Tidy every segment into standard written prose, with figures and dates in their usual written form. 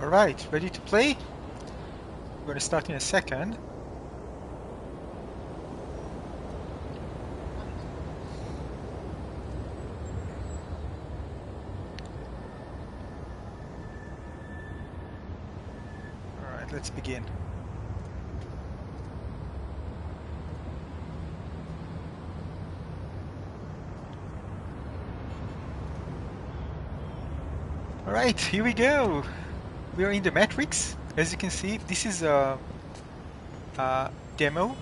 Alright, ready to play? We're going to start in a second. Alright, let's begin. Alright, here we go. We are in the Matrix. As you can see, this is a demo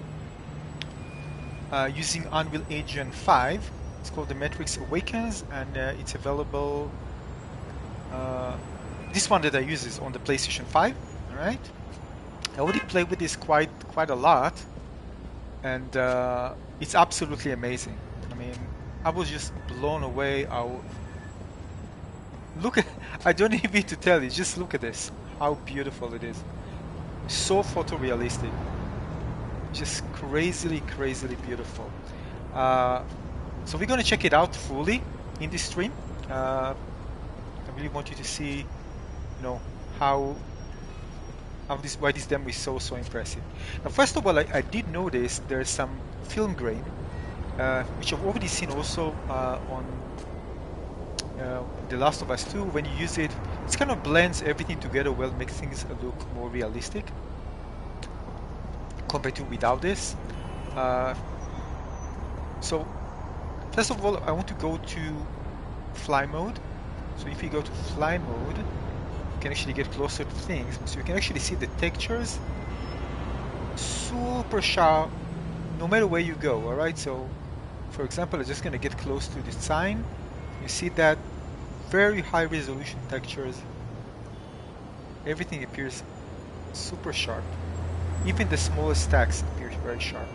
using Unreal Engine 5. It's called the Matrix Awakens, and it's available. This one that I use is on the PlayStation 5. Alright, I already played with this quite a lot, and it's absolutely amazing. I mean, I was just blown away. Look at, I don't even need to tell you, just look at this, how beautiful it is. So photorealistic, just crazily beautiful. So we're going to check it out fully in this stream. I really want you to see, you know, why this demo is so impressive. Now, first of all, I did notice there's some film grain, which I've already seen also on The Last of Us 2. When you use it, it kind of blends everything together well, makes things look more realistic compared to without this. So first of all, I want to go to fly mode. So if you go to fly mode, you can actually get closer to things. So you can actually see the textures super sharp no matter where you go. Alright, so for example, I'm just going to get close to the sign. You see that very high resolution textures. Everything appears super sharp. Even the smallest stacks appear very sharp.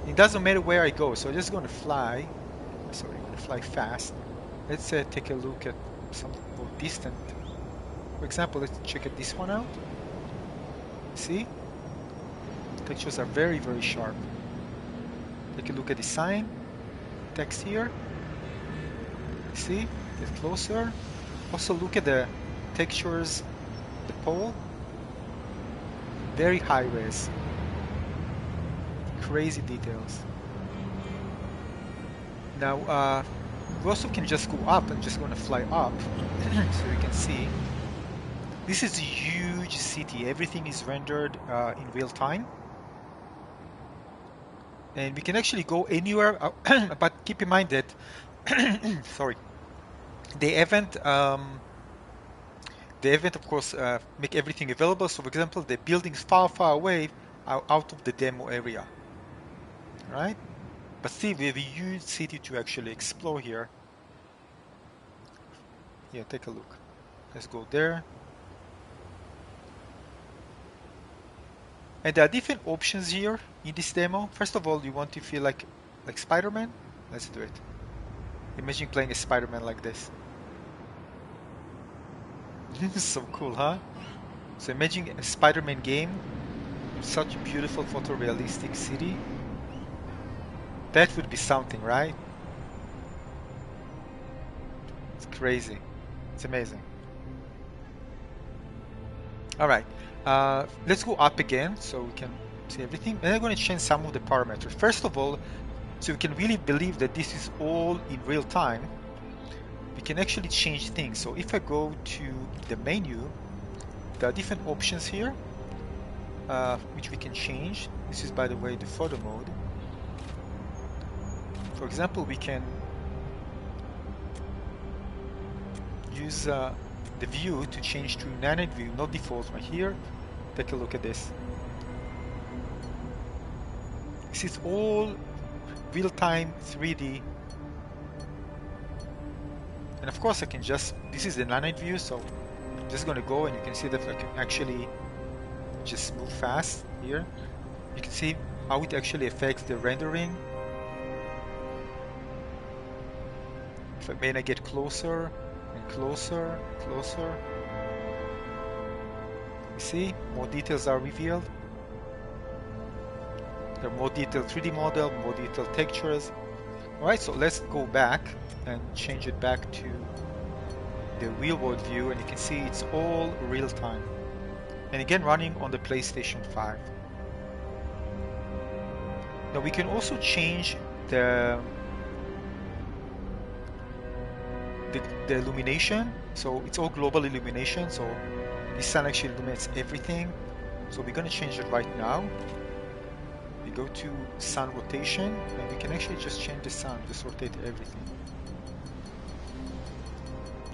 It doesn't matter where I go, so I'm just going to fly. Sorry, I'm going to fly fast. Let's take a look at something more distant. For example, let's check this one out. See? Textures are very sharp. Take a look at the sign. Text here. See? Get closer. Also look at the textures, the pole. Very high res. Crazy details. Now, we also can just go up. I'm just going to fly up so you can see. This is a huge city. Everything is rendered in real time. And we can actually go anywhere, but keep in mind that, sorry, they haven't, of course, make everything available. So, for example, the buildings far away are out of the demo area, right? But still, we have a huge city to actually explore here. Yeah, take a look. Let's go there. And there are different options here in this demo. First of all, you want to feel like Spider-Man? Let's do it. Imagine playing a Spider-Man like this. This is so cool, huh? So imagine a Spider-Man game, such a beautiful photorealistic city. That would be something, right? It's crazy. It's amazing. All right. Let's go up again so we can see everything. And I'm going to change some of the parameters. First of all, so we can really believe that this is all in real time, we can actually change things. So if I go to the menu, there are different options here, which we can change. This is, by the way, the photo mode. For example, we can use the view to change to native view, not default right here. Take a look at this. This is all real-time 3D. And of course I can just, this is the native view, so I'm just going to go and you can see that I can actually just move fast here. You can see how it actually affects the rendering. If I may get closer and closer. You see, more details are revealed. There are more detailed 3D model, more detailed textures. Alright, so let's go back and change it back to the real world view, and you can see it's all real time. And again, running on the PlayStation 5. Now we can also change the illumination. So it's all global illumination. So the sun actually illuminates everything. So we're going to change it right now. We go to sun rotation, and we can actually just change the sun, just rotate everything.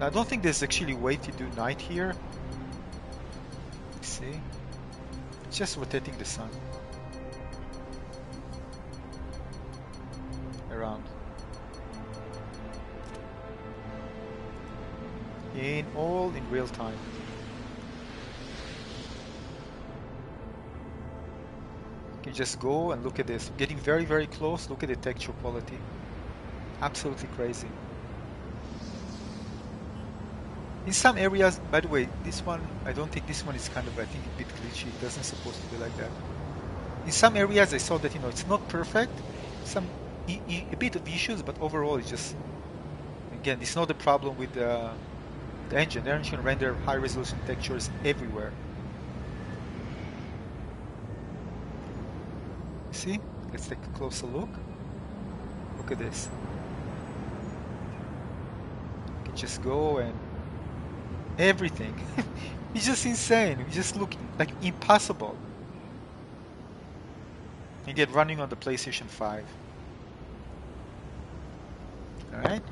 Now I don't think there's actually a way to do night here. See? It's just rotating the sun around. All in real time. You can just go and look at this. Getting very, very close. Look at the texture quality. Absolutely crazy. In some areas, by the way, this one, I don't think this one is kind of, I think, a bit glitchy. It doesn't supposed to be like that. In some areas, I saw that, you know, it's not perfect. A bit of issues, but overall, it's just, again, it's not the problem with the engine. The engine can render high-resolution textures everywhere. See? Let's take a closer look. Look at this. You can just go and everything. It's just insane. It just looks like impossible. And get running on the PlayStation 5. Alright.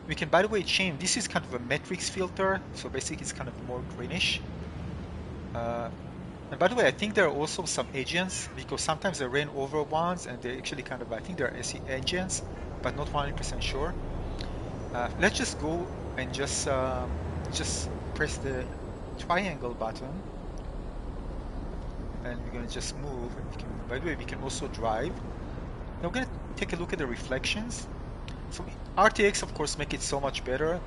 We can, by the way, change. This is kind of a matrix filter. So basically it's kind of more greenish. And by the way, I think there are also some agents, because sometimes I ran over ones and they actually kind of, I think they're SE agents, but not 100% sure. Let's just go and just press the triangle button, and we're gonna just move. And we can, by the way, we can also drive. Now we're gonna take a look at the reflections. So RTX, of course, make it so much better,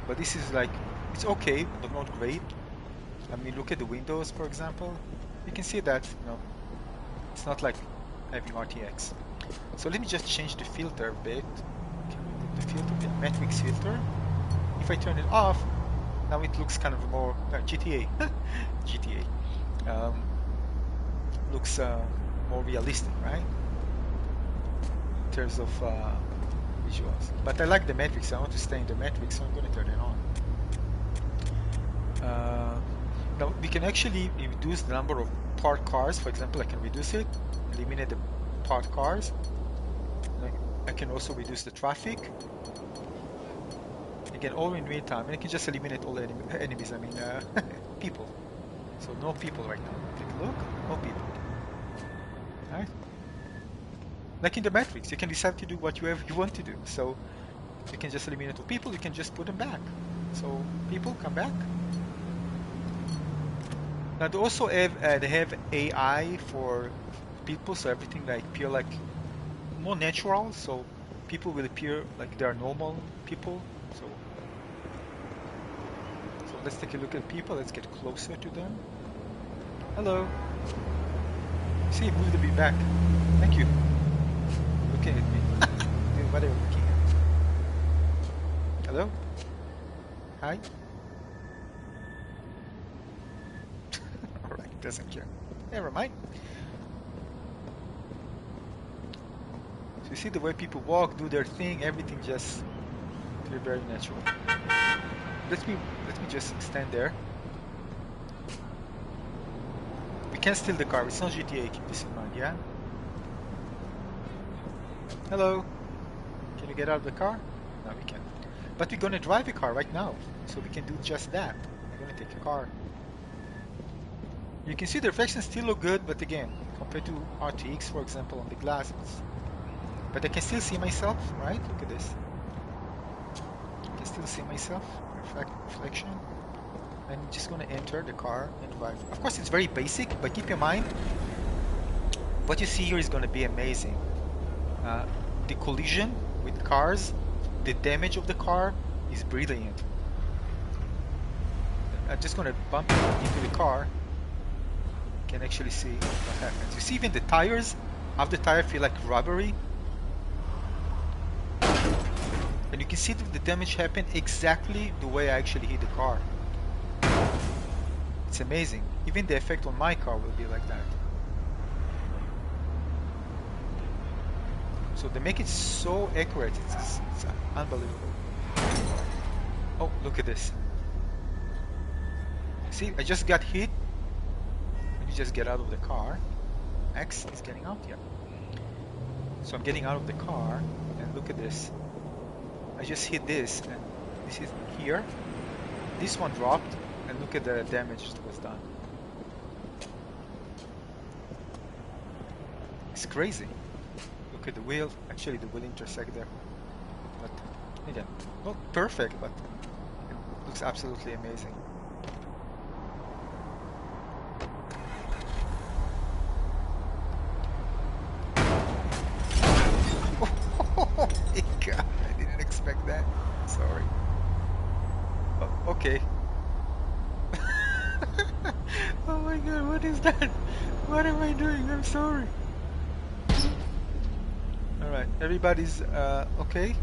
but this is like, it's okay, but not great. I mean, look at the windows, for example. You can see that, you know, it's not like having RTX. So let me just change the filter a bit. The filter, the matrix filter. If I turn it off, now it looks kind of more GTA. GTA looks more realistic, right? In terms of visuals. But I like the matrix. I want to stay in the matrix, so I'm going to turn it on. Now we can actually reduce the number of parked cars. For example, I can reduce it, eliminate the parked cars. I can also reduce the traffic. Again, all in real time. And I can just eliminate all enemies. I mean, people. So no people right now. Take a look. No people. Right? Like in the Matrix, you can decide to do whatever you want to do. So you can just eliminate all people. You can just put them back. So people come back. Now they also have AI for people, so everything like appear like more natural. So people will appear like they are normal people. So let's take a look at people. Let's get closer to them. Hello. See, move a bit back. Thank you. Looking at me. What are you looking at? Hello. Hi. Alright, doesn't care. Never mind. So you see the way people walk, do their thing, everything just very, very natural. Let me just stand there. We can steal the car. It's not GTA. Keep this in mind, yeah. Hello. Can you get out of the car? No, we can't. But we're gonna drive a car right now, so we can do just that. We're gonna take a car. You can see the reflections still look good, but again, compared to RTX, for example, on the glass, but I can still see myself, right? Look at this. I can still see myself, reflection. I'm just gonna enter the car and drive. Of course, it's very basic, but keep in mind, what you see here is gonna be amazing. The collision with cars, the damage of the car is brilliant. I'm just gonna bump into the car. Can actually see what happens. You see even the tires, half the tire feel like rubbery. And you can see that the damage happened exactly the way I actually hit the car. It's amazing. Even the effect on my car will be like that. So they make it so accurate, it's unbelievable. Oh, look at this. See, I just got hit. Let me just get out of the car. X is getting out here. So I'm getting out of the car, and look at this. I just hit this, and this is here. This one dropped, and look at the damage that was done. It's crazy. Look at the wheel. Actually, the wheel intersect there. But again, not perfect, but it looks absolutely amazing. Oh my god, I didn't expect that. Sorry. Oh, okay. Oh my god, what is that? What am I doing? I'm sorry. Alright, everybody's okay?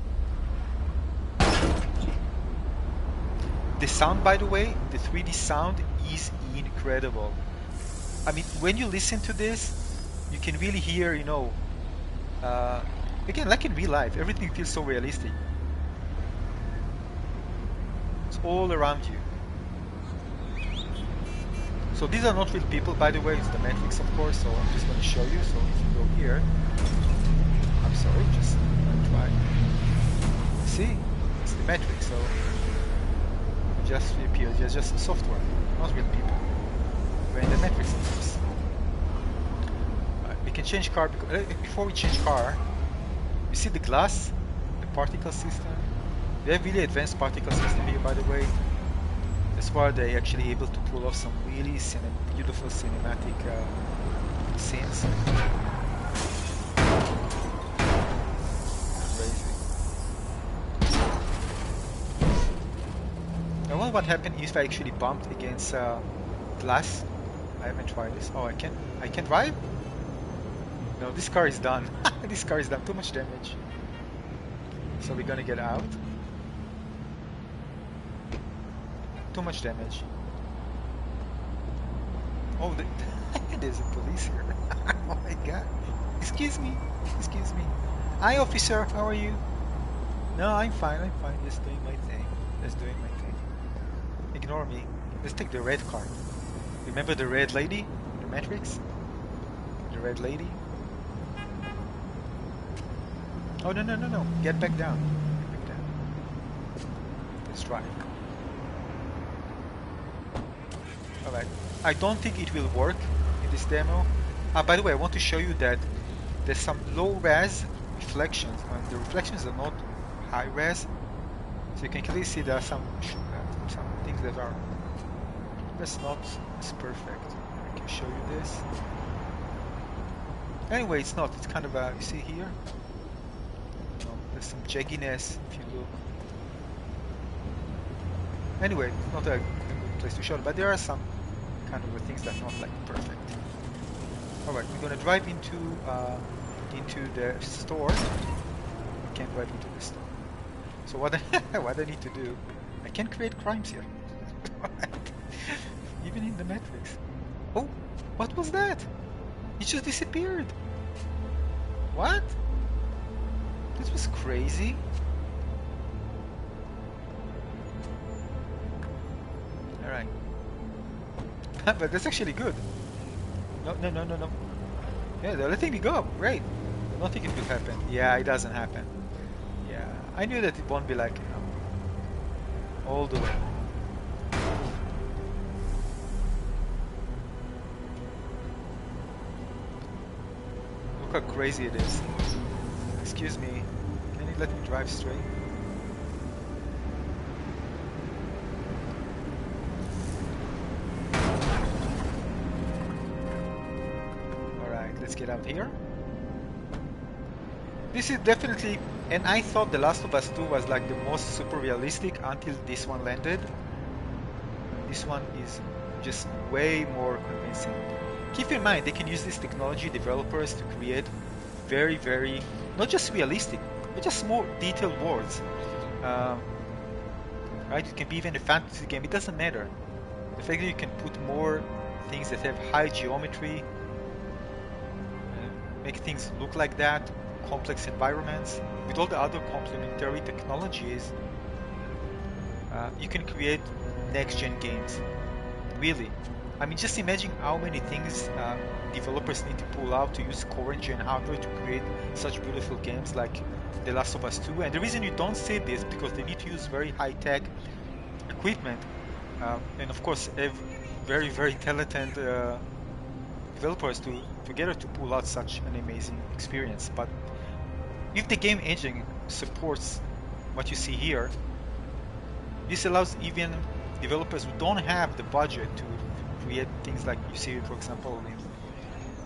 The sound, by the way, the 3D sound is incredible. I mean, when you listen to this, you can really hear, you know, again, like in real life, everything feels so realistic. It's all around you. So these are not real people, by the way, it's the Matrix, of course, so I'm just going to show you. So if you go here, I'm sorry, just try. See, it's the Matrix, so it just reappears. It's just software, not real people. We're in the Matrix, of course. We can change car. Before we change car, you see the glass, the particle system. They have really advanced particle system here, by the way. That's why they're actually able to pull off some really beautiful cinematic scenes. Crazy. I wonder what happened if I actually bumped against glass. I haven't tried this. Oh, I can drive? No, this car is done. This car is done. Too much damage. So we're gonna get out. Too much damage. Oh, there's a police here. Oh my god. Excuse me. Excuse me. Hi, officer. How are you? No, I'm fine. I'm fine. Just doing my thing. Just doing my thing. Ignore me. Let's take the red car. Remember the red lady? The Matrix? The red lady? Oh, no, no, no, no. Get back down. Get back down. Let's try. Alright. I don't think it will work in this demo. By the way, I want to show you that there's some low res reflections, and the reflections are not high res. So you can clearly see there are some things that are just not as perfect. I can show you this. Anyway, it's not. It's kind of a, you see here? There's some jagginess if you look. Anyway, it's not a good place to show it, but there are some kind of things that are not like perfect. Alright, we're gonna drive into the store. We can't drive into the store. So what I need to do, I can create crimes here. Even in the Matrix. Oh, what was that? It just disappeared. What? This was crazy. Alright. But that's actually good. No, no, no, no, no. Yeah, they're letting me go. Great. I don't think it will happen. Yeah, it doesn't happen. Yeah, I knew that it won't be like, you know, all the way. Look how crazy it is. Excuse me. Can you let me drive straight? Let's get out here. This is definitely, and I thought The Last of Us 2 was like the most super realistic until this one landed. This one is just way more convincing. Keep in mind, they can use this technology, developers, to create very, very, not just realistic, but just more detailed worlds. Um, right? It can be even a fantasy game. It doesn't matter. The fact that you can put more things that have high geometry, make things look like that, complex environments, with all the other complementary technologies, you can create next-gen games. Really. I mean, just imagine how many things developers need to pull out to use current-gen hardware to create such beautiful games like The Last of Us 2. And the reason you don't see this because they need to use very high-tech equipment, and of course, have very, very talented developers together to pull out such an amazing experience. But if the game engine supports what you see here, this allows even developers who don't have the budget to create things like you see, for example, in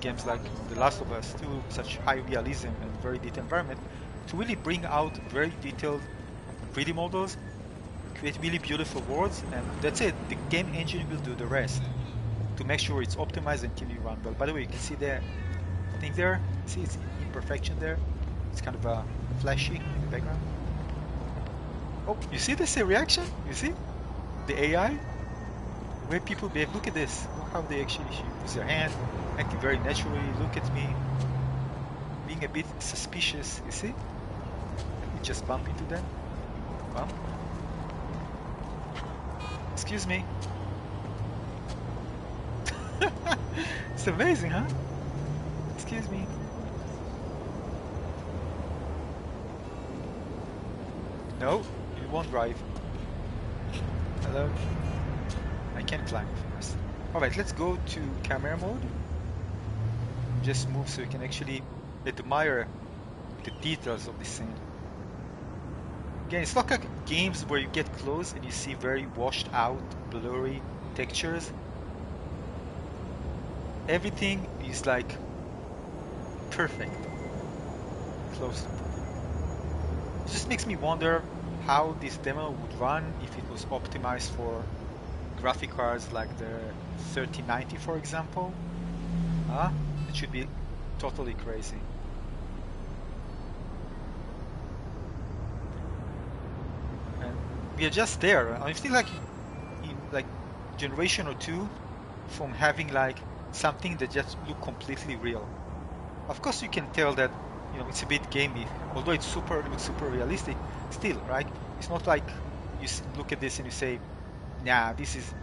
games like The Last of Us 2, such high realism and very detailed environment, to really bring out very detailed 3D models, create really beautiful worlds, and that's it. The game engine will do the rest to make sure it's optimized until you run well. By the way, you can see the thing there. See its imperfection there. It's kind of flashy in the background. Oh, you see this reaction? You see the AI? The way people behave. Look at this. Look how they actually use their hand, acting very naturally. Look at me, being a bit suspicious. You see? We just bump into them. Bump. Excuse me. It's amazing, huh? Excuse me. No, you won't drive. Hello? I can climb, of course. Alright, let's go to camera mode. Just move so you can actually admire the details of the scene. Again, it's not like games where you get close and you see very washed out, blurry textures. Everything is like perfect, close to perfect. It just makes me wonder how this demo would run if it was optimized for graphic cards like the 3090, for example. It should be totally crazy. And we are just there. I feel like in like generation or two from having like something that just look completely real. Of course, you can tell that it's a bit gamey, although it looks super realistic. Still, right? It's not like you look at this and you say, "Nah, this is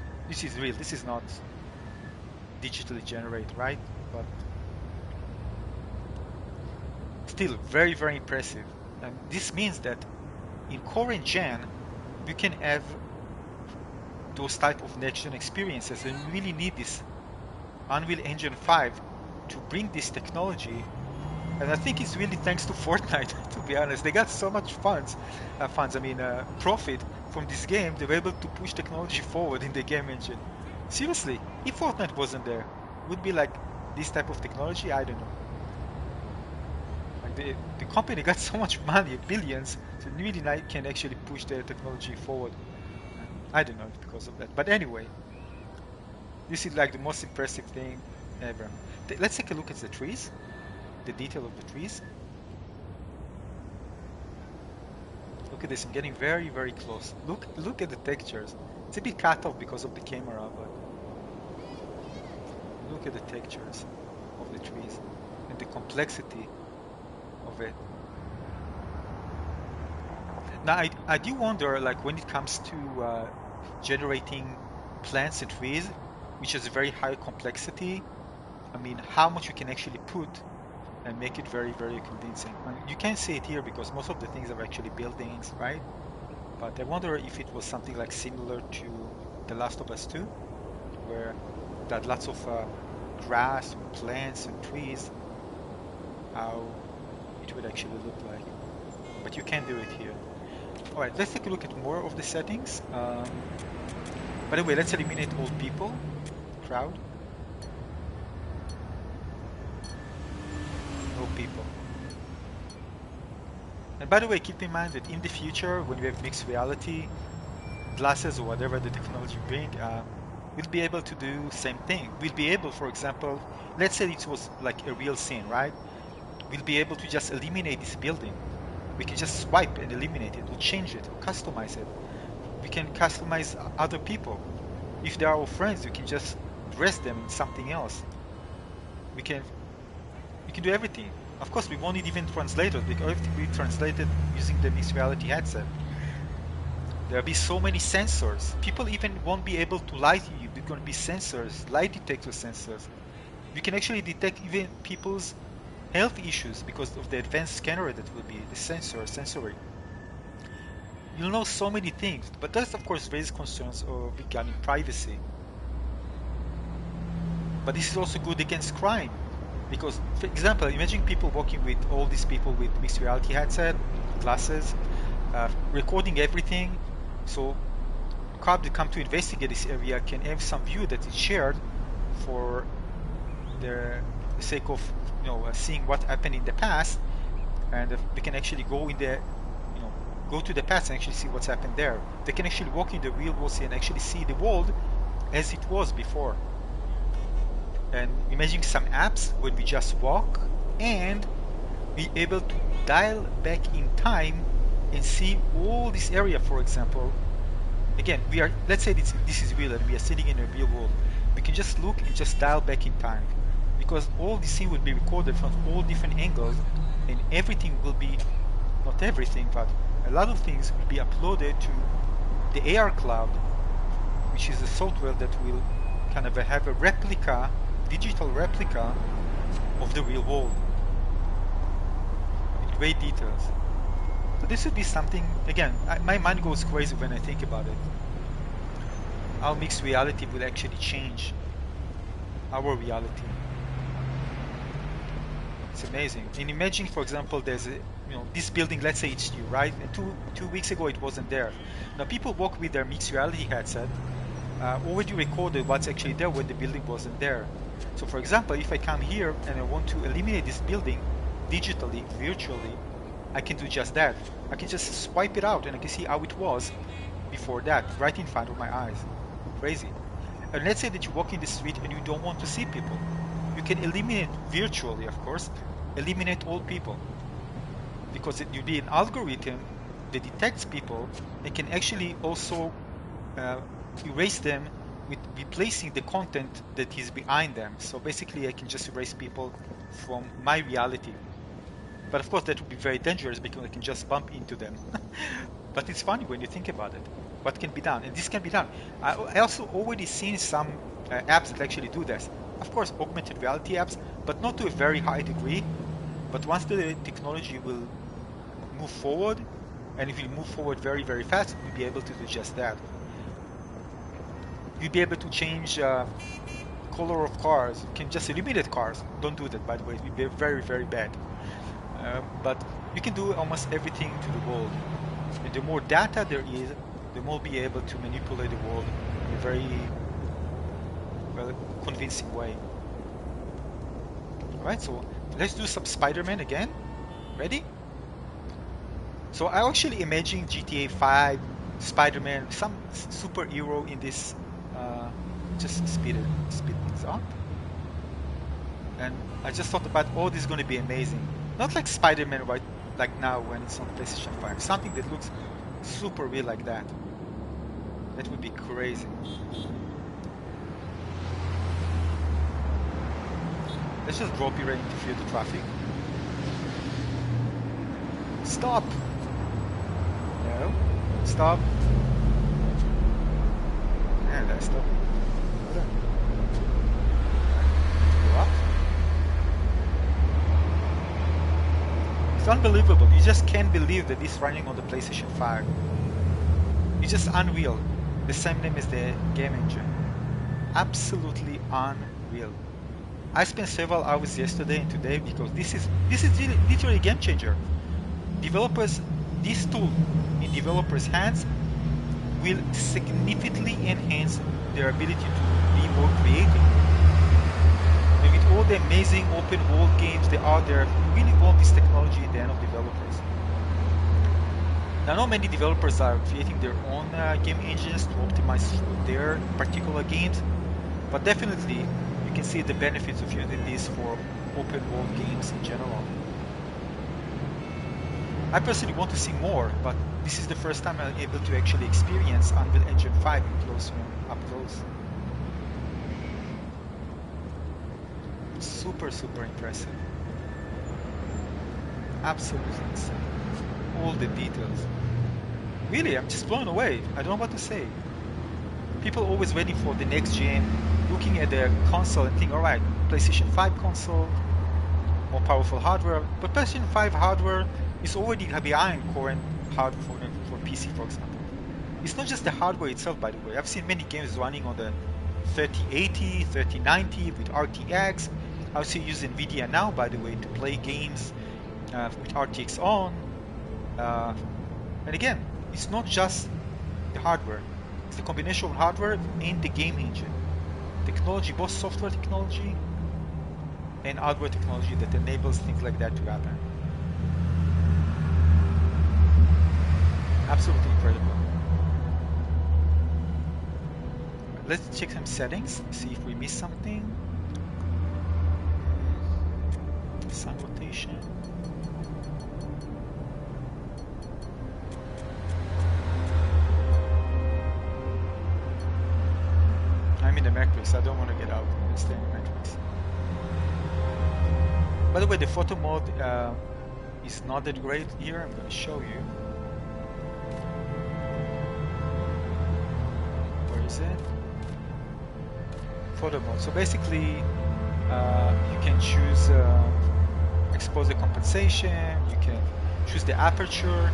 real. This is not digitally generated, right?" But still, very very impressive. And this means that in current gen, you can have those type of next gen experiences, and you really need this Unreal Engine 5 to bring this technology. And I think it's really thanks to Fortnite, to be honest. They got so much profit from this game. They were able to push technology forward in the game engine. Seriously, if Fortnite wasn't there, would be like this type of technology? I don't know. Like the company got so much money, billions, so really can actually push their technology forward. I don't know because of that. But anyway, this is like the most impressive thing ever. Let's take a look at the trees, the detail of the trees. Look at this, I'm getting very, very close. Look at the textures. It's a bit cut off because of the camera, but look at the textures of the trees and the complexity of it. Now, I do wonder, like when it comes to generating plants and trees, which is a very high complexity, I mean, how much you can actually put and make it very, very convincing. I mean, you can see it here because most of the things are actually buildings, right? But I wonder if it was something like similar to The Last of Us 2, where that lots of grass, plants, and trees, how it would actually look like. But you can do it here. All right, let's take a look at more of the settings. By the way, let's eliminate all people, crowd. No people. And by the way, keep in mind that in the future, when we have mixed reality, glasses or whatever the technology bring, we'll be able to do same thing. We'll be able, for example, let's say it was like a real scene, right? We'll be able to just eliminate this building We can just swipe and eliminate it, or change it, or customize it. We can customize other people. If they are our friends, we can just dress them in something else. We can do everything. Of course, we won't need even translators because everything will be translated using the mixed reality headset. There'll be so many sensors. People even won't be able to lie to you. There's going to be sensors, lie detector sensors. We can actually detect even people's health issues because of the advanced scanner that will be the sensory. You'll know so many things, but that of course raises concerns regarding privacy. But this is also good against crime because, for example, imagine people walking with all these people with mixed reality headset, glasses, recording everything. So cops that come to investigate this area can have some view that is shared for the sake of seeing what happened in the past, and they can actually go in the go to the past and actually see what's happened there. They can actually walk in the real world and actually see the world as it was before. And imagine some apps where we just walk and be able to dial back in time and see all this area. For example, again, let's say this is real and we are sitting in a real world. We can just look and just dial back in time, because all the scene will be recorded from all different angles, and everything will be, not everything, but a lot of things will be uploaded to the AR cloud, which is a software that will kind of have a replica, digital replica of the real world with great details. So this would be something, again, my mind goes crazy when I think about it. How mixed reality will actually change our reality. It's amazing. And imagine, for example, there's this building, let's say it's new, right? And two weeks ago it wasn't there. Now people walk with their mixed reality headset, already recorded what's actually there when the building wasn't there. So for example, if I come here and I want to eliminate this building digitally, virtually, I can do just that. I can just swipe it out and I can see how it was before that, right in front of my eyes. Crazy. And let's say that you walk in the street and you don't want to see people. You can eliminate virtually, of course, eliminate all people. Because it will be an algorithm that detects people and can actually also erase them with replacing the content that is behind them. So basically I can just erase people from my reality. But of course that would be very dangerous because I can just bump into them. But it's funny when you think about it, what can be done. And this can be done. I also already seen some apps that actually do this. Of course, augmented reality apps, but not to a very high degree. But once the technology will move forward, and if we move forward very, very fast, we'll be able to do just that. You'll be able to change color of cars. You can just eliminate cars. Don't do that, by the way. It will be very, very bad. But you can do almost everything to the world. And the more data there is, the more be able to manipulate the world in a very convincing way. Alright, so let's do some Spider-Man again. Ready? So I actually imagine GTA 5, Spider-Man, some superhero in this. Just speed things up. And I just thought about, oh, this is going to be amazing. Not like Spider-Man right like now when it's on PlayStation 5. Something that looks super real like that. That would be crazy. Let's just drop here and interfere the traffic. Stop! No. Stop. Yeah, that's stop. Go up. It's unbelievable. You just can't believe that this is running on the PlayStation 5. It's just unreal. The same name as the game engine. Absolutely unreal. I spent several hours yesterday and today because this is really, literally a game changer. Developers, this tool in developers' hands will significantly enhance their ability to be more creative. And with all the amazing open world games that are there, you really want this technology in the hand of developers. Now, not many developers are creating their own game engines to optimize their particular games, but definitely you can see the benefits of using this for open world games in general. I personally want to see more, but this is the first time I'm able to actually experience Unreal Engine 5 in close, up close. Super, super impressive. Absolutely insane. All the details. Really, I'm just blown away. I don't know what to say. People always waiting for the next gen, looking at the console and think, all right, PlayStation 5 console, more powerful hardware. But PlayStation 5 hardware is already behind current hardware for PC, for example. It's not just the hardware itself, by the way. I've seen many games running on the 3080, 3090 with RTX. I also use NVIDIA now, by the way, to play games with RTX on. And again, it's not just the hardware. It's the combination of hardware and the game engine. Technology, both software technology and hardware technology that enables things like that to happen. Absolutely incredible. Let's check some settings, see if we miss something. Sun rotation. I'm in the matrix, I don't want to get out and stay in the matrix. By the way, the photo mode is not that great here. I'm going to show you. Where is it? Photo mode. So basically, you can choose exposure compensation, you can choose the aperture,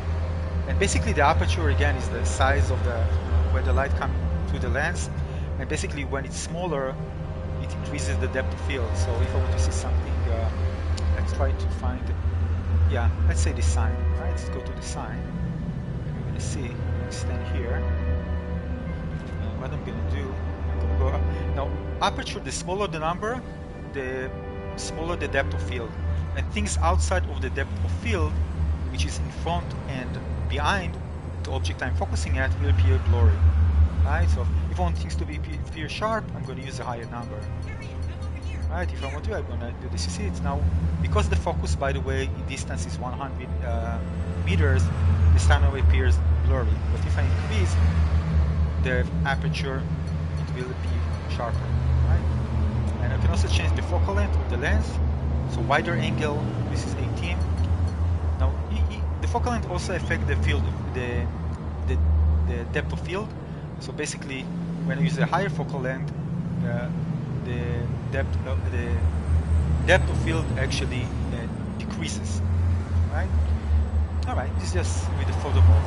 and basically the aperture again is the size of the where the light comes through the lens, and basically when it's smaller it increases the depth of field. So if I want to see something, let's try to find, yeah, let's say the sign, right? Let's go to the sign. We're going to see, stand here, and what I'm going to do, I'm going to go up. Now aperture, the smaller the number, the smaller the depth of field, and things outside of the depth of field, which is in front and behind the object I'm focusing at, will appear blurry. Right? So if I want things to appear sharp, I'm going to use a higher number. Right? If I want to, I'm going to do this. You see, it's now, because the focus, by the way, in distance is 100 meters, the sound appears blurry. But if I increase the aperture, it will be sharper. Right? And I can also change the focal length of the lens. So wider angle, this is 18. Now, the focal length also affects the field, the depth of field. So basically, when I use a higher focal length, the depth of field actually decreases. Right? All right. This is just with the photo mode,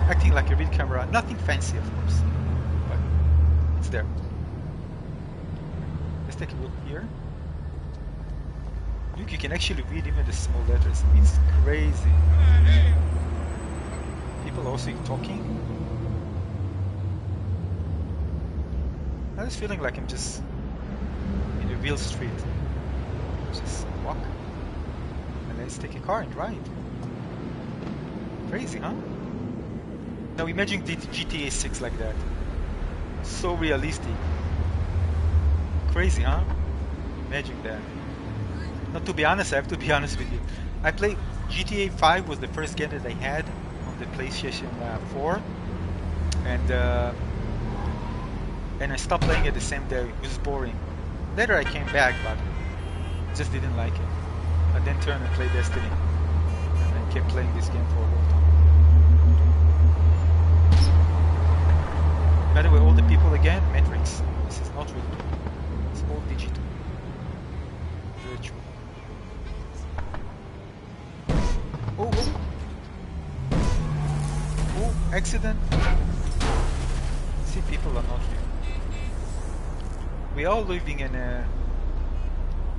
acting like a real camera. Nothing fancy, of course, but it's there. Let's take a look here. Look, you can actually read even the small letters. It's crazy. People also talking. I was feeling like I'm just in a real street. Just walk. And let's take a car and drive. Crazy, huh? Now imagine GTA 6 like that. So realistic. Crazy, huh? Imagine that. Now, to be honest, I have to be honest with you. I played GTA 5 was the first game that I had on the PlayStation 4, and I stopped playing it the same day. It was boring. Later I came back, but I just didn't like it. I then turned and played Destiny, and I kept playing this game for a long time. By the way, all the people again, Matrix. This is not real people. It's all digital. Virtual. Oh, accident. See, people are not real. We are living in a...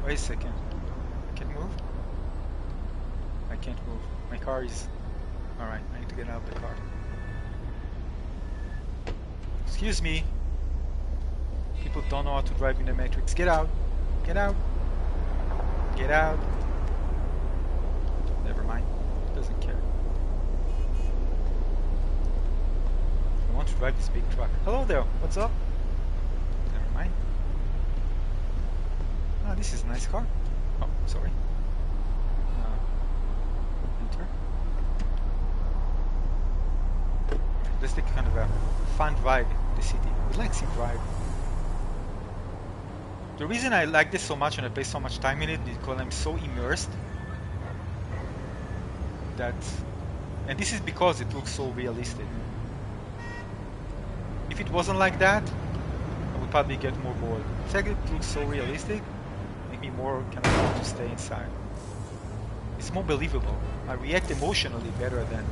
Wait a second. I can move? I can't move. My car is... Alright, I need to get out of the car. Excuse me. People don't know how to drive in the Matrix. Get out. Get out. Get out. Never mind. Doesn't care. I want to drive this big truck. Hello there. What's up? Never mind. Ah, this is a nice car. Oh, sorry. Enter. Let's take kind of a fun drive in the city. Relaxing drive. The reason I like this so much and I play so much time in it is because I'm so immersed that, and this is because it looks so realistic. If it wasn't like that, I would probably get more bored. The fact it looks so realistic make me more kind of want to stay inside. It's more believable. I react emotionally better than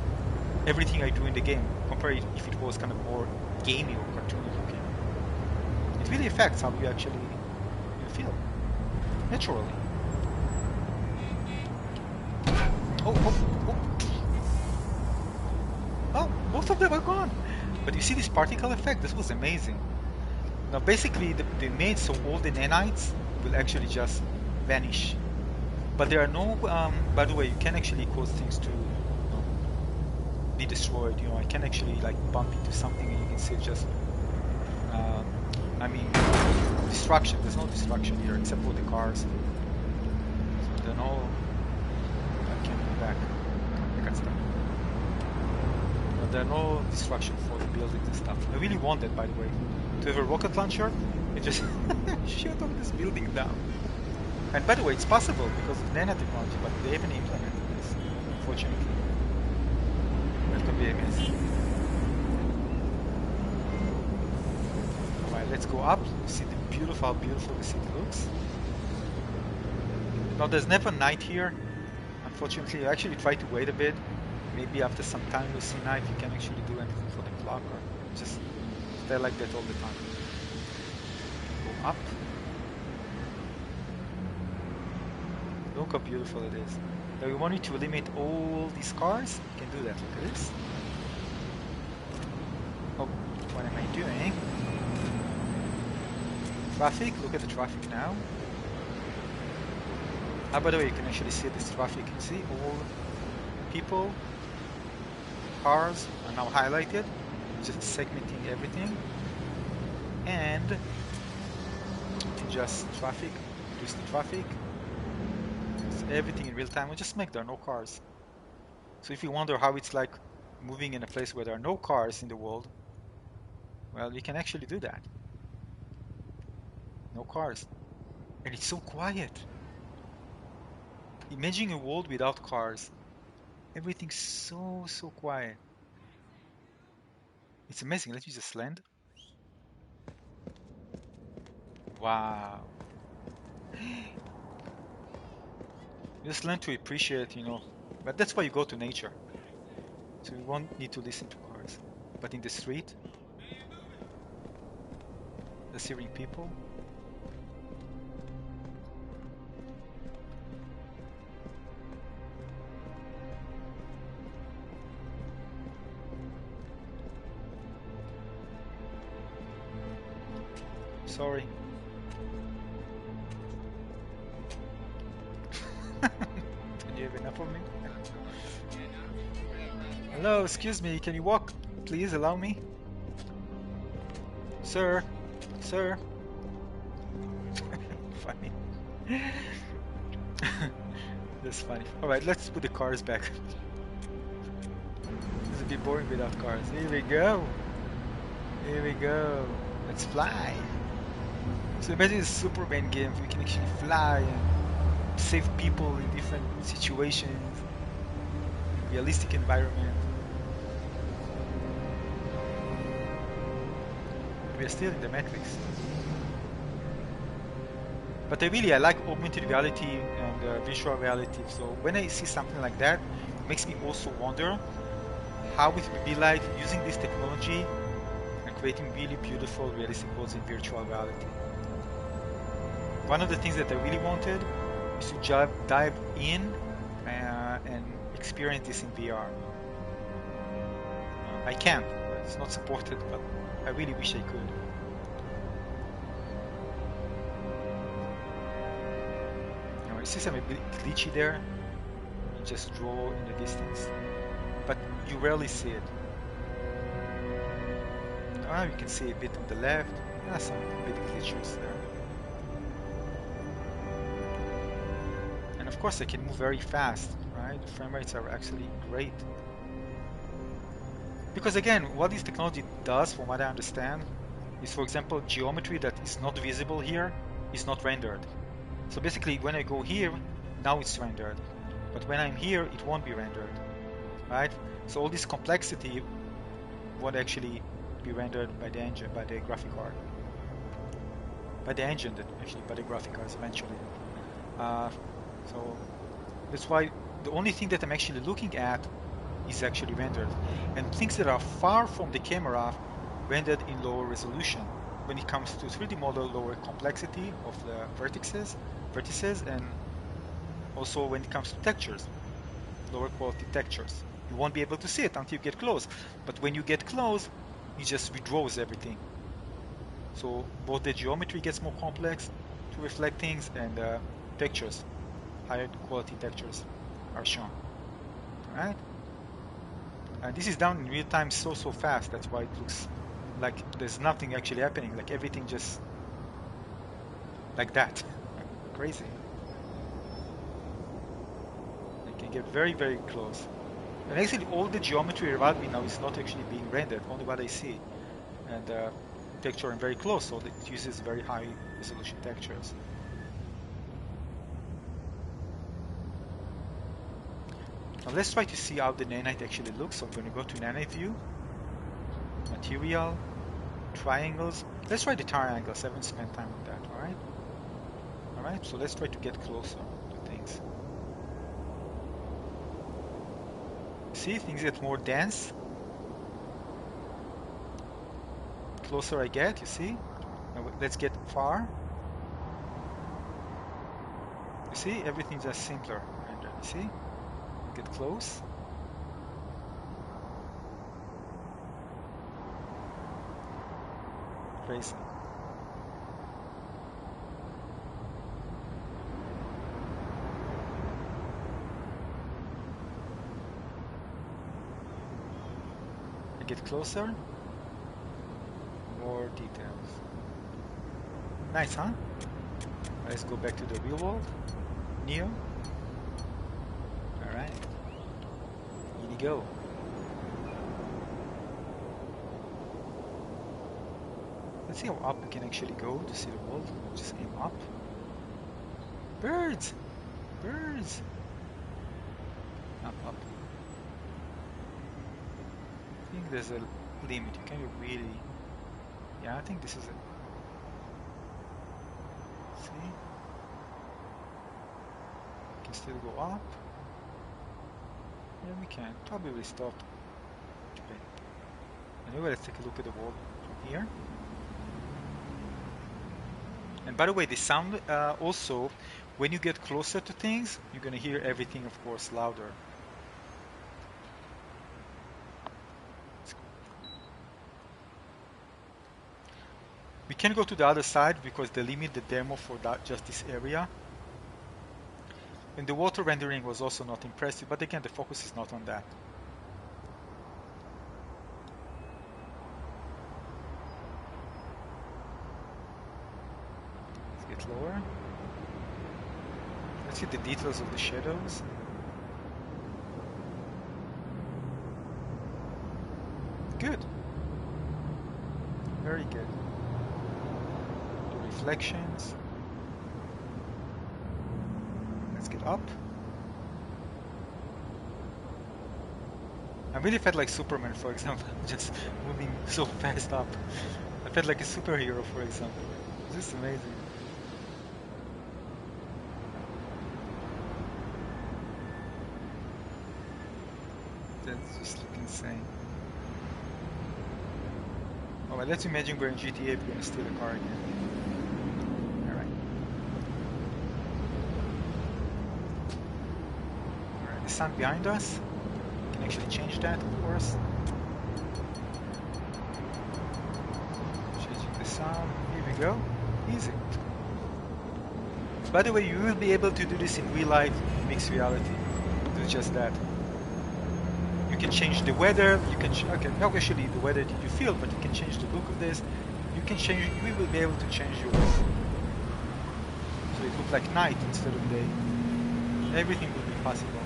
everything I do in the game, compared if it was kind of more gamey or cartoony looking. It really affects how you actually feel, naturally. Oh, both of them are gone. But you see this particle effect? This was amazing. Now basically they made so all the nanites will actually just vanish. But there are no, by the way, you can actually cause things to be destroyed. I can actually like bump into something and you can see it just, I mean, destruction. There's no destruction here except for the cars. So there are no, I can't go back. I got stuck. But there are no destruction for the buildings and stuff. I really want that, by the way. To have a rocket launcher and just shoot all this building down. And by the way, it's possible because of nanotechnology, but they haven't implemented this, unfortunately. That could be a mess. Alright, let's go up. See how beautiful the city looks. Now, there's never night here. Unfortunately, I actually try to wait a bit. Maybe after some time you'll see night, you can actually do anything for the clock or just stay like that all the time. Go up. Look how beautiful it is. Now we want you to limit all these cars. You can do that. Look at this. Oh, what am I doing? Traffic. Look at the traffic now. By the way, you can actually see this traffic. You see all people, cars are now highlighted. Just segmenting everything. And you can just traffic, reduce the traffic. Everything in real time. We'll just make there are no cars. So if you wonder how it's like moving in a place where there are no cars in the world, well, you can actually do that. No cars. And it's so quiet. Imagine a world without cars. Everything's so quiet. It's amazing. Let me just land. Wow. Just learn to appreciate, but that's why you go to nature. So you won't need to listen to cars. But in the street, just hearing people. Sorry. Don't you have enough of me? Hello, excuse me, can you walk? Please allow me? Sir? Sir? Funny. That's funny. Alright, let's put the cars back. It's a bit boring without cars. Here we go. Here we go. Let's fly. So imagine a Superman game where you can actually fly and save people in different situations. Realistic environment. We are still in the Matrix. But I like augmented reality and visual reality. So when I see something like that, it makes me also wonder how it would be like using this technology and creating really beautiful realistic worlds in virtual reality. One of the things that I really wanted is to dive in and experience this in VR. I can't. It's not supported, but I really wish I could. I see some a bit glitchy there. You just draw in the distance, but you rarely see it. You can see a bit on the left. Some bit glitches there. And of course, I can move very fast. Right, the frame rates are actually great. Because again, what this technology does, from what I understand, is, for example, geometry that is not visible here is not rendered. So basically, when I go here, now it's rendered. But when I'm here, it won't be rendered, right? So all this complexity won't actually be rendered by the engine, by the graphic card. By the engine, that actually, by the graphic cards eventually. So that's why the only thing that I'm actually looking at is actually rendered. And things that are far from the camera rendered in lower resolution. When it comes to 3D model, lower complexity of the vertices, and also when it comes to textures, lower quality textures. You won't be able to see it until you get close. But when you get close, it just redraws everything. So both the geometry gets more complex to reflect things, and textures, higher quality textures are shown. Alright? And this is done in real time so fast, that's why it looks like there's nothing actually happening, like everything just like that. Crazy. You can get very, very close. And actually all the geometry around me now is not actually being rendered, only what I see. And texture I'm very close, so it uses very high resolution textures. Now let's try to see how the nanite actually looks. So I'm going to go to nanite view, material, triangles. Let's try the triangles. I haven't spent time on that. All right. So let's try to get closer to things. See, things get more dense. Closer I get, you see. Now let's get far. You see, everything's just simpler. You see, get close. Crazy. I get closer. More details. Nice, huh? Let's go back to the real world. Neo. Alright. Here we go. Let's see how up we can actually go to see the world. Just aim up. Birds! Birds! Up. I think there's a limit. You can't really... Yeah, I think this is it. See? We can still go up. Yeah, we can. Probably stop. Okay. Anyway, let's take a look at the world from here. And by the way, the sound also, when you get closer to things, you're going to hear everything, of course, louder. We can go to the other side because they limit the demo for that, just this area. And the water rendering was also not impressive, but again, the focus is not on that. Let's get lower. Let's see the details of the shadows. Good. Very good. Reflections. Let's get up. I really felt like Superman, for example, just moving so fast up. I felt like a superhero, for example. It's just amazing. That's just insane. Alright, let's imagine we're in GTA, we're gonna steal a car again. The sun behind us. We can actually change that, of course. Changing the sun. Here we go. Easy. By the way, you will be able to do this in real life, mixed reality. Do just that. You can change the weather. You can okay, not actually the weather that you feel, but you can change the look of this. You can change. We will be able to change your world. So it looks like night instead of day. Everything will be possible.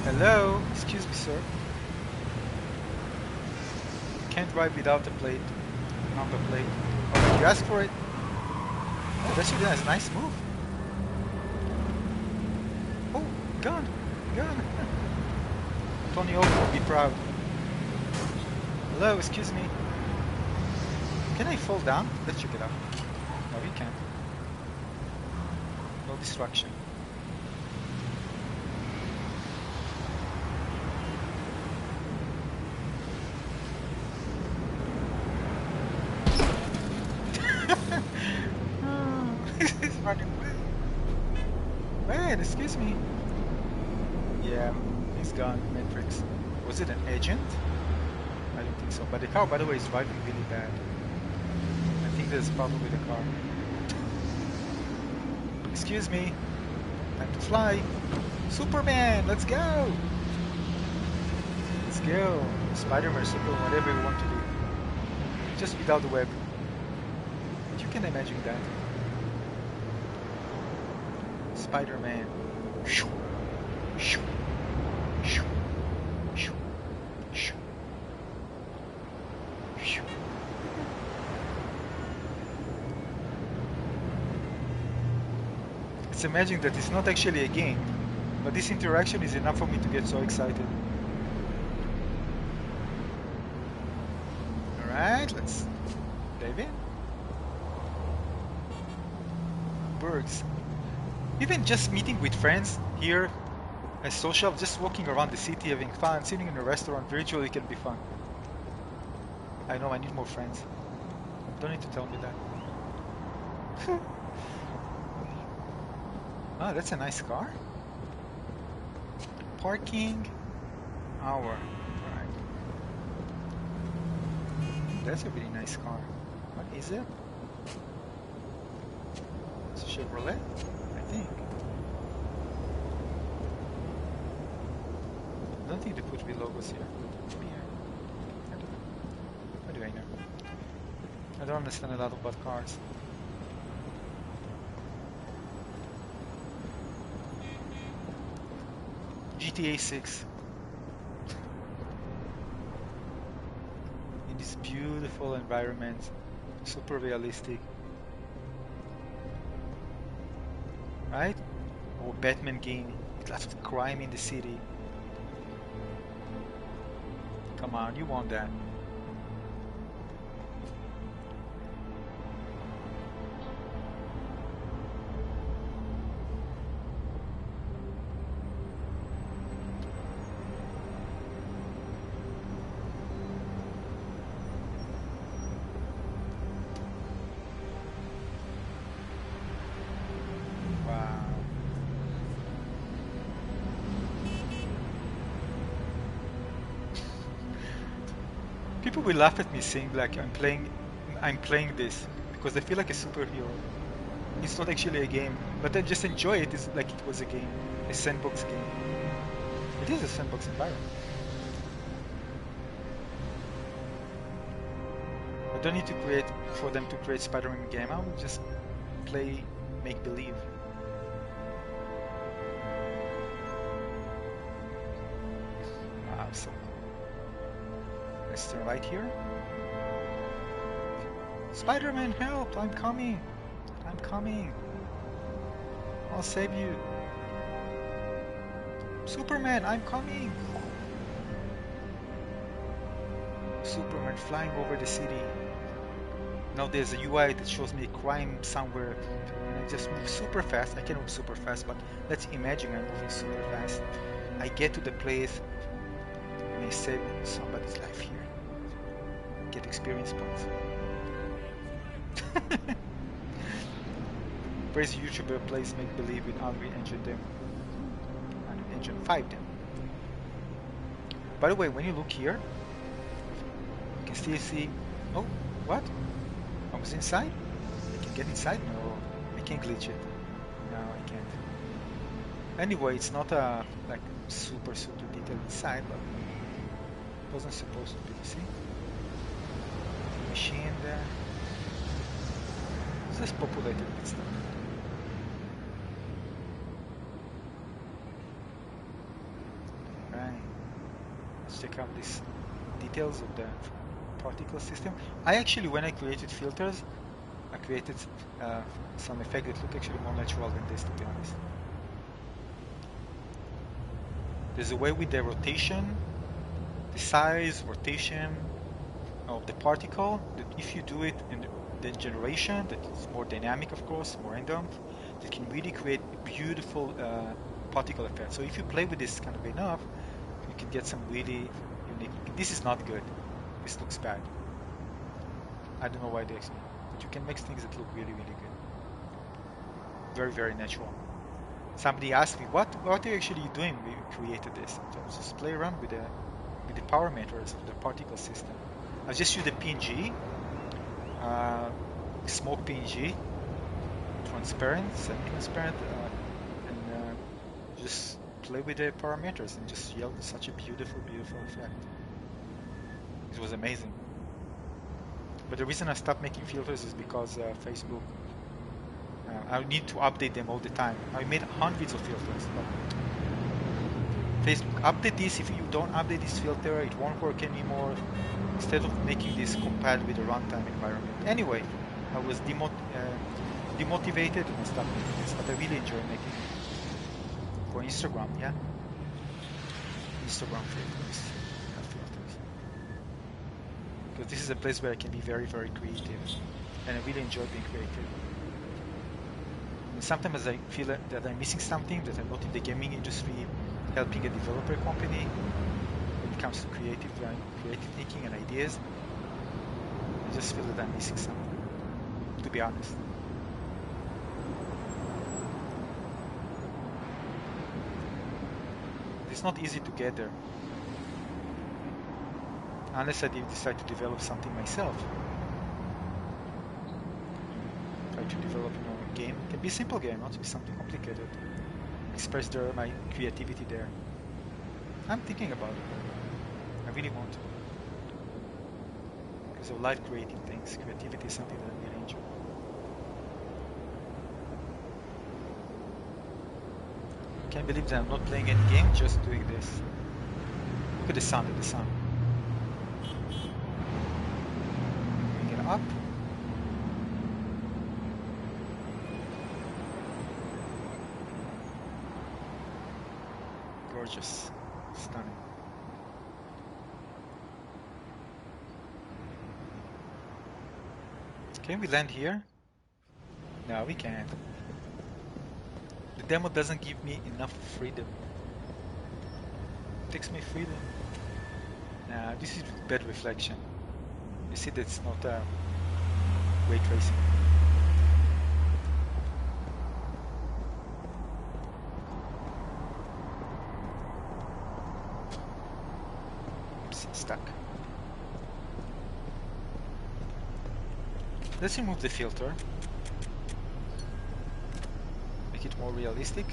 Hello? Excuse me, sir. Can't drive without a plate. Number plate. Oh, you asked for it. Oh, that's really nice. Nice move. Oh, gun. Gun. Tony Oak will be proud. Hello, excuse me. Can I fall down? Let's check it out. No, we can't. No distraction. He's running away. Wait, excuse me. Yeah, he's gone. Matrix. Was it an agent? I don't think so. But the car, by the way, is driving really bad. I think there's a problem with the car. Excuse me. Time to fly. Superman, let's go! Let's go. Spider-Man, Superman, whatever you want to do. Just without the web. You can imagine that. Spider-Man. Let's imagine that it's not actually a game, but this interaction is enough for me to get so excited. Alright, let's dive in. Bergs. Even just meeting with friends here as social, just walking around the city, having fun, sitting in a restaurant virtually can be fun. I know, I need more friends. Don't need to tell me that. Ah, that's a nice car. Parking. Hour. Alright. That's a really nice car. What is it? It's a Chevrolet? I think. I don't think they put real logos here. Maybe I don't know. What do I know? I don't understand a lot about cars. GTA 6. In this beautiful environment, super realistic. Right? Or Batman game, with lots of crime in the city. Come on, you want that. People will laugh at me saying like I'm playing this because I feel like a superhero. It's not actually a game, but I just enjoy it as like it was a game, a sandbox game. It is a sandbox environment. I don't need to create for them to create Spider-Man game. I will just play make believe. Wow, so let's turn right here. Spider-Man, help! I'm coming! I'm coming! I'll save you! Superman, I'm coming! Superman flying over the city. Now there's a UI that shows me a crime somewhere and I just move super fast. I can move super fast, but let's imagine I'm moving super fast. I get to the place and I save somebody's life here. Get experience points. Where's YouTuber plays make believe with Unreal Engine them? Unreal Engine 5 them. By the way, when you look here, you can still see. Oh, what? I was inside? I can get inside? No, I can't glitch it. No, I can't. Anyway, it's not a like super detailed inside, but it wasn't supposed to be. See? Machine there. It's just populated with stuff. check out these details of the particle system. I actually, when I created filters, I created some effect that look actually more natural than this, to be honest. There's a way with the rotation, the size, rotation of the particle, that if you do it in the generation, that is more dynamic, of course, more random, that can really create beautiful particle effects. So if you play with this kind of enough, you can get some really unique. This is not good. This looks bad. I don't know why they actually, but you can make things that look really, really good. Very, very natural. Somebody asked me, what are you actually doing when you created this? I was just play around with the parameters of the particle system. I just use the PNG, smoke PNG, transparent, semi-transparent, and just play with the parameters and just yield such a beautiful, beautiful effect. It was amazing. But the reason I stopped making filters is because Facebook, I need to update them all the time. I made hundreds of filters, but Facebook, update this. If you don't update this filter, it won't work anymore. Instead of making this compatible with the runtime environment. Anyway, I was demotivated and I stopped making this, but I really enjoy making it. For Instagram, yeah. Instagram filters. Because this is a place where I can be very, very creative. And I really enjoy being creative. And sometimes I feel that I'm missing something, that I'm not in the gaming industry, helping a developer company when it comes to creative thinking and ideas. I just feel that I'm missing something, to be honest. It's not easy to get there, unless I decide to develop something myself. Try to develop a game. It can be a simple game, not be something complicated. Express my creativity there. I'm thinking about it. I really want to. Because I like creating things. Creativity is something that I really enjoy. Can't believe that I'm not playing any game, just doing this. Look at the sun, Bring it up. Gorgeous. Stunning. Can we land here? No, we can't. The demo doesn't give me enough freedom. It takes me freedom. Nah, this is bad reflection. You see that's not ray tracing. Oops, stuck. Let's remove the filter. Make it more realistic.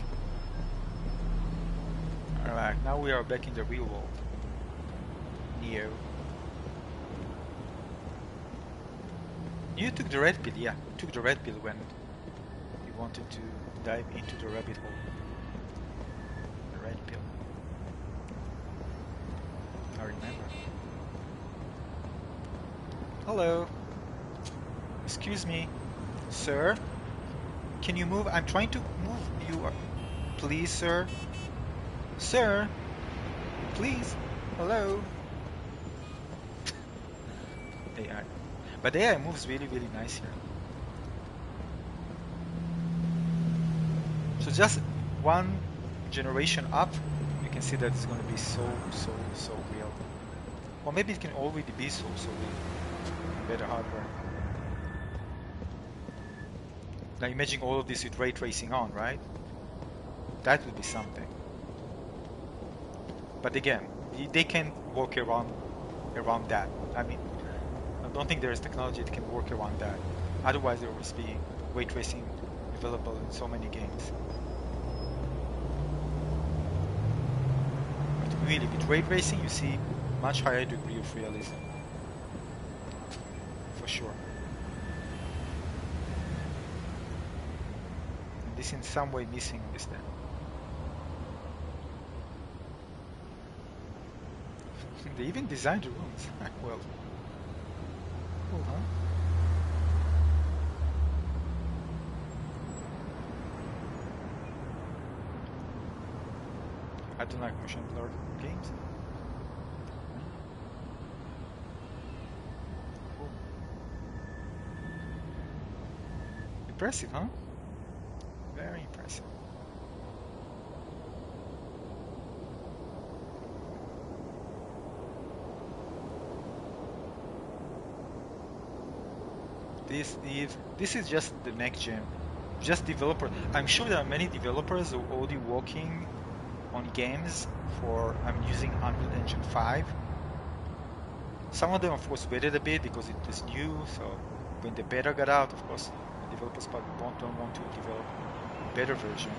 Alright, now we are back in the real world. Neo. You took the red pill, yeah. You took the red pill when you wanted to dive into the rabbit hole. The red pill. I remember. Hello. Excuse me, sir. Can you move? I'm trying to move you. Please, sir. Sir. Please. Hello. AI. But the AI moves really, really nice here. So just one generation up, you can see that it's going to be so real. Or maybe it can already be so real. Better hardware. Now imagine all of this with ray tracing on, right? That would be something. But again, they can work around that. I mean, I don't think there is technology that can work around that. Otherwise, there will be ray tracing available in so many games. But really, with ray tracing, you see much higher degree of realism. For sure. And this in some way missing this then. They even designed the rooms. Well, cool, huh? I don't like motion blur games. Cool. Impressive, huh? Very impressive. This is just the next gen. Just developer. I'm sure there are many developers who are already working on games for I'm using Unreal Engine 5. Some of them of course waited a bit because it is new, so when the beta got out, of course the developers probably don't want to develop a better version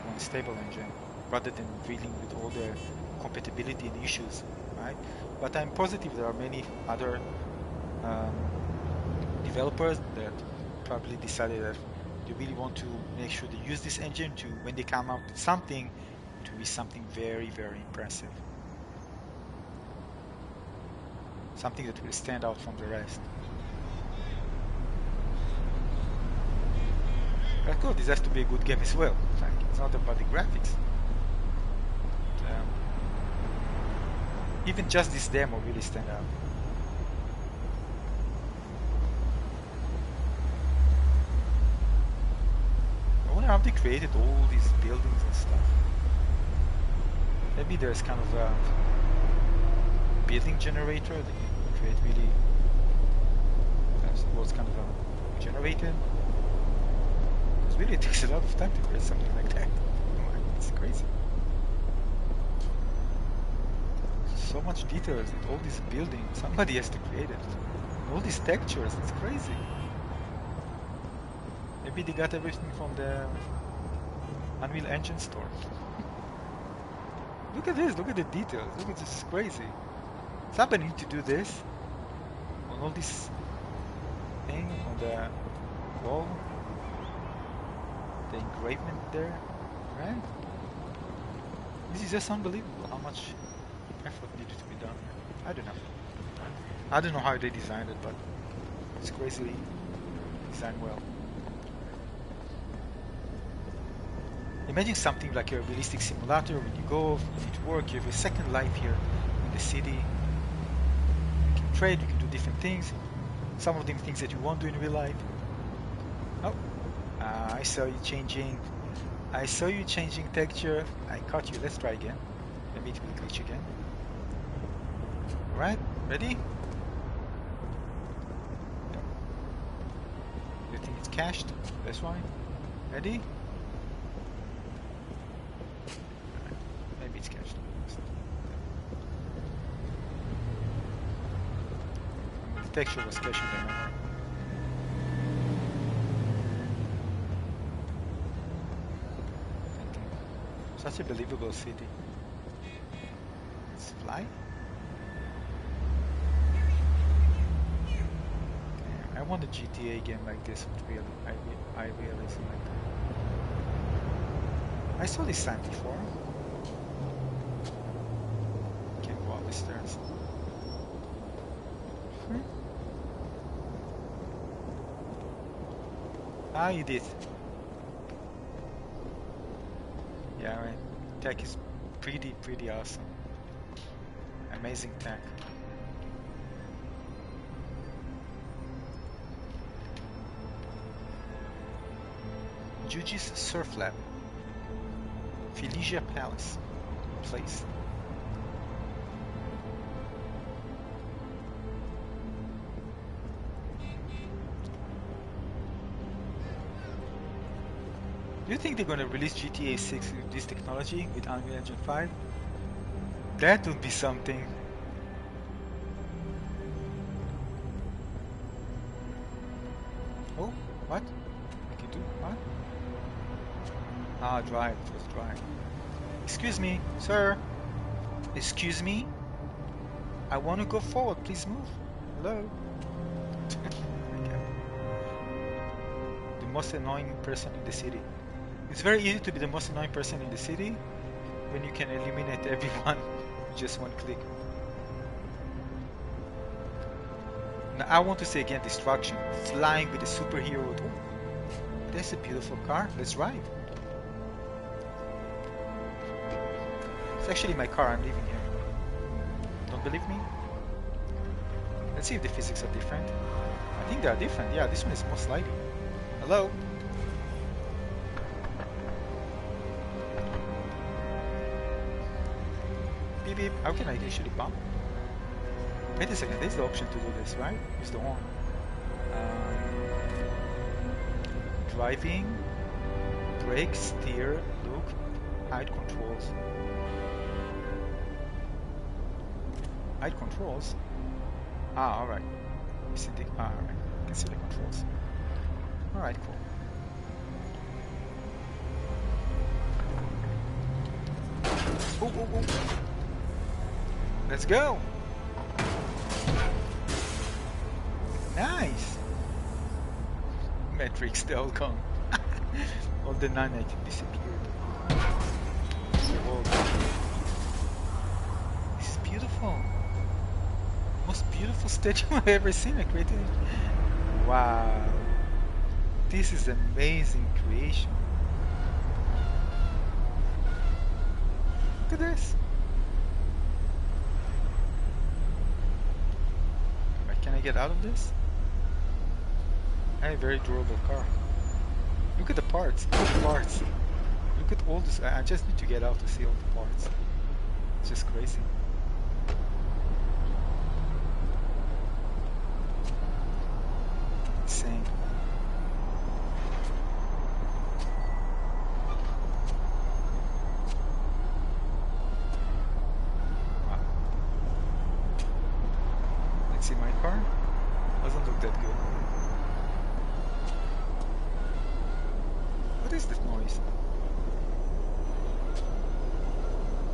on a stable engine rather than dealing with all the compatibility and issues, right? But I'm positive there are many other um, developers that probably decided that they really want to make sure they use this engine to, when they come out with something, to be something very, very impressive. Something that will stand out from the rest. Of course, this has to be a good game as well. Like, it's not about the graphics. Even just this demo really stand out. I wonder how they created all these buildings and stuff. Maybe there's kind of a building generator that can create really what's kind of generated. Because really it takes a lot of time to create something like that. It's crazy. So much details in all these buildings. Somebody has to create it. All these textures, it's crazy. Maybe they got everything from the Unreal Engine store. Look at this, look at the details. Look at this, it's crazy. Somebody need to do this on all this thing on the wall. The engravement there, right? This is just unbelievable how much effort needed to be done. I don't know. I don't know how they designed it, but it's crazily designed well. Imagine something like a realistic simulator. When you go, you need to work, you have a second life here in the city. You can trade, you can do different things. Some of them things that you won't do in real life. Oh, I saw you changing. I saw you changing texture. I caught you. Let's try again. Maybe it will glitch again. Alright, ready? You think it's cached? That's why. Ready? Maybe it's cached. The texture was cached in the memory. Such a believable city. Let's fly. I want a GTA game like this with realism like that. I saw this sign before. Can't go up the stairs. Ah, you did. Yeah, right. Tech is pretty awesome. Amazing tech. Juji's Surf Lab. Felicia Palace. Place. Do you think they're going to release GTA 6 with this technology, with Unreal Engine 5? That would be something. Oh, what? I can do what? Ah, drive. It was drive. Excuse me, sir. Excuse me. I want to go forward. Please move. Hello. The most annoying person in the city. It's very easy to be the most annoying person in the city when you can eliminate everyone with just one click. Now, I want to say again, destruction. Flying with a superhero. Oh, that's a beautiful car. Let's ride. It's actually my car. I'm leaving here. Don't believe me? Let's see if the physics are different. I think they are different. Yeah, this one is more sliding. Hello? Beep beep. How can I actually bump? Wait a second. There's the option to do this, right? Use the horn. Driving, brake, steer, look, height controls. Height controls? Ah, alright. Alright. You can see the controls. Alright, cool. Oh, oh, oh. Let's go! Nice! Matrix, they're all gone. All the nanite disappeared. Whoa. This is beautiful. Most beautiful statue I've ever seen. I created it. Wow. This is amazing creation. Look at this. Right, can I get out of this? I have a very durable car. Look at the parts. Look at the parts. Look at all this. I just need to get out to see all the parts. It's just crazy. Insane. Wow. Let's see my car. Doesn't look that good. What is this noise?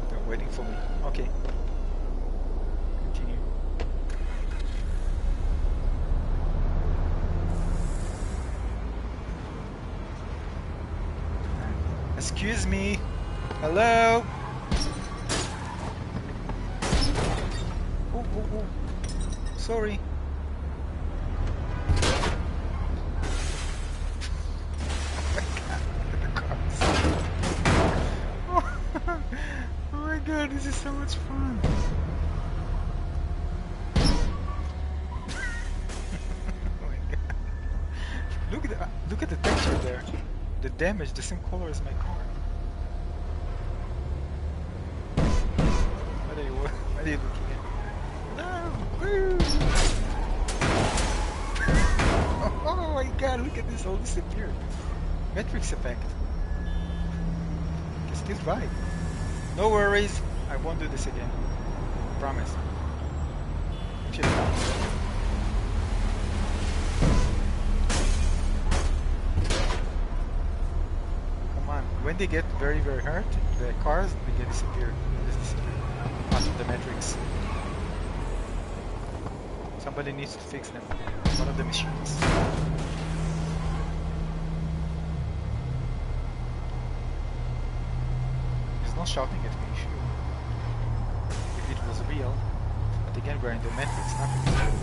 They're waiting for me. Okay. Continue. Excuse me. Hello? Oh, oh, oh. Sorry. Oh my god, this is so much fun. Oh my god. Look at the texture there. The damage, the same color as my car. What are you looking at? No! Woo! Oh my god, look at this, all disappeared. Matrix effect. You can still drive. No worries, I won't do this again. Promise. Chill out. Come on, when they get very hurt, the cars, they get disappeared. They just disappear. Out of the Matrix. Somebody needs to fix them. One of the machines. He's not shouting at me, sure. If it was real. But again, we're in the Matrix, nothing is real.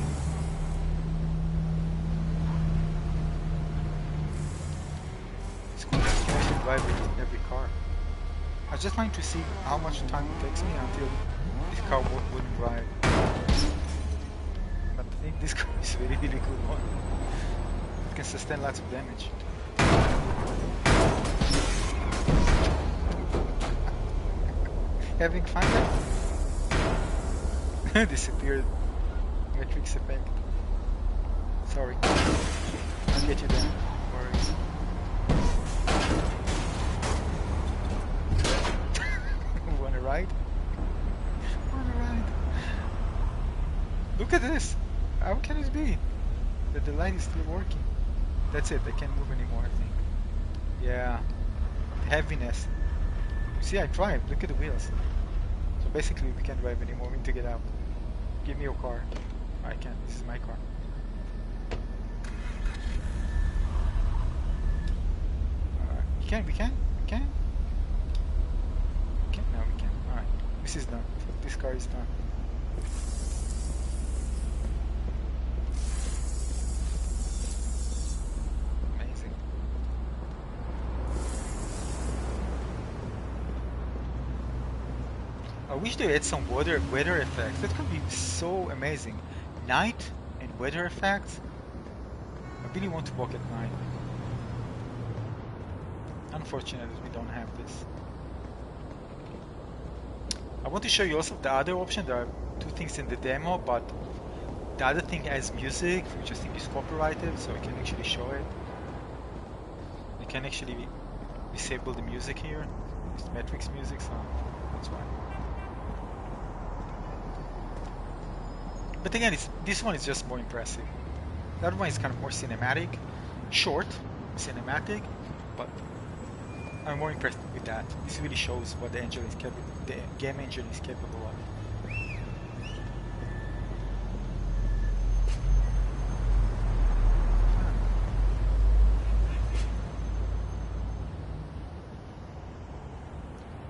It's cool that you can actually drive with every car. I was just trying to see how much time it takes me until this car wouldn't drive. But I think this car is a really good one. It can sustain lots of damage. Having fun there? Disappeared. Matrix effect. Sorry. I'll get you there. No worries. Wanna ride? Wanna ride? Look at this! How can it be? That the light is still working. That's it, I can't move anymore, I think. Yeah. Heaviness. See, I tried. Look at the wheels. So basically, we can't drive anymore. We need to get out. Give me your car. I can't. This is my car. We can. We can. Now we can. Alright. This is done. This car is done. wish they had some weather effects. That could be so amazing. Night and weather effects. I really want to walk at night. Unfortunately, we don't have this. I want to show you also the other option. There are two things in the demo, but the other thing has music, which I think is copyrighted, so I can actually show it. I can actually disable the music here. It's Matrix music, so that's why. But again, this one is just more impressive. The other one is kind of more cinematic, short, cinematic, but I'm more impressed with that. This really shows what the game engine is capable of.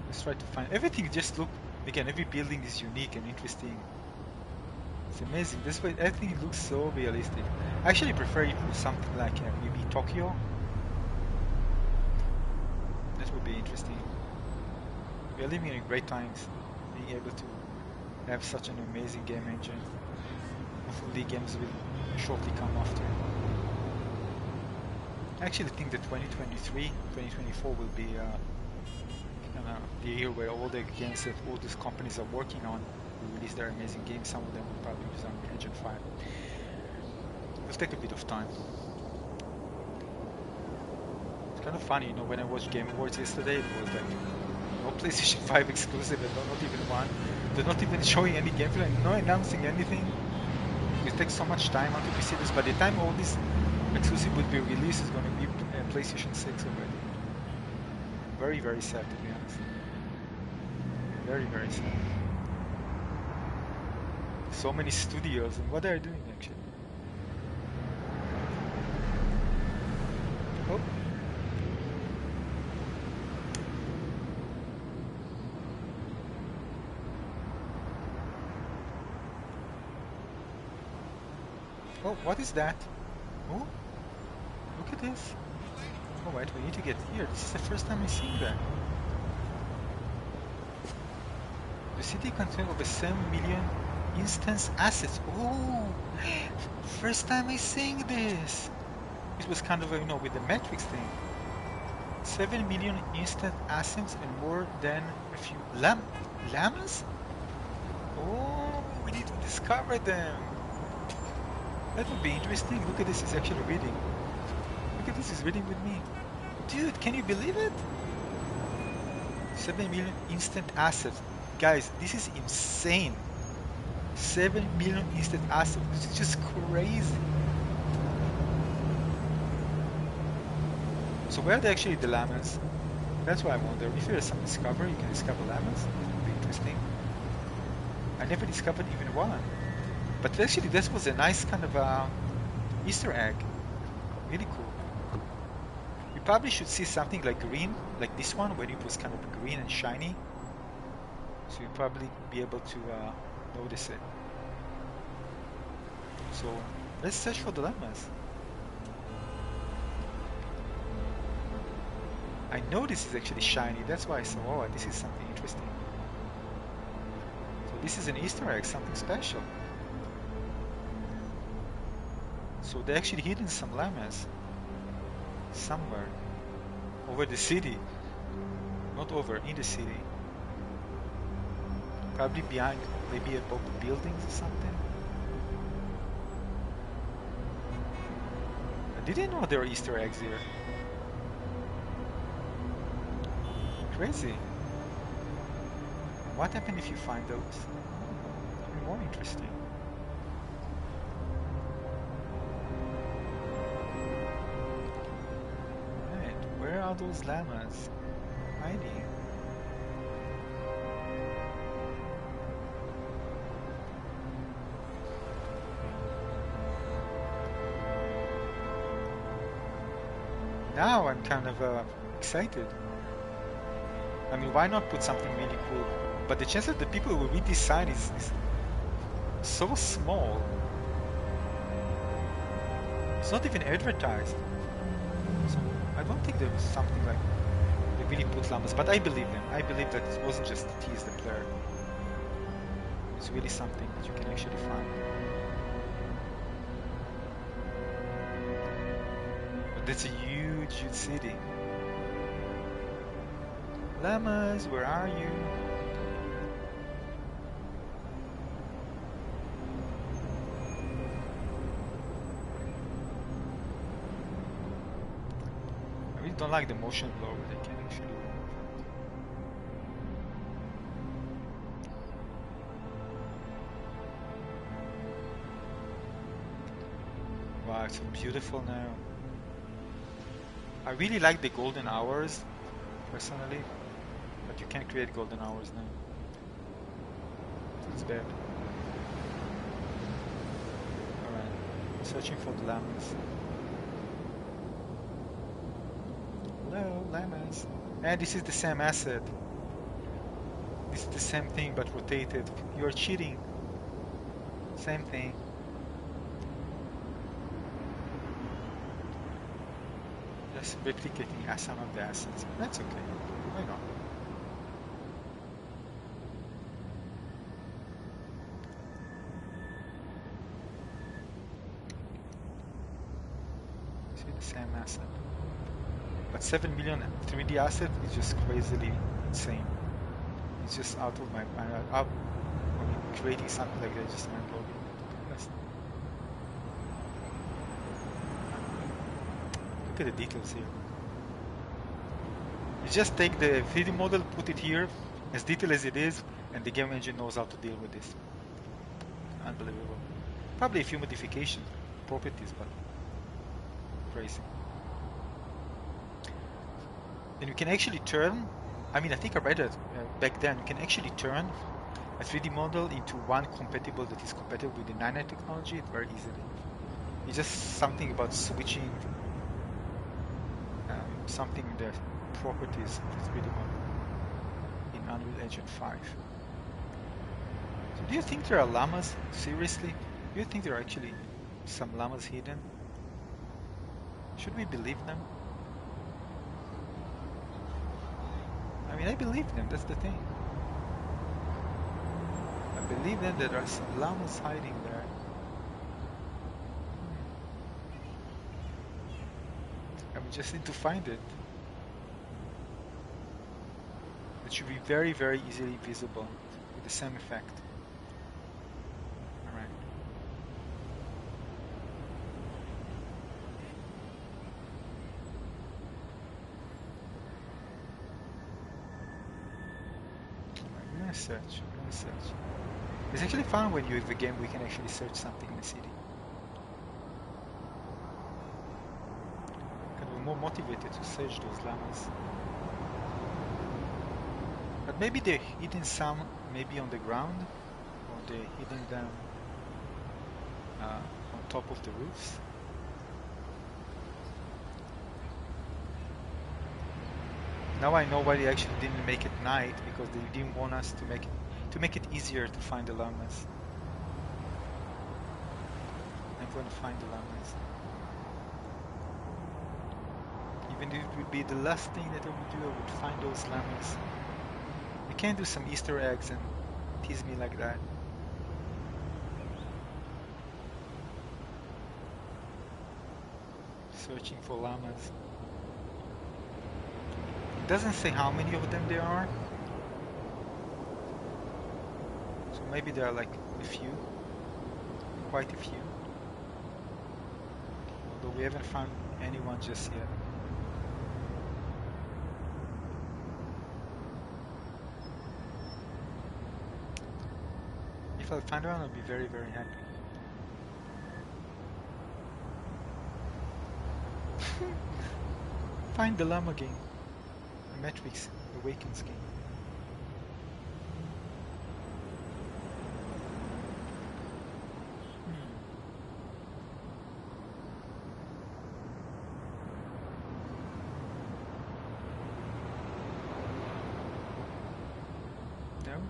Let's try to find everything. Just look again. Every building is unique and interesting. It's amazing. This way, everything looks so realistic. I actually prefer it with something like maybe Tokyo. That would be interesting. We are living in great times, being able to have such an amazing game engine. Hopefully games will shortly come after. I actually think that 2023, 2024 will be the year where all the games that all these companies are working on will release their amazing games. Some of them will probably use Unreal Engine 5. It'll take a bit of time. It's kind of funny, you know, when I watched Game Awards yesterday, it was like no PlayStation 5 exclusive, and not even one. They're not even showing any gameplay, not announcing anything. It takes so much time until we see this. By the time all this exclusive will be released, it's going to be PlayStation 6 already. Very, very sad, to be honest. Very, very sad. So many studios, and what they are doing actually. Oh. Oh, what is that? Oh, look at this. Oh wait, we need to get here. This is the first time I'm seeing that. The city contains over 7 million instance assets. Oh, first time I'm seeing this. This was kind of, you know, with the Matrix thing. 7 million instant assets and more than a few llamas? Oh, we need to discover them. That would be interesting. Look at this, it's actually reading. Look at this, it's reading with me. Dude, can you believe it? 7 million instant assets. Guys, this is insane. 7 million instant assets. This is just crazy. So where are they actually the llamas? That's why I wonder. If there's some discovery, you can discover llamas. That would be interesting. I never discovered even one. But actually this was a nice kind of Easter egg. Really cool. We probably should see something like green, like this one, where it was kind of green and shiny. So you'll probably be able to notice it. So let's search for the llamas. I know this is actually shiny, that's why I saw, oh, this is something interesting. So this is an Easter egg, something special. So they actually hidden some llamas somewhere over the city. Not over, in the city. Probably behind, maybe above the buildings or something. I didn't know there were Easter eggs here. Crazy. What happened if you find those? Even more interesting. Right, where are those llamas hiding? Now I'm kind of excited. I mean, why not put something really cool? But the chance that the people will read this sign is so small. It's not even advertised. So I don't think there was something like they really put llamas, but I believe them. I believe that it wasn't just to tease the player. It's really something that you can actually find. But that's a huge, huge city. Llamas, where are you? I really don't like the motion blur, but I can actually remove it. Wow, it's so beautiful now. I really like the golden hours, personally, but you can't create golden hours now. It's bad. Alright, searching for the llamas. Hello, llamas. And this is the same asset. This is the same thing but rotated. You're cheating. Same thing. Just replicating some of the assets. That's okay. Why not? See the same asset. But 7 million 3D asset is just crazily insane. It's just out of my mind. I mean, creating something like that just mind-blowing. Look at the details here. You just take the 3D model, put it here, as detailed as it is, and the game engine knows how to deal with this. Unbelievable. Probably a few modifications, properties, but crazy. And you can actually turn, I mean, I think I read it back then, you can actually turn a 3D model into one compatible that is compatible with the nano technology very easily. It's just something about switching something in the properties of the 3D model in Unreal Engine 5. So do you think there are llamas? Seriously? Do you think there are actually some llamas hidden? Should we believe them? I mean, I believe them, that's the thing. I believe them that there are some llamas hiding there. And we just need to find it. It should be very, very easily visible with the same effect. Alright. We're gonna search. We're gonna search. It's actually fun when you have a game we can actually search something in the city. And we're more motivated to search those llamas. But maybe they're hidden some, maybe on the ground, or they're hidden them on top of the roofs. Now I know why they actually didn't make it night, because they didn't want us to make it easier to find the llamas. I'm going to find the llamas. Even if it would be the last thing that I would do, I would find those llamas. You can't do some Easter eggs and tease me like that. Searching for llamas. It doesn't say how many of them there are. So maybe there are like a few. Quite a few. Although we haven't found anyone just yet. If I find one, I'll be very, very happy. Find the llama game. The Matrix Awakens game. No?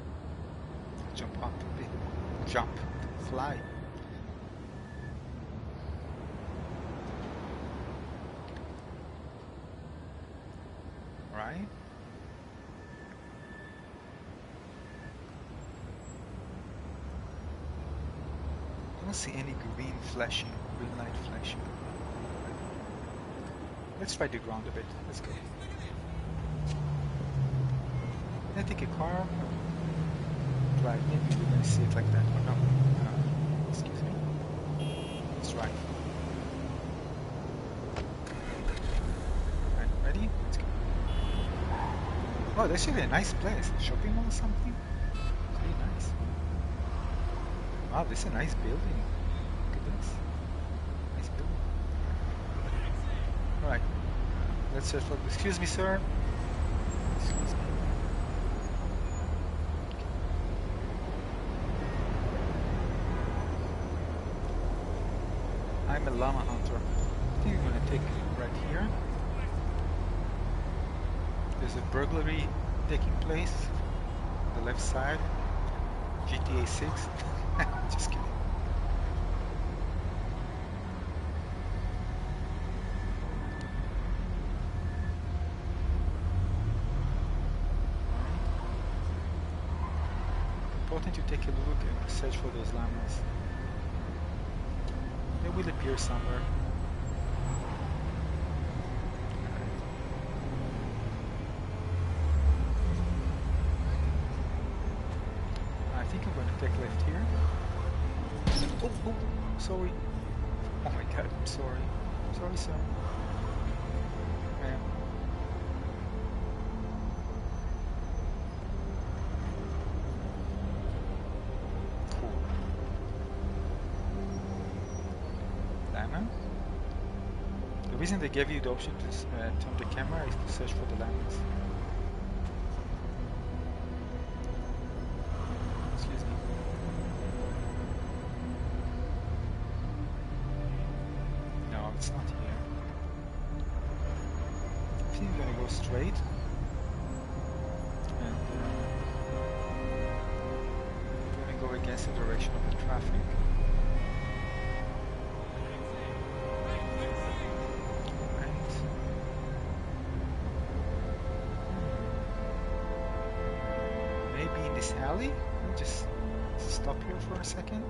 Jump up. Jump. Fly. Right? don't see any green flashing, green light flashing. Let's try the ground a bit. Let's go. Can I take a car? Right, maybe we're gonna see it like that. Or no. Excuse me. Let's drive. Right, ready? Let's go. Oh, that's actually a nice place. Shopping mall or something? Pretty nice. Wow, this is a nice building. Look at this. Nice building. Alright. Let's search for... Excuse me, sir. Excuse me. I'm a llama hunter. I think I'm gonna take right here. There's a burglary taking place on the left side. GTA 6. Just kidding. Important to take a look and search for those llamas. They will appear somewhere. I think I'm going to take left here. Oh, sorry. Oh my god, I'm sorry. Sorry, sir. The reason they gave you the option to turn the camera is to search for the llamas. Excuse me. No, it's not here. I think we're gonna go straight. And we're gonna go against the direction of the traffic. Alley? Let me just stop here for a second.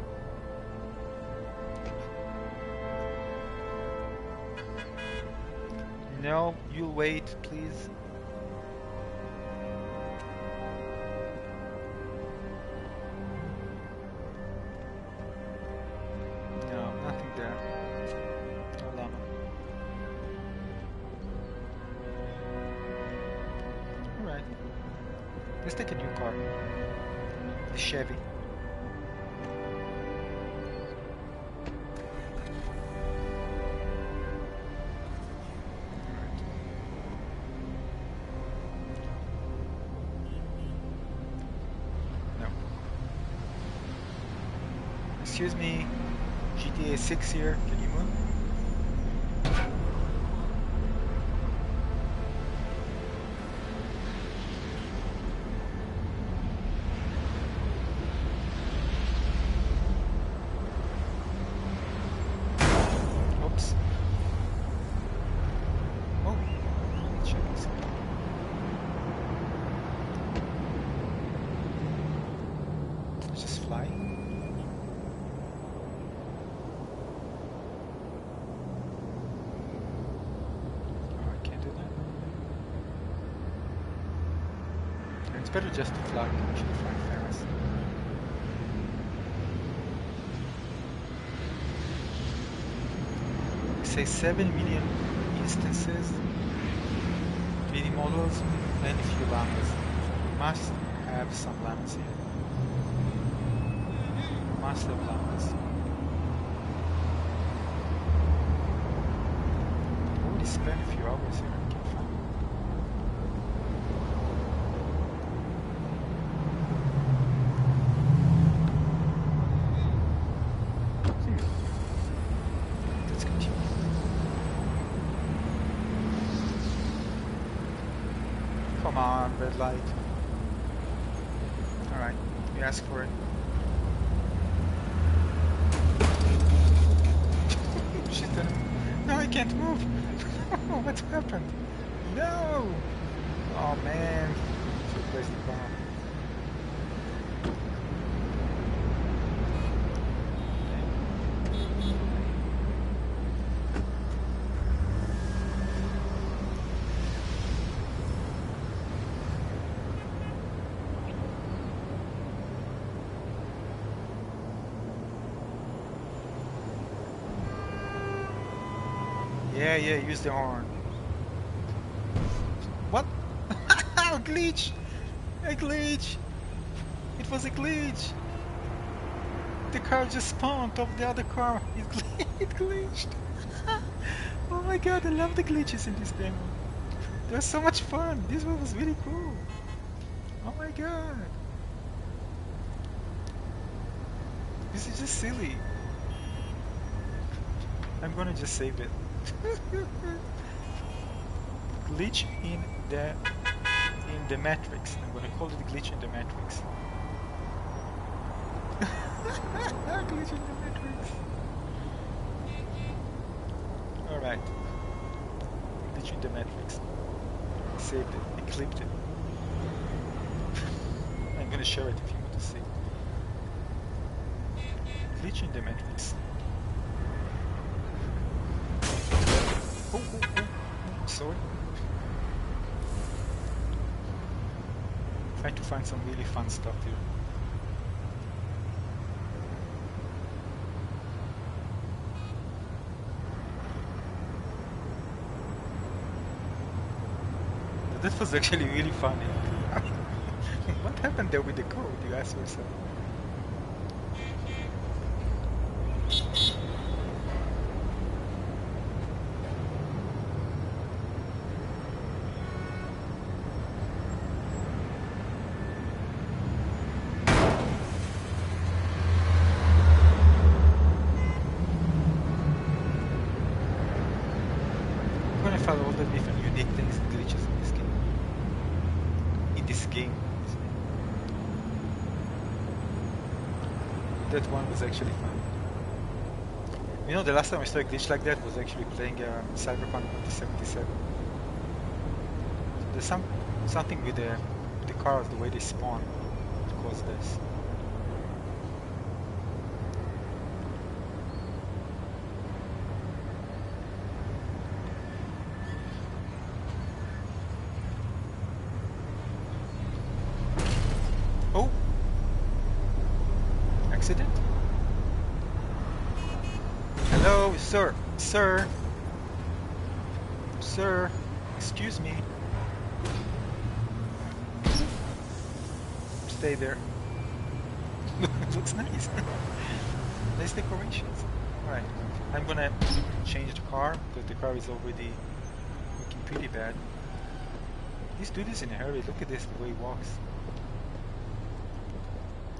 No, you'll wait, please. No, nothing there. No llama. Alright. Let's take a new car. The Chevy. No. Excuse me, GTA 6 here. Can you move? Better just to fly, actually fly fast. Say 7 million instances, mini models, and a few llamas. Must have some llamas here. Must have llamas. I already spent a few hours here. I can't find them. Come on, red light. Alright, you asked for it. She's gonna... No, I can't move! What's happened? No! Oh man, she placed the bomb. Okay. Yeah, yeah, use the horn. What? A glitch! A glitch! It was a glitch! The car just spawned off the other car. It glitched. Oh my god, I love the glitches in this demo. They're so much fun. This one was really cool. Oh my god. This is just silly. I'm gonna just save it. Glitch in the matrix. I'm gonna call it glitch in the matrix. Glitch in the matrix. Alright. Glitch in the matrix. Saved it. I clipped it. I'm gonna share it if you want to see. Glitch in the matrix. Oh, sorry. Trying to find some really fun stuff here. That was actually really funny. What happened there with the code, you ask yourself? I'm gonna follow all the different unique things and glitches in this game. That one was actually fun. You know, the last time I saw a glitch like that was actually playing Cyberpunk 2077. There's something with the cars, the way they spawn, that caused this. Oh! Accident? Hello, sir. Sir. Sir. Excuse me. Stay there. It looks nice. Nice decorations. Alright. I'm gonna change the car because the car is already looking pretty bad. This dude is in a hurry. Look at this, the way he walks.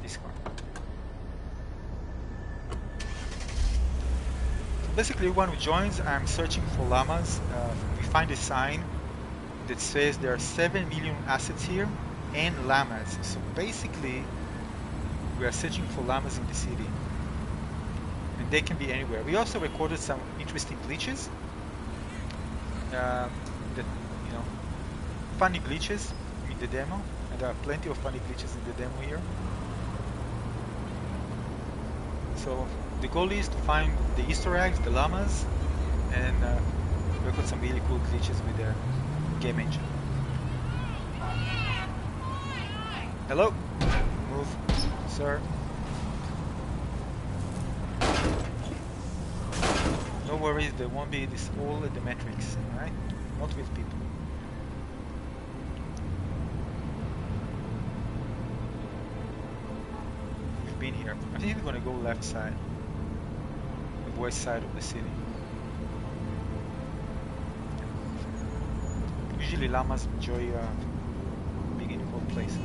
This car. Basically, everyone who joins, I'm searching for llamas. We find a sign that says there are 7 million assets here and llamas. So basically, we are searching for llamas in the city. And they can be anywhere. We also recorded some interesting glitches. That, you know, funny glitches in the demo. And there are plenty of funny glitches in the demo here. So the goal is to find the Easter eggs, the llamas, and record some really cool glitches with the game engine. Hello? Move, sir. No worries, there won't be this all at the metrics, alright? Not with people. We've been here. I think we're gonna go left side. The west side of the city. Usually llamas enjoy being in cold places.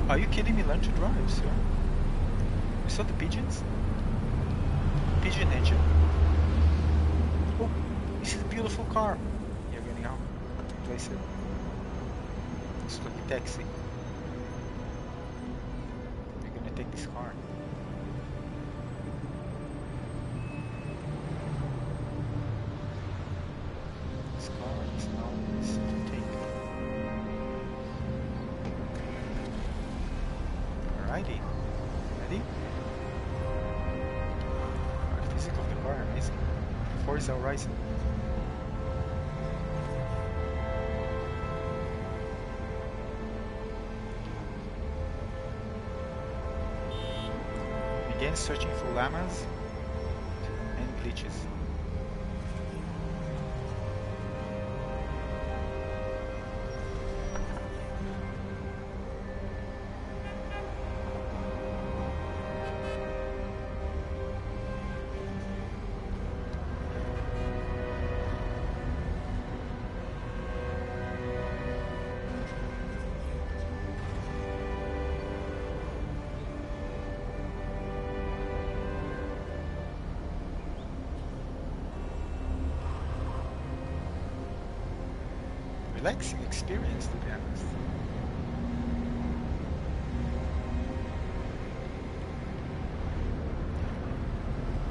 Are you kidding me? Learn to drive, sir. You saw the pigeons? Pigeon engine. Oh, this is a beautiful car. You're getting out. Place it. It's like a taxi. We're gonna take this car. This car is now to take. Alrighty. Ready? The physics of the car are amazing. Forza Horizon. Again, searching for llamas and glitches. beaches. Relaxing experience, to be honest.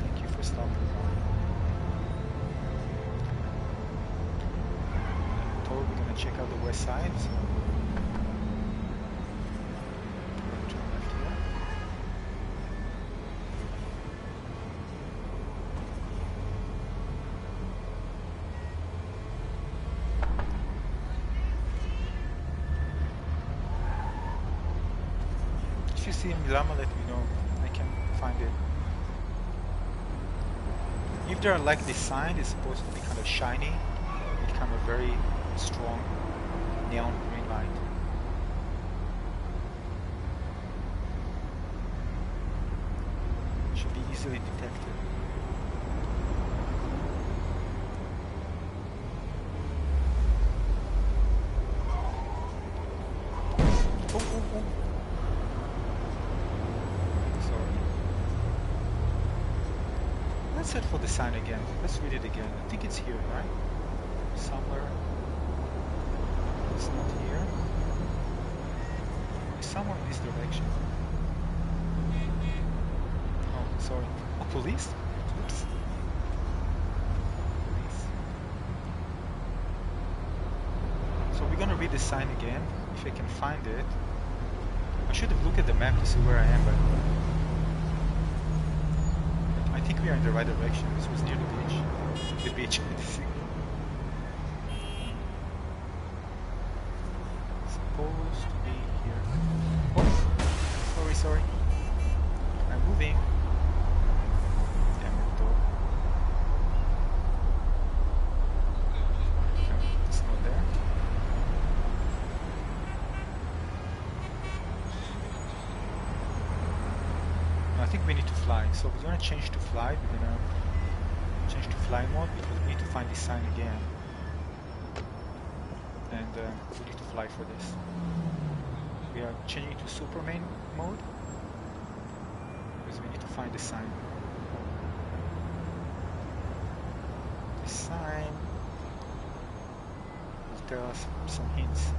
Thank you for stopping by. Told we're gonna check out the west side. So we're gonna turn left here. If you see a Milama, let me know. I can find it. If they're like this sign, it's supposed to be kind of shiny, with kind of very strong neon green light. Should be easily detected. Oh, oh, oh. Sorry. Let's head for the sign again. Let's read it again. I think it's here, right? Somewhere. It's not here. It's somewhere in this direction. Oh, sorry. Oh, police? Oops. Police. So we're gonna read the sign again, if I can find it. I should have looked at the map to see where I am, but I think we are in the right direction. This was near the beach. The beach with the signal. Supposed to be here. Oh, sorry. I'm moving. Damn it, though. No, it's not there. No, I think we need to fly. So we're gonna change to fly. We're gonna change to fly mode because we need to find this sign again. And we need to fly for this. We are changing to Superman mode because we need to find the sign. The sign will tell us some hints.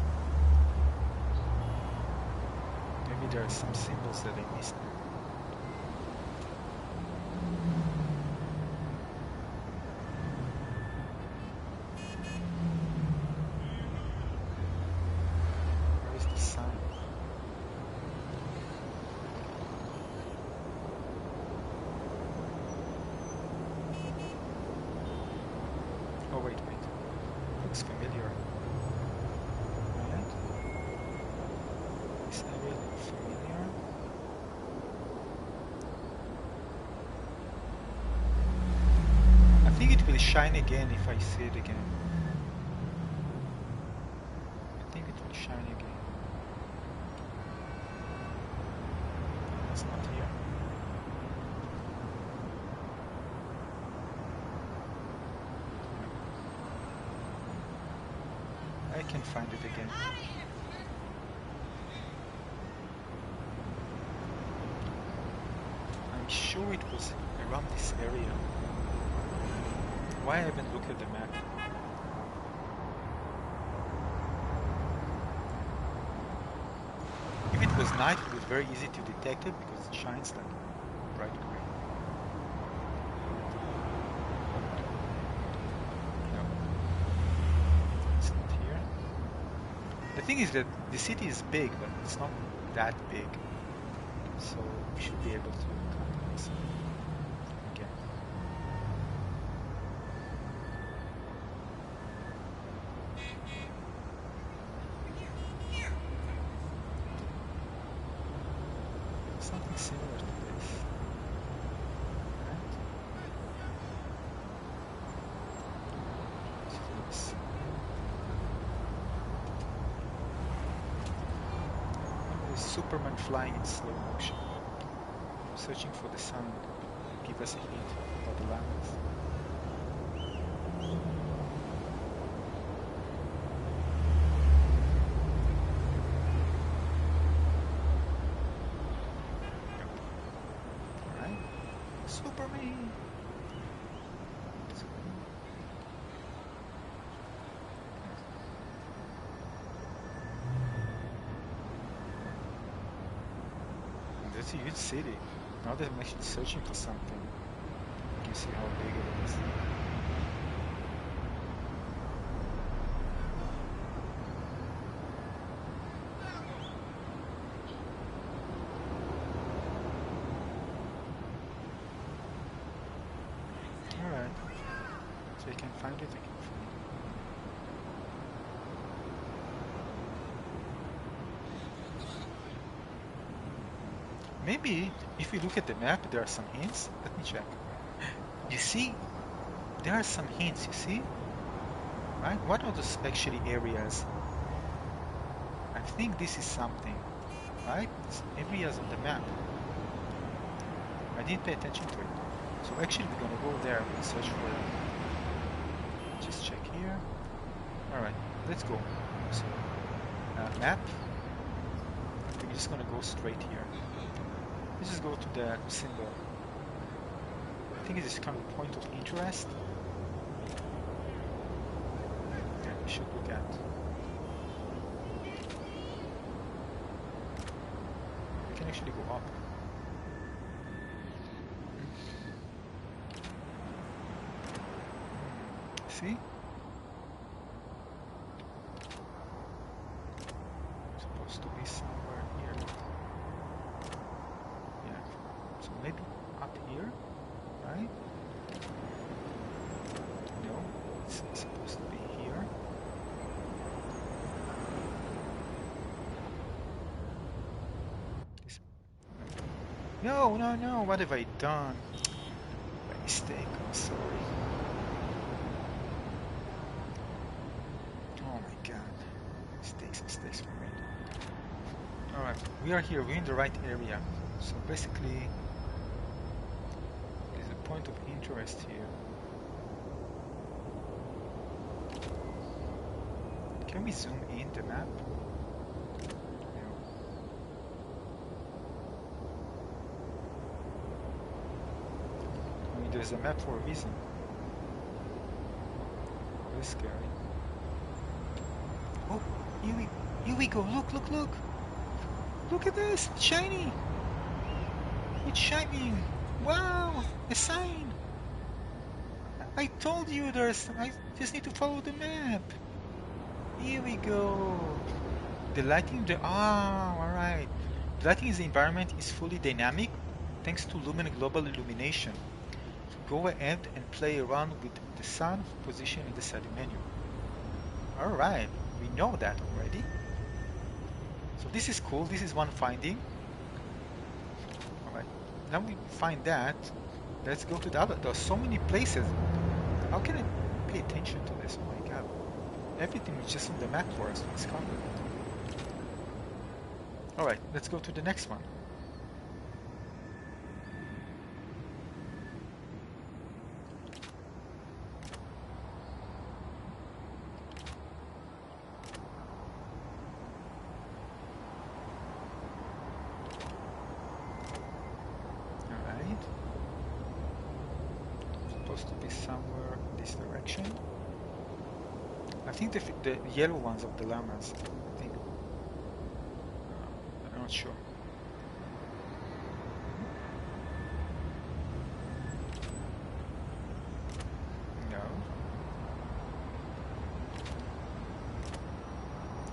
Maybe there are some symbols that I missed. Where is the sign? Oh, wait. Looks familiar. Right? This area looks familiar. I think it will shine again if I see it again. I think it will shine again. It's not here. I can find it again. I'm sure it was around this area. Why I haven't looked at the map? If it was night, it was very easy to detect it because it shines like bright green. No, it's not here. The thing is that the city is big, but it's not that big, so we should be able to come to this again. Something similar to this. Right? Superman flying in slow motion. Searching for the sun. Give us a hint about the llamas. Alright. Superman! That's a huge city. Now that I'm actually searching for something, you can see how big it is. Alright. So I can find it, I can find it. Maybe if you look at the map, there are some hints. Let me check. You see, there are some hints, you see? Right? What are those actually areas? I think this is something, right? It's areas on the map. I didn't pay attention to it. So actually we're gonna go there and search for it. Just check here. Alright, let's go. So, map. We're just gonna go straight here. Let's just go to the symbol. I think it is kind of point of interest. Yeah, we should look at. We can actually go up. See? Supposed to be somewhere here. Yeah. So maybe up here, right? No, it's supposed to be here. This... No, no, no, what have I done? By mistake, I'm sorry. Oh my god. Mistakes for me. Alright, we are here, we're in the right area. So basically, there's a point of interest here. Can we zoom in the map? No. I mean, there's a map for a reason. Very scary. Oh, here we go. Look. Look at this. It's shiny. It's shining. Wow, a sign. I told you I just need to follow the map. Here we go. The lighting, alright. The lighting in the environment is fully dynamic thanks to Lumen Global Illumination. Go ahead and play around with the sun position in the setting menu. Alright, we know that already. So this is cool, this is one finding. Alright, now we find that. Let's go to the other. There are so many places. How can I pay attention to this? Oh my god. Everything is just on the map for us to discover. Alright, let's go to the next one. Alright. Supposed to be somewhere in this direction. I think the yellow ones of the llamas. I think. I'm not sure. No.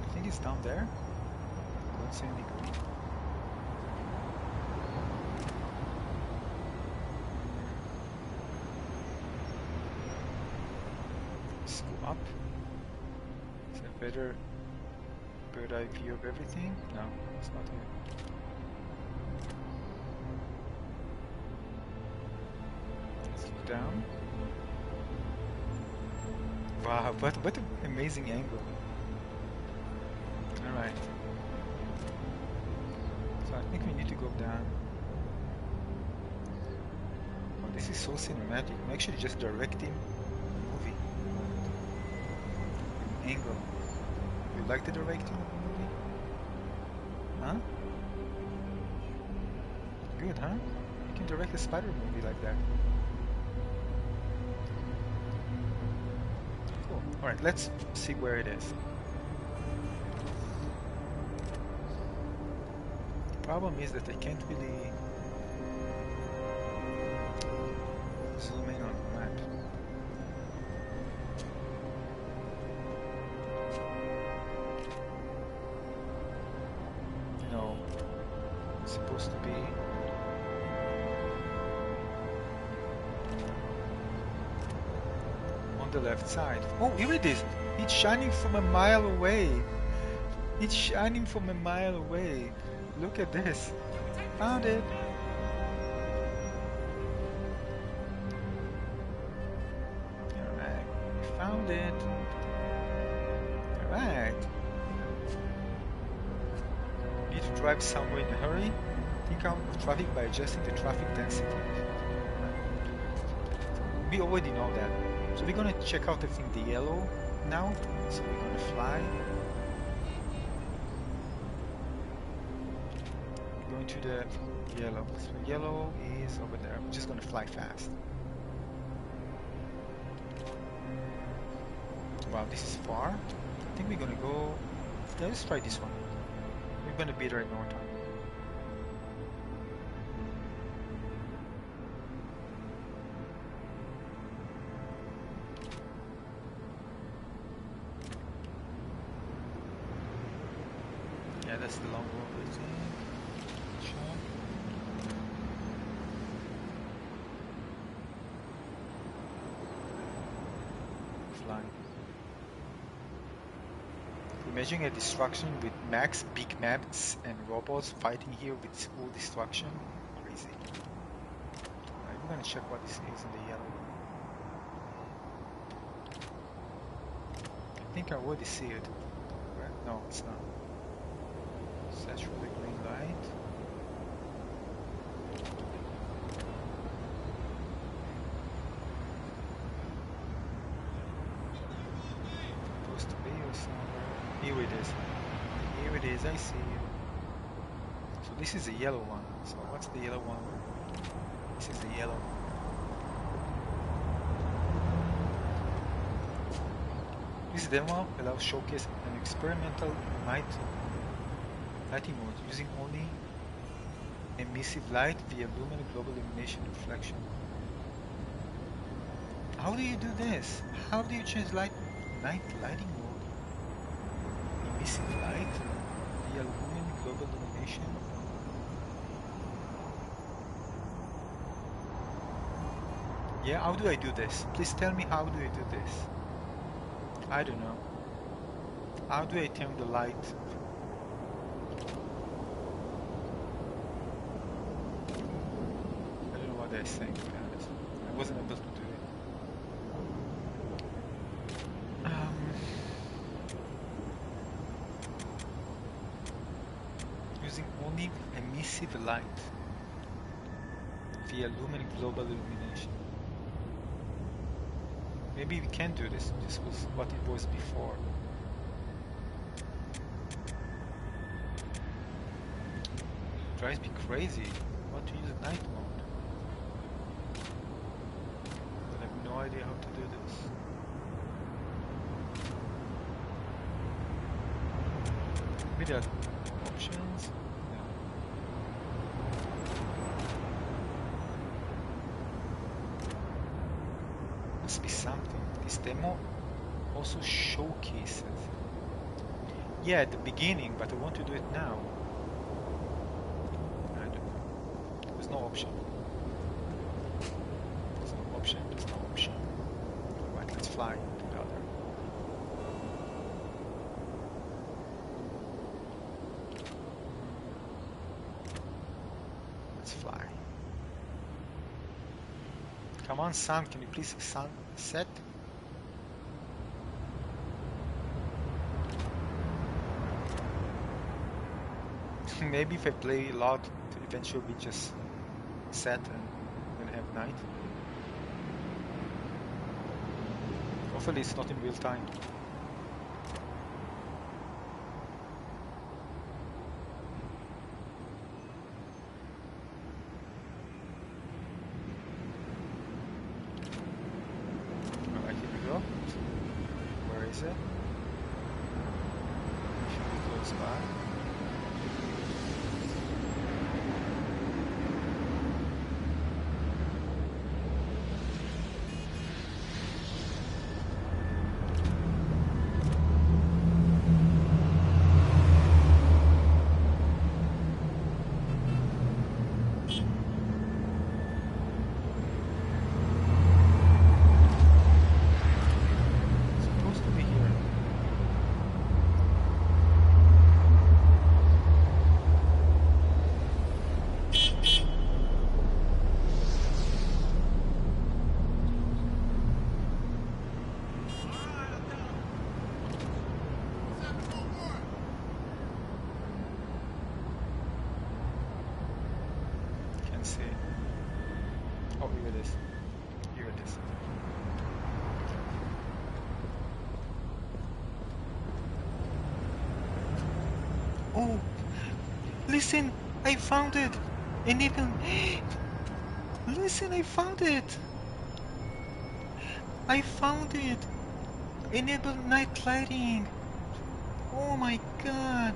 I think it's down there. I don't see any green. Let's go up. Better bird eye view of everything? No, it's not here. Let's look down. Wow, what an amazing angle. Alright. So I think we need to go down. Oh, this is so cinematic. I'm actually just directing the movie. Angle. You like the directing of the movie? Huh? Good, huh? You can direct a spider movie like that. Cool. Alright, let's see where it is. Problem is that I can't really zoom in on the map. No, it's supposed to be on the left side. Oh, here it is! It's shining from a mile away! It's shining from a mile away! Look at this! Found it! Alright, found it! Alright! Need to drive somewhere in a hurry? Think out of traffic by adjusting the traffic density. We already know that. So we're gonna check out, I think, the yellow now. So we're gonna fly. We're going to the yellow. So yellow is over there. We're just gonna fly fast. Wow, this is far. I think we're gonna go. Yeah, let's try this one. We're gonna be there in no time. Yeah, that's the long road, I think. Sure. Flying. Imagine a destruction with Max, big maps, and robots fighting here with full destruction. Crazy. Alright, we're gonna check what this is in the yellow. I think I already see it. Right? No, it's not. Search for the green light. Supposed to be or somewhere. Here it is. Here it is, I see it. So this is the yellow one. So what's the yellow one? This is the yellow. This demo allows showcase an experimental lighting mode using only emissive light via luminous global illumination reflection. How do you do this? How do you change night lighting mode? Emissive light via luminous global illumination. Yeah, how do I do this? Please tell me, how do I do this? I don't know. How do I turn the light? I don't know what they're saying, to be honest. I wasn't able to do it. Using only emissive light via luminous global illumination. Maybe we can do this. This was what it was before. Drives me crazy. I want to use night mode. But I have no idea how to do this. Maybe there are options. Must be something. This demo also showcases. Yeah, at the beginning, but I want to do it now. I don't know. There's no option. There's no option. There's no option. Right, let's fly to the other. Let's fly. Come on, sun. Can you please sunset? Maybe if I play a lot, eventually we just set and we're gonna have night. Hopefully it's not in real time. Alright, here we go. Where is it? Should be close by. Supposed to be here. Can't see. Oh, here it is. Here it is. Oh, listen! I found it! Enable. Listen, I found it! I found it! Enable night lighting! Oh my god!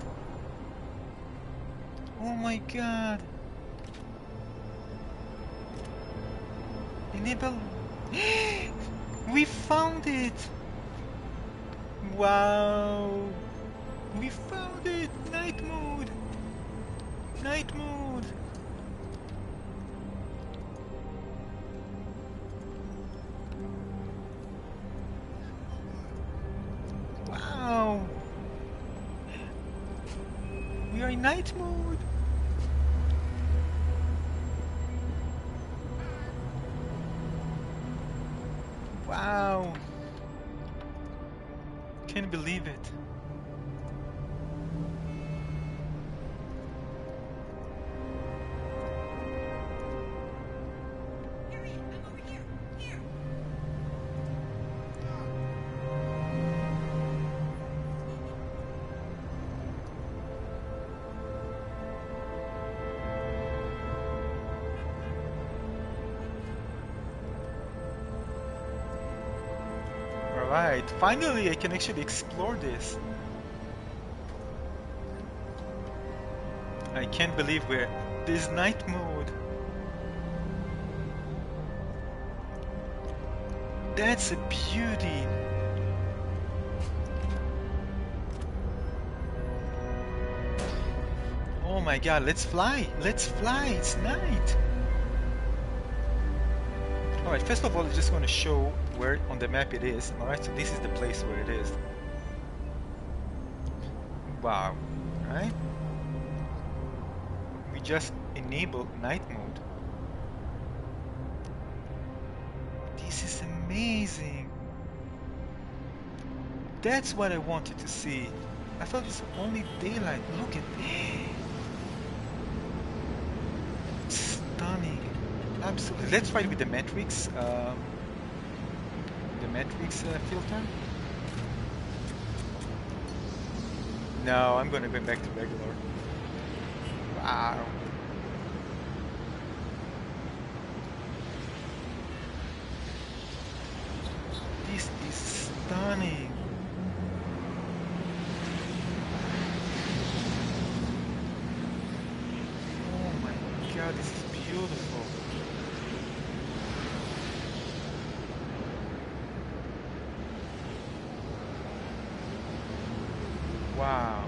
Oh my god! Enable. We found it! Wow! We found it! Night mode! Night mode! Wow! We are in night mode! Wow! Can't believe it. Alright, finally I can actually explore this. I can't believe we're this night mode. That's a beauty. Oh my god, let's fly. Let's fly. It's night. Alright, first of all, I'm just going to show where on the map it is. Alright, so this is the place where it is. Wow. Alright. We just enabled night mode. This is amazing. That's what I wanted to see. I thought it's only daylight. Look at stunning. Absolutely. Let's try it with the matrix. Filter. No, I'm gonna go back to regular. Wow. This is stunning. Oh my god, this is beautiful. Wow.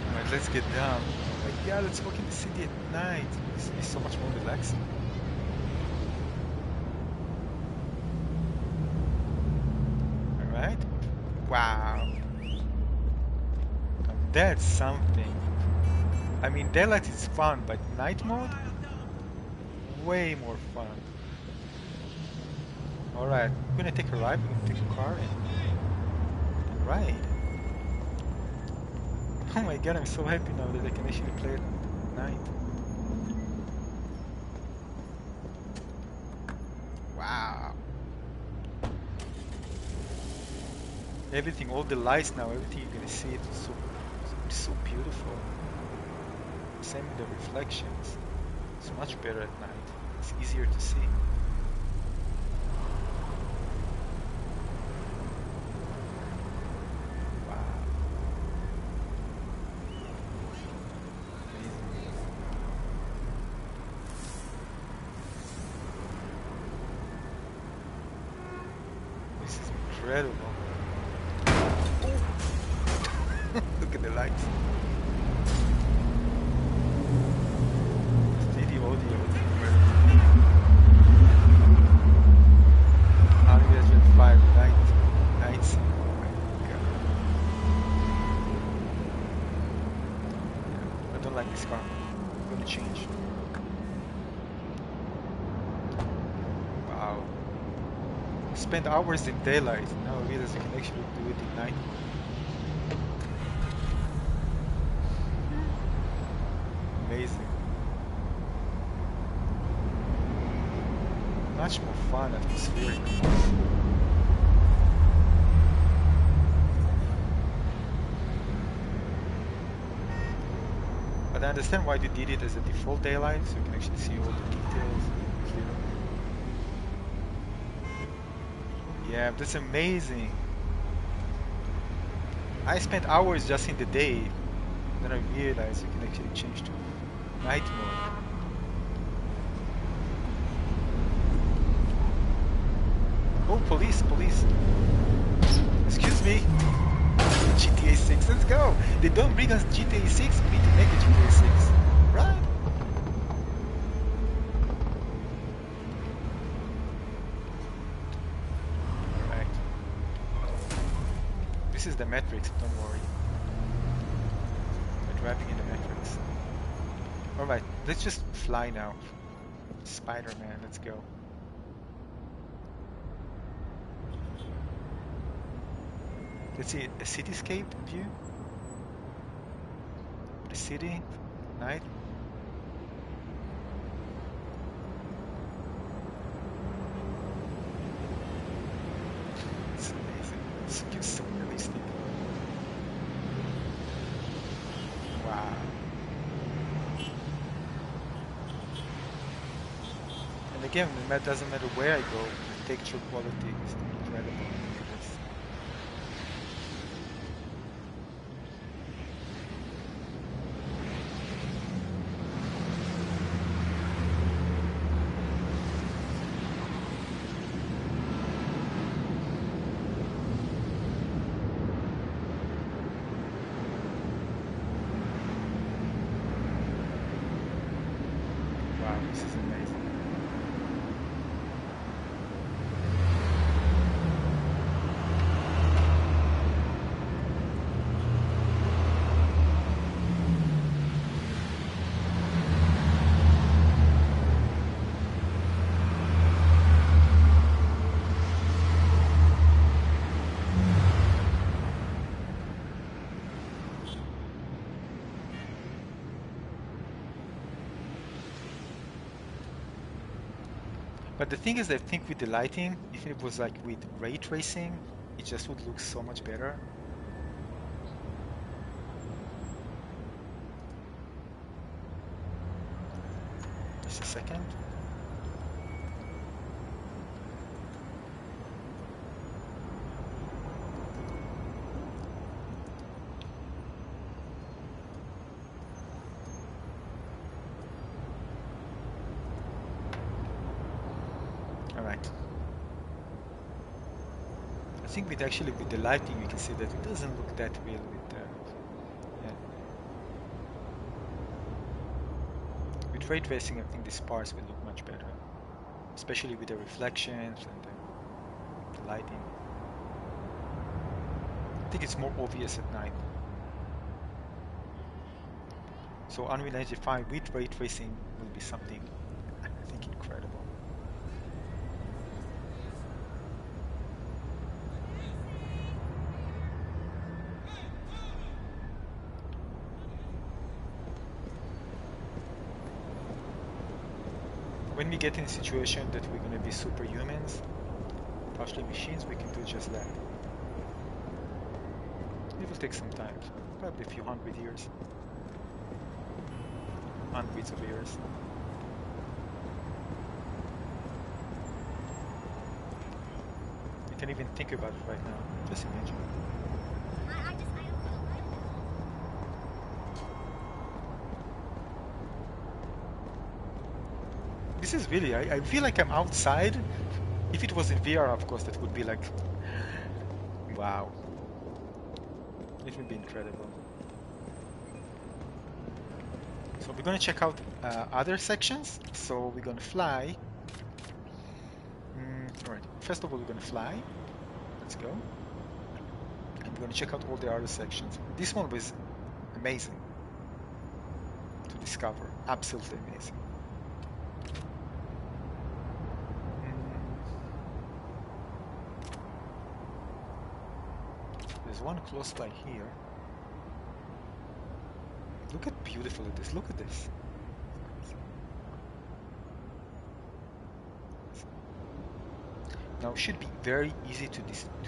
Alright, let's get down. Oh my god, let's walk in the city at night. This will be so much more relaxing. Alright. Wow. Now that's something. I mean, daylight is fun, but night mode? Way more fun. Alright, we're gonna take a ride, we're gonna take a car and ride. Oh my god, I'm so happy now that I can actually play it at night. Wow. Everything, all the lights now, everything you're gonna see, it's so beautiful. Same with the reflections. It's much better at night. It's easier to see. Wow. Amazing. This is incredible. Look at the lights. 3D audio is incredible. Unreal 5 nights. Oh my god. Yeah, I don't like this car. I'm gonna change. Wow. Spend hours in daylight. Now I realize you can actually do it in night. Amazing. Much more fun, atmospheric. But I understand why they did it as a default daylight, so you can actually see all the details clearly. Yeah, that's amazing. I spent hours just in the day, then I realized you can actually change to night mode. Oh, police. Excuse me. GTA 6, let's go. They don't bring us GTA 6, we need to make a GTA 6. Right? Alright. This is the Matrix, don't worry. We're driving in the Matrix. Alright, let's just fly now. Spider-Man, let's go. Let's see a cityscape view. The city, night. It's amazing. It's so realistic. Wow. And again, it doesn't matter where I go, the texture quality is incredible. Wow, this is amazing. But the thing is, I think with the lighting, if it was like with ray tracing, it just would look so much better. Just a second. All right. I think with actually with the lighting, you can see that it doesn't look that real with yeah. With ray tracing, I think the spars will look much better, especially with the reflections and the lighting. I think it's more obvious at night. So Unreal Engine 5 with ray tracing will be something, I think, incredible. when we get in a situation that we're going to be superhumans, partially machines, we can do just that. It will take some time, probably a few hundred years. Hundreds of years. You can even think about it right now. Just imagine. This is really, I feel like I'm outside. If it was in VR, of course, that would be like, wow. It would be incredible. So we're going to check out other sections. So we're going to fly. All right. First of all, we're going to fly. Let's go. And we're going to check out all the other sections. This one was amazing to discover. Absolutely amazing. There's one close by here. Look at beautiful it is. Look at this. Now it should be very easy to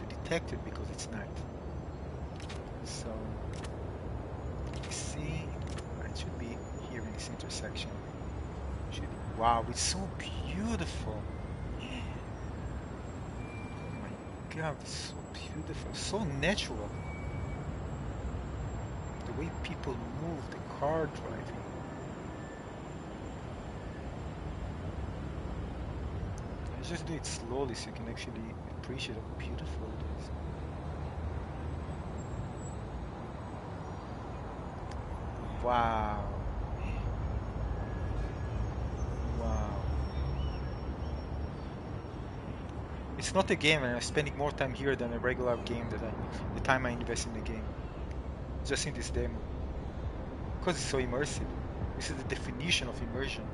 detect it because it's night. So you see, it should be here in this intersection. Wow, it's so beautiful. Oh my God, it's so beautiful, so natural. The way people move, the car driving. I just do it slowly so you can actually appreciate how beautiful it is. Wow. Wow. It's not a game, and I'm spending more time here than a regular game the time I invest in the game. Just in this demo. Because it's so immersive. This is the definition of immersion.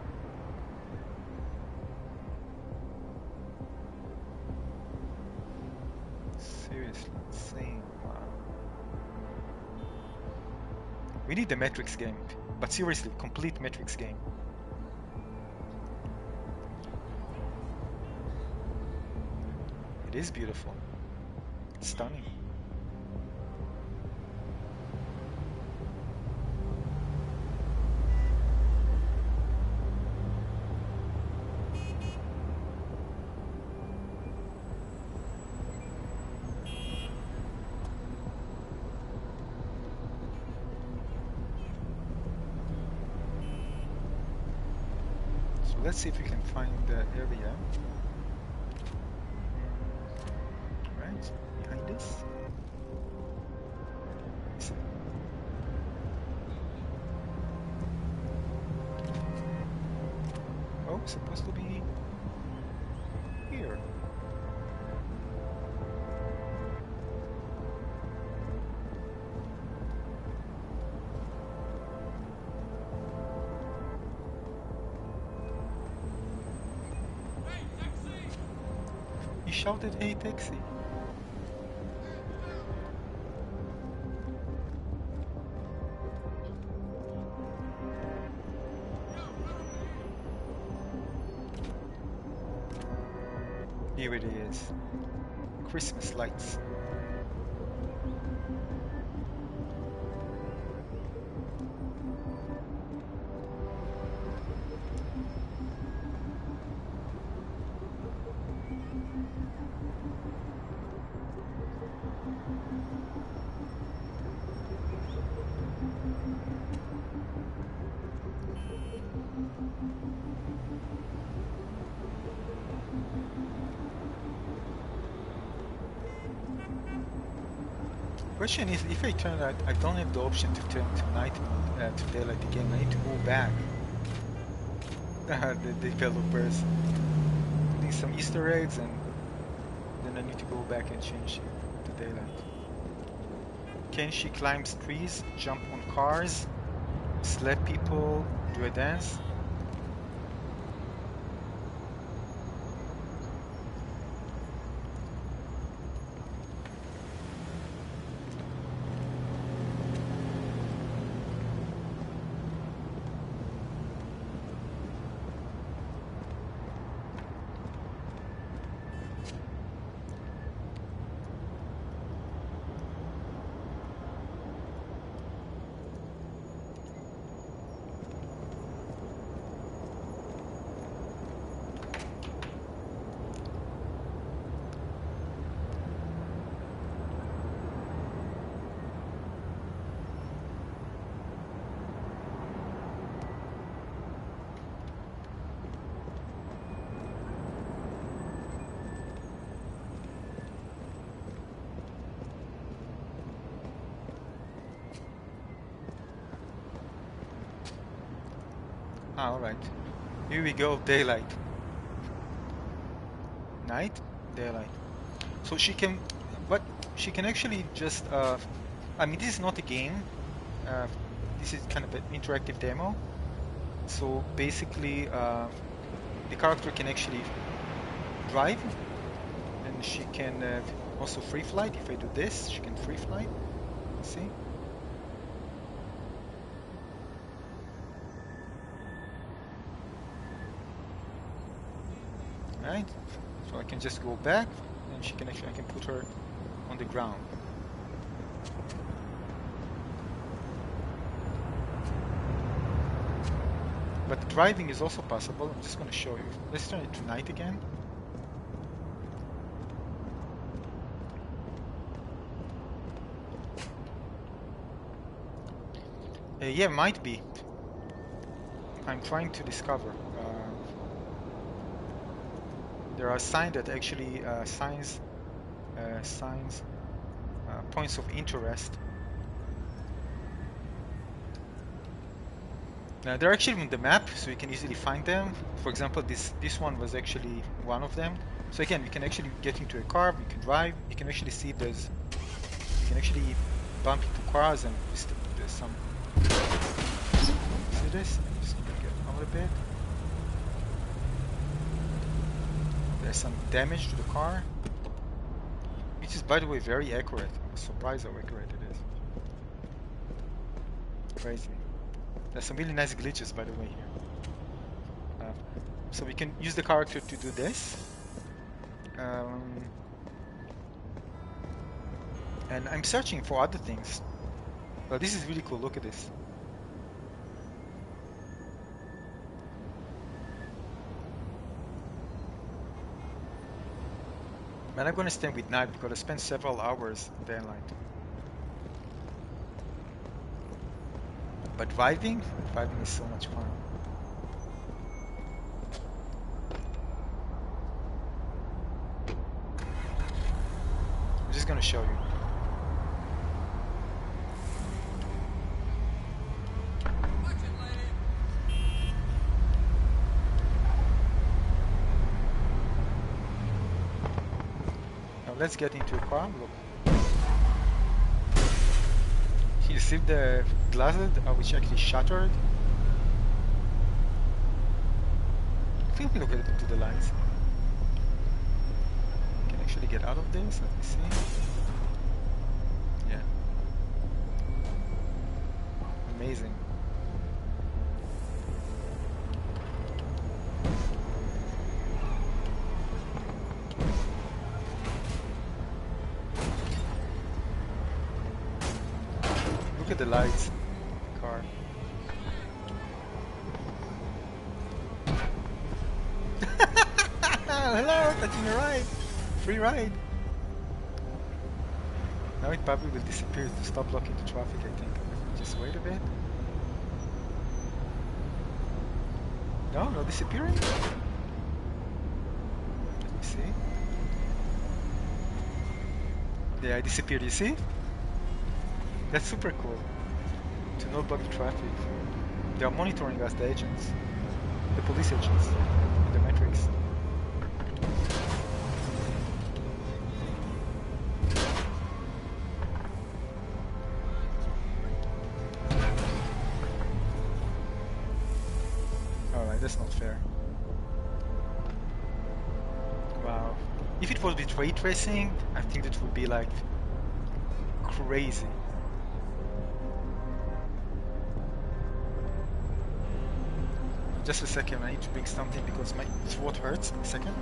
Seriously, insane. Wow. We need the Matrix game. But seriously, complete Matrix game. It is beautiful. It's stunning. So let's see if we can find the area. Right, behind us. Oh, it's supposed to be here. He shouted, "Hey, taxi!" Here it is. Christmas lights. Question is, if I turn that, I don't have the option to turn to night mode, to daylight again. I need to go back. The developers putting some Easter eggs, and then I need to go back and change it to daylight. Can she climb trees, jump on cars, slap people, do a dance? Ah, all right. Here we go. Daylight, night, daylight. So she can, but she can actually just. I mean, this is not a game. Uh, this is kind of an interactive demo. So basically, the character can actually drive, and she can also free flight. If I do this, she can free flight. See? Right? So I can just go back, and she can actually, I can put her on the ground. But driving is also possible. I'm just going to show you. Let's turn it to night again. Yeah, might be. I'm trying to discover. There are signs that actually signs points of interest. They're actually on the map, so you can easily find them. For example, this one was actually one of them. So again, you can actually get into a car, you can drive, you can actually see there's, you can actually bump into cars and there's some. See this? I'm just gonna get out a bit. There's some damage to the car, which is, by the way, very accurate. I'm surprised how accurate it is. Crazy. There's some really nice glitches, by the way, here. So we can use the character to do this. And I'm searching for other things. Well, this is really cool. Look at this. And I'm gonna stand with night because I spent several hours in daylight. But driving is so much fun. I'm just gonna show you. Now let's get into a car. Look. You see the glasses which actually shattered? Let me look into the lights. Can actually get out of this. Let me see. Yeah. Amazing. Look at the lights in the car. Hello, touching a ride. Free ride. Now it probably will disappear to stop blocking the traffic, I think. Just wait a bit. No, no disappearing. Let me see. Yeah, I disappeared, you see? That's super cool. To not block the traffic. They are monitoring us, the agents. The police agents. In the Matrix. Alright, that's not fair. Wow. If it was with ray tracing, I think that would be like crazy. Just a second, I need to drink something because my throat hurts. A second.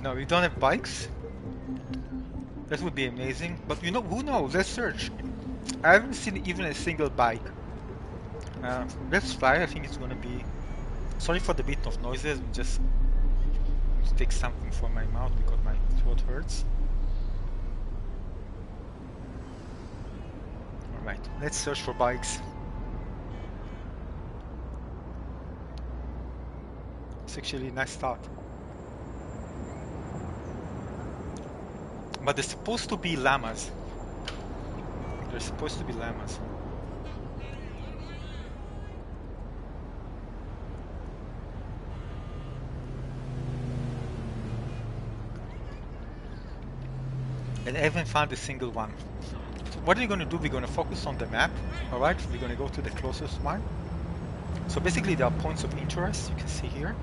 No, we don't have bikes. That would be amazing. But you know, who knows? Let's search. I haven't seen even a single bike. Let's fly. I think it's gonna be Sorry for the bit of noises. We just take something from my mouth because my throat hurts. All right, let's search for bikes. It's actually a nice start. But there's supposed to be llamas. There's supposed to be llamas. And I haven't found a single one. So what are you going to do? We're going to focus on the map. Alright, we're going to go to the closest one. So basically there are points of interest you can see here.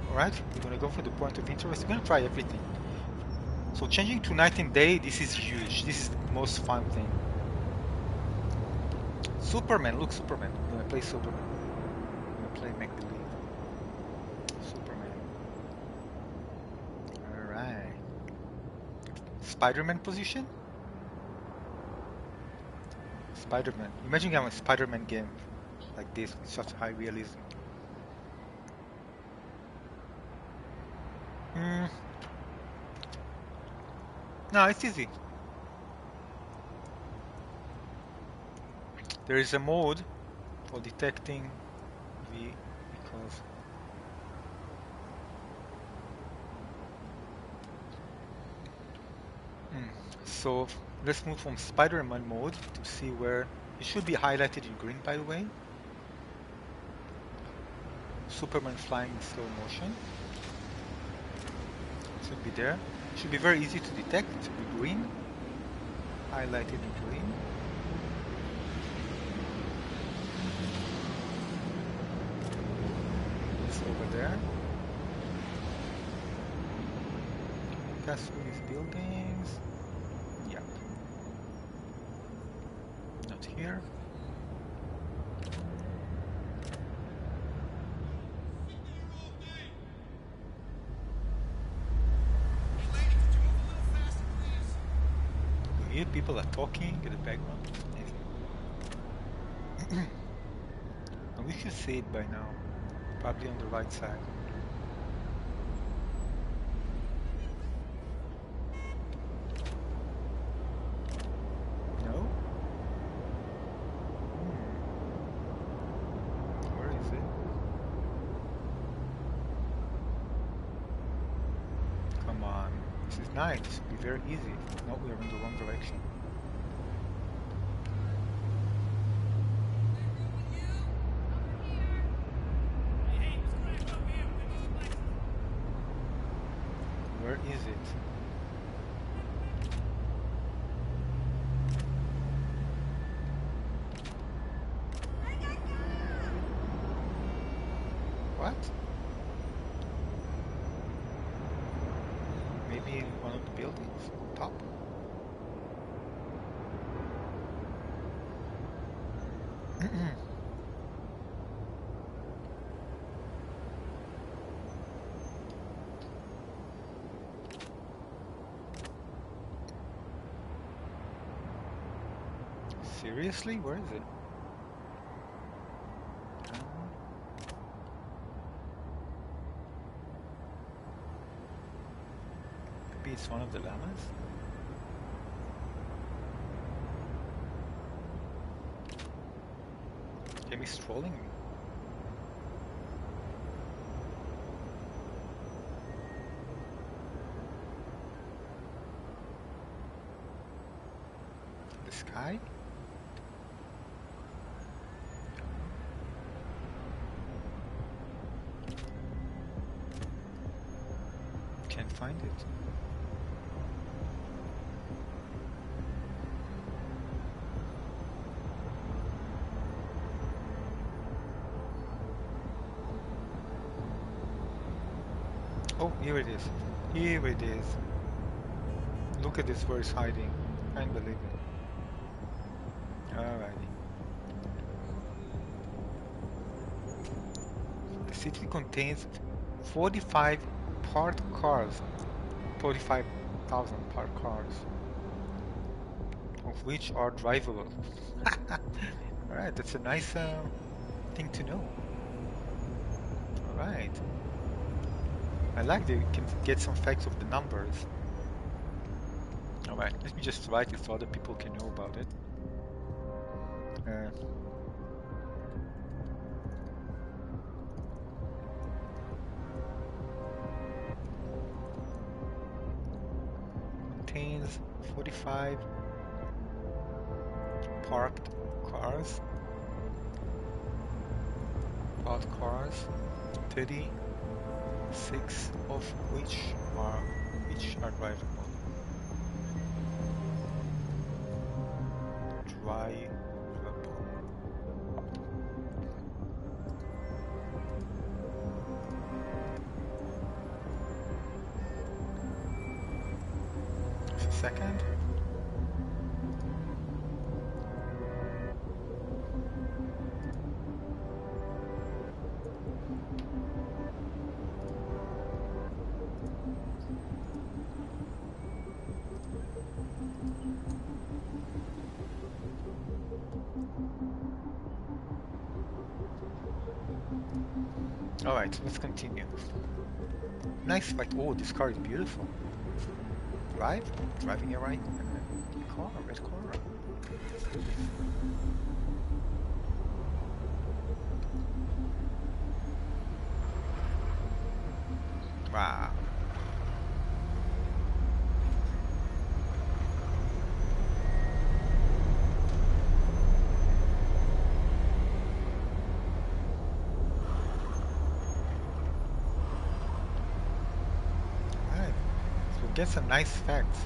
Alright, we're going to go for the point of interest. We're going to try everything. So changing to night and day, this is huge. This is the most fun thing. Superman, look, Superman. I'm going to play Superman. I'm going to play make-believe. Superman. Alright. Spider-Man position? Spider-Man. Imagine you have a Spider-Man game like this with such high realism. No, it's easy. There is a mode for detecting vehicles. So let's move from Spider-Man mode to see where it should be highlighted in green, by the way. Superman flying in slow motion. It should be there. It should be very easy to detect. It should be green. Highlighted in green. It's over there. Pass through these buildings. Yep. Not here. Here people are talking in the background. And we should see it by now. Probably on the right side. No? Where is it? Come on. This is nice. This should be very easy. No, we are in the wrong direction. Where is it? What? Maybe in one of the buildings? Top? Seriously? Where is it? Maybe it's one of the llamas? Jamie's strolling. The sky? Can't find it. Oh, here it is. Here it is. Look at this where it's hiding. Can't believe it. Alrighty. The city contains 45 parked cars. 45,000 parked cars. Of which are drivable. Alright, that's a nice thing to know. Right. I like that you can get some facts of the numbers. Alright, let me just write it so other people can know about it. Uh, contains 45 parked cars, 36 of which are drivable. Drivable. Just a second. Alright, let's continue. Nice fight. Oh, this car is beautiful. Driving a right car, red car. Wow. Alright, so get some nice facts.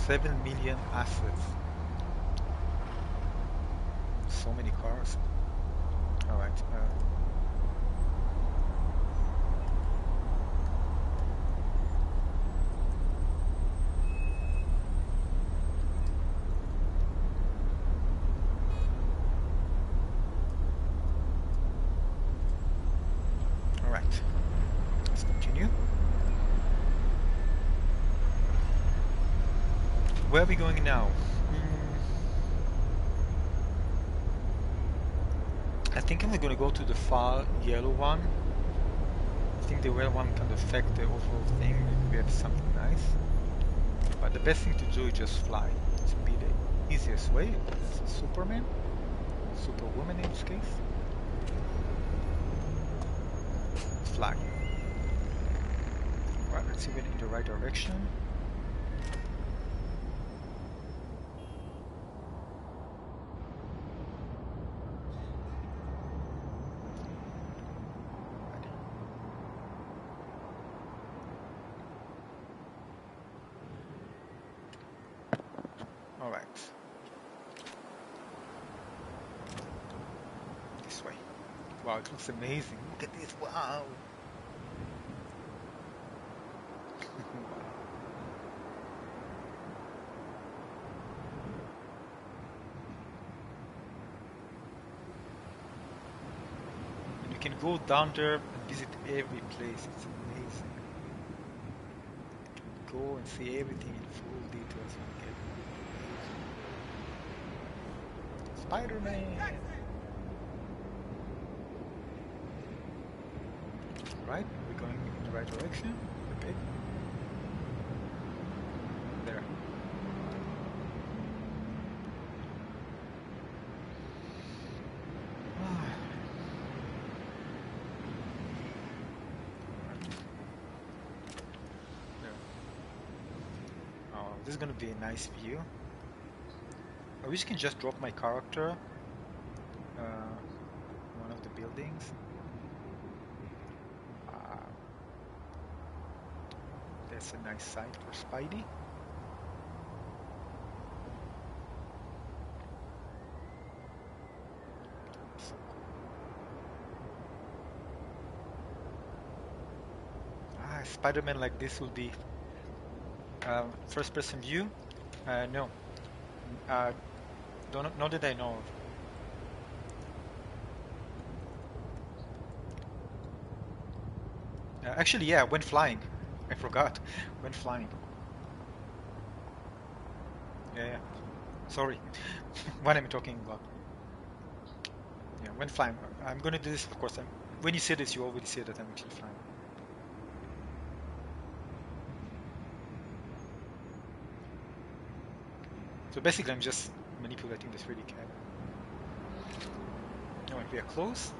7 million assets. So many cars. Alright. Alright. Let's continue. Where are we going now? I think I'm gonna go to the far yellow one. I think the red one can affect the overall thing. Maybe we have something nice. But the best thing to do is just fly. It's be the easiest way. It's Superman, Superwoman in this case. Fly. Right, let's see if we're in the right direction. Alright. This way. Wow, it looks amazing. Look at this. Wow. And you can go down there and visit every place. It's amazing. You can go and see everything in full details you can get. Spider-Man! Right, we're going in the right direction. Okay. There. There. Oh, this is gonna be a nice view. I wish I can just drop my character one of the buildings. That's a nice sight for Spidey. So cool. Spider-Man like this will be first-person view. No, not that I know of. Actually, yeah, when flying. I forgot. When flying. Yeah. Sorry. What am I talking about? Yeah, when flying. I'm gonna do this, of course. When you say this, you already say that I'm actually flying. So basically, I'm just manipulating the 3D CAD. Alright, we are close.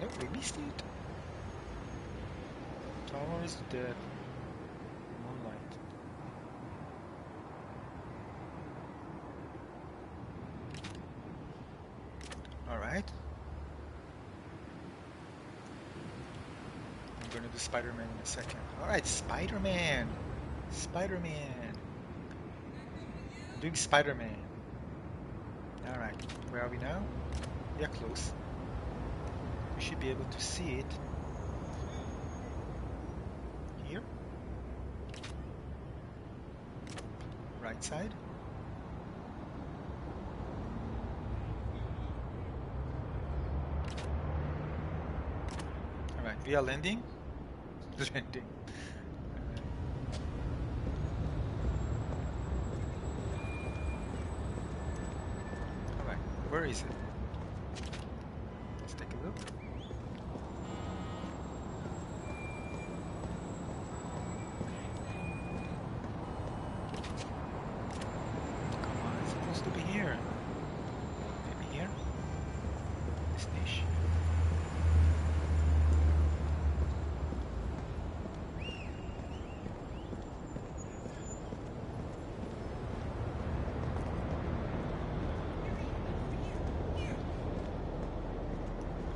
Nope, we missed it. Tower is dead. Moonlight. Alright. I'm gonna do Spider-Man in a second. Alright, Spider-Man! Spider-Man! Doing Spider-Man. Alright, where are we now? We are close. We should be able to see it. Here. Right side. Alright, we are landing. Landing. Alright, where is it? Let's take a look. Come on, it's supposed to be here. Maybe here? This niche.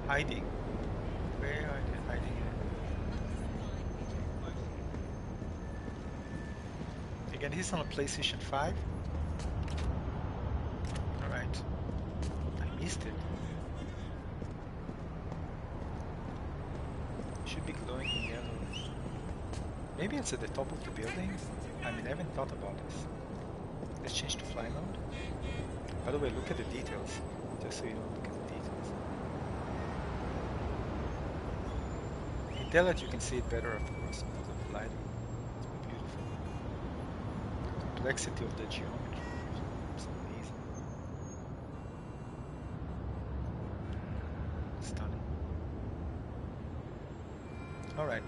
Hiding? Where are they hiding at? Again, this is on a PlayStation 5. Alright. I missed it. Should be glowing in yellow. Maybe it's at the top of the building? I mean, I haven't thought about this. Let's change to fly mode. By the way, look at the details. Just so you don't look at the details. In daylight you can see it better, of course, because of the lighting. It's beautiful. The complexity of the geometry. It's amazing. Stunning. Alright,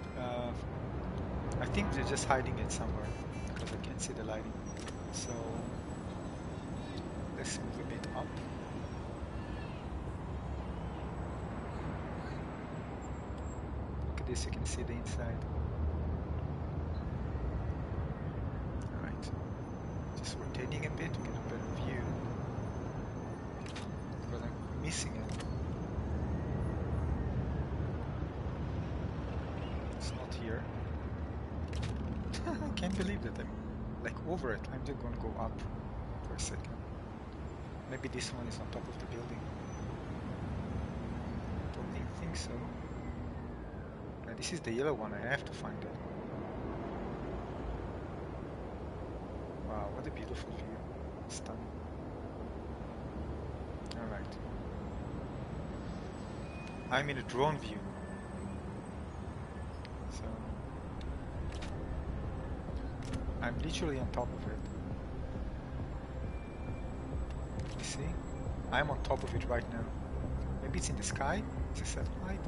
I think they're just hiding it somewhere because I can't see the lighting. So let's move a bit up. Look at this, you can see the inside. Alright, just rotating a bit to get a better view because I'm missing it. It's not here. I can't believe that I'm like over it. I'm just gonna go up for a second. Maybe this one is on top of the building. Don't even think so. This is the yellow one. I have to find it. Wow, what a beautiful view. Stunning. Alright. I'm in a drone view. So I'm literally on top of it. You see? I'm on top of it right now. Maybe it's in the sky? It's a satellite?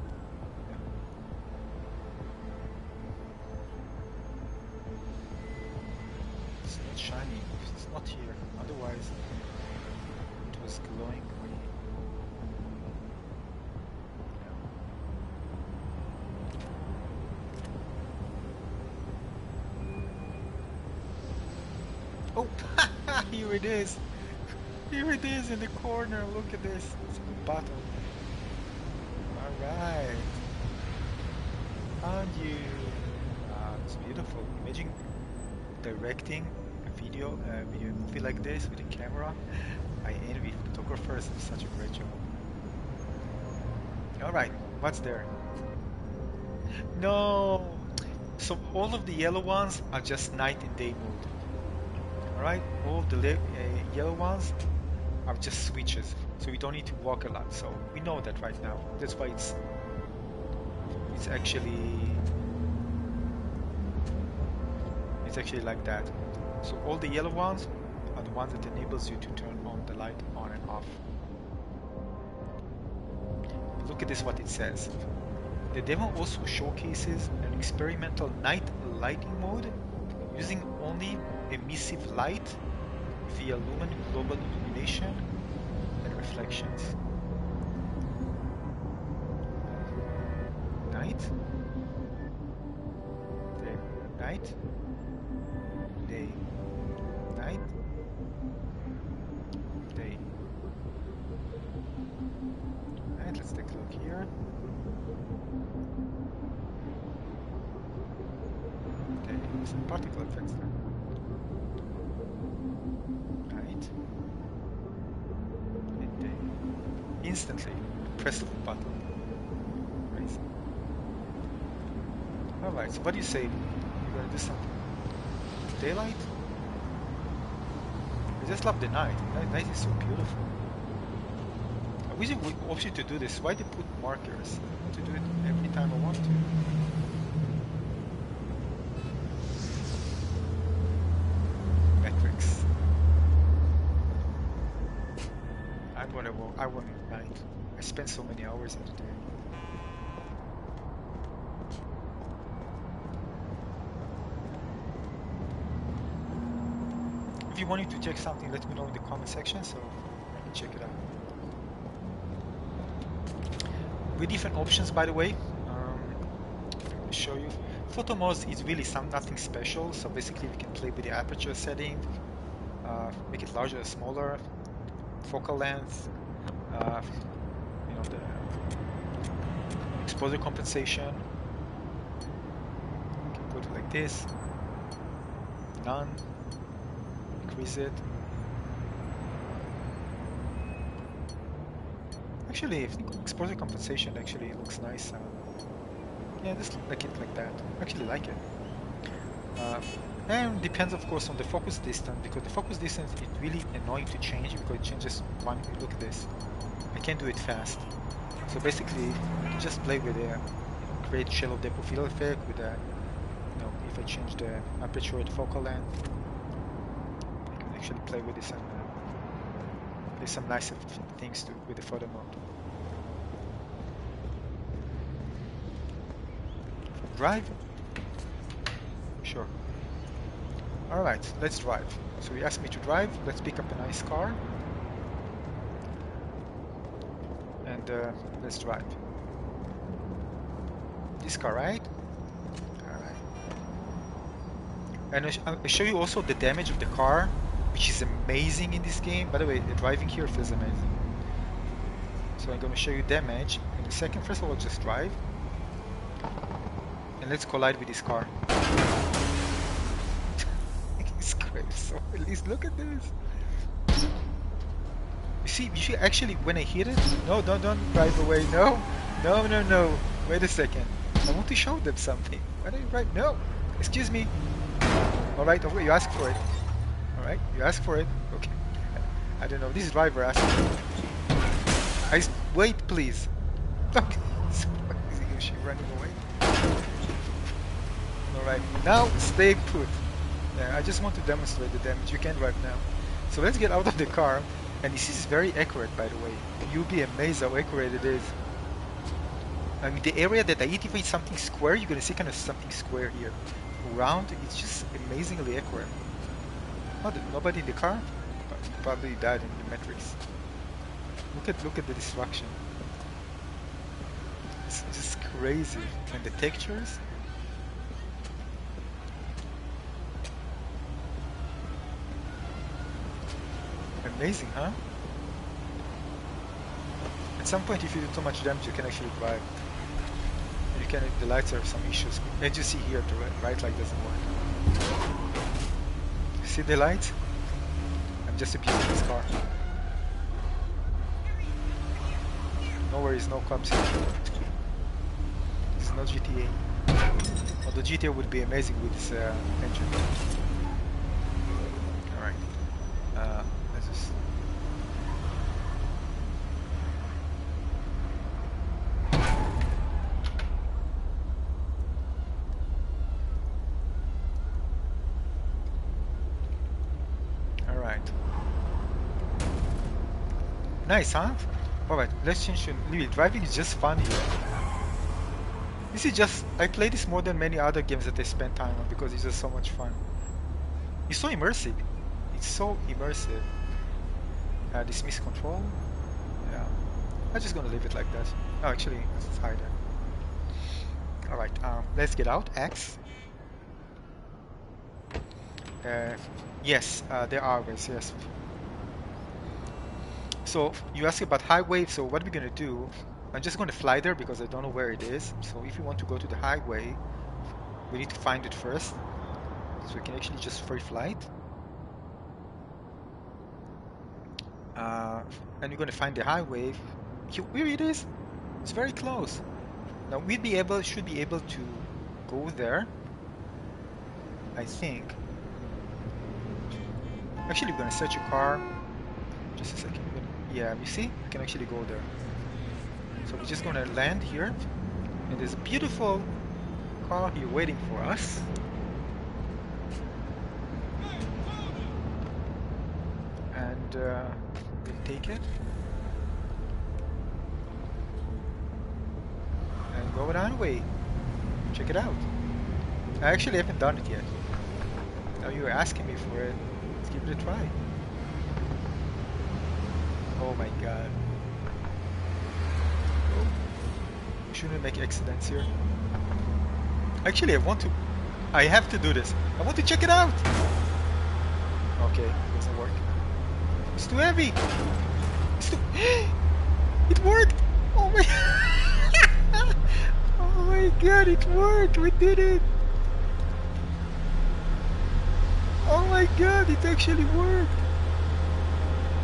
Yeah. It's not shiny. It's not here. Otherwise, it was glowing green. Oh, here it is. Here it is in the corner. Look at this. It's in the bottom. Alright. Found you. It's beautiful. Imagine directing a video movie like this with a camera. I envy photographers. Do such a great job. Alright, what's there? No! So all of the yellow ones are just night and day mode. Alright, all the yellow ones are just switches, so we don't need to walk a lot. So we know that right now. That's why it's actually like that. So all the yellow ones are the ones that enables you to turn on the light on and off. Look at this, what it says. The demo also showcases an experimental night lighting mode using only emissive light via lumen global illumination and reflections. Night, day, night, day, night, day. Alright, let's take a look here. Okay, some particle effects there. Night and day. Instantly, press the button. Crazy. Alright, so what do you say? You're gonna do something? Daylight? I just love the night. Night is so beautiful. I wish it would option to do this. Why they put markers? I want to do it every time I want to. Metrics. I want night. I spend so many hours in the day. If you wanted to check something, let me know in the comment section so I can check it out. With different options, by the way, I'm going to show you. Photo mode is really nothing special. So basically, we can play with the aperture setting, make it larger or smaller, focal length, you know, the exposure compensation. You can put it like this, none, increase it. Actually, I think exposure compensation actually looks nice. Yeah, just like it like that. I actually like it. And depends, of course, on the focus distance, because the focus distance is really annoying to change because it changes one. Look at this. I can't do it fast. So basically, I can just play with a create shallow depth of field effect with a, you know, if I change the aperture at focal length, I can actually play with this and there's some nice things to with the photo mode. Drive? Sure. Alright, let's drive. So he asked me to drive. Let's pick up a nice car. And let's drive. This car, right? Alright. And I'll show you also the damage of the car, which is amazing in this game. By the way, the driving here feels amazing. So I'm going to show you damage in a second. First of all, just drive. And let's collide with this car. It's great. So at least look at this. You see, actually, when I hit it, no, don't drive away. No. Wait a second. I want to show them something. Why don't you drive? No. Excuse me. All right, okay, you ask for it. All right, you ask for it. Okay. I don't know. This driver asked for it. Wait, please. Look. Is she running away? Alright, now stay put. Yeah, I just want to demonstrate the damage. You can drive now. So let's get out of the car. And this is very accurate, by the way. You'll be amazed how accurate it is. I mean, the area that I hit, if it's something square, you're going to see kind of something square here. Round, it's just amazingly accurate. Oh, nobody in the car? Probably died in the metrics. Look at the destruction. It's just crazy. And the textures. Amazing, huh? At some point, if you do too much damage, you can actually drive. You can. The lights have some issues. As you see here, the right light doesn't work. See the light? I'm just abusing this car. No worries, no cops here. This is not GTA. Although GTA would be amazing with this engine. Alright. Let's just... Alright. Nice, huh? Alright, let's change to... Driving is just fun here. This is just, I play this more than many other games that I spend time on because it's just so much fun. It's so immersive. It's so immersive. Dismiss control. Yeah. I'm just gonna leave it like that. Oh, actually, let's hide it. Alright, let's get out. X. Yes, there are ways, yes. So, you asked about highway, so what we're gonna do, I'm just gonna fly there because I don't know where it is. So if you want to go to the highway, we need to find it first. So we can actually just free flight. And we're gonna find the highway. Here it is. It's very close. Now should be able to go there. I think. Actually, we're gonna search a car. Just a second. Yeah, you see? We can actually go there. So we're just gonna land here. And there's a beautiful car here waiting for us. And we'll take it. And go down way. Check it out. I actually haven't done it yet. Now you're asking me for it. Let's give it a try. Oh my god. Oh. We shouldn't make accidents here. Actually, I have to do this. I want to check it out! Okay, it doesn't work. It's too heavy! It's too... It worked! Oh my... Oh my god, it worked! We did it! Oh my god, it actually worked!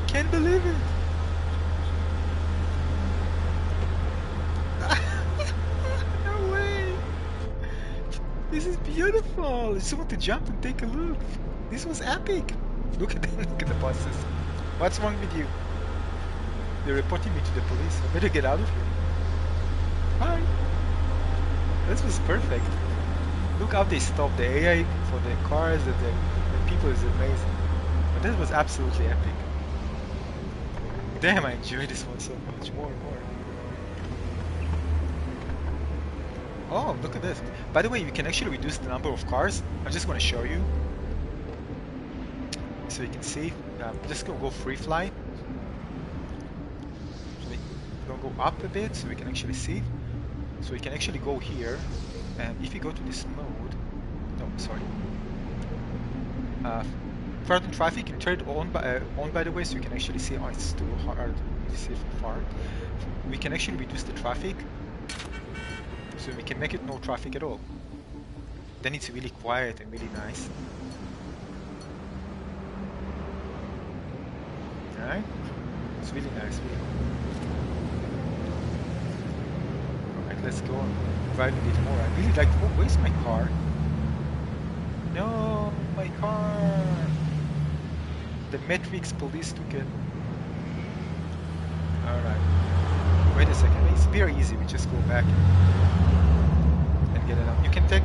Can't believe it! No way! This is beautiful! I just want to jump and take a look. This was epic! Look at look at the buses. What's wrong with you? They're reporting me to the police. I better get out of here. Hi! This was perfect. Look how they stopped the AI for the cars and the people is amazing. But this was absolutely epic. Damn, I enjoy this one so much. More and more. Oh, look at this. By the way, you can actually reduce the number of cars. I'm just going to show you. So you can see. Just gonna go free fly. So we're going to go up a bit so we can actually see. So we can actually go here. And if you go to this mode... No, sorry. Further traffic, you turn it on by the way, so you can actually see. Oh, it's too hard to see from far. We can actually reduce the traffic, so we can make it no traffic at all. Then it's really quiet and really nice. Alright, it's really nice. Really cool. Alright, let's go and drive a bit more. I really like. Oh, where's my car? No, my car. The Matrix police took it. Alright. Wait a second. It's very easy. We just go back and get it out. You can take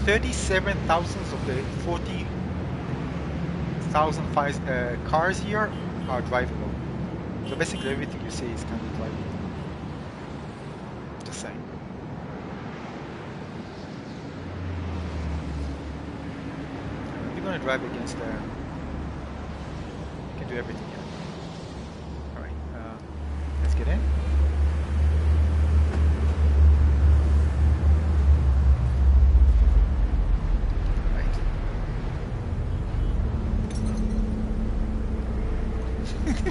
37,000 of the 40,000 cars here are drivable. So basically everything you see is kind of drivable. Just saying. We're gonna drive against the... do everything here. Alright, let's get in. Right.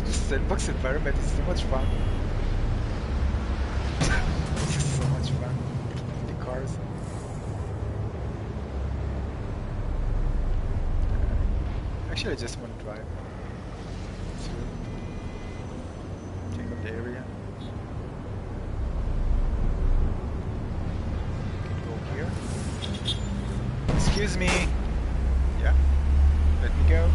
Sandbox environment is so much fun. It's just so much fun. The cars. Actually, I just want to drive. Check out the area. You can go here. Excuse me. Yeah. Let me go.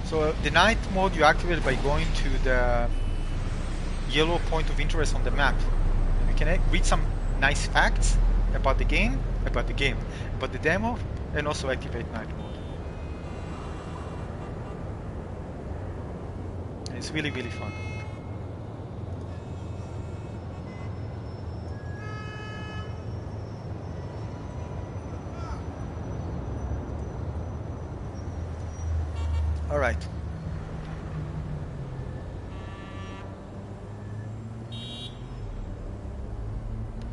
So The night mode you activate by going to the yellow point of interest on the map. And you can read some nice facts about the game, about the demo, and also activate night mode. And it's really, really fun. All right.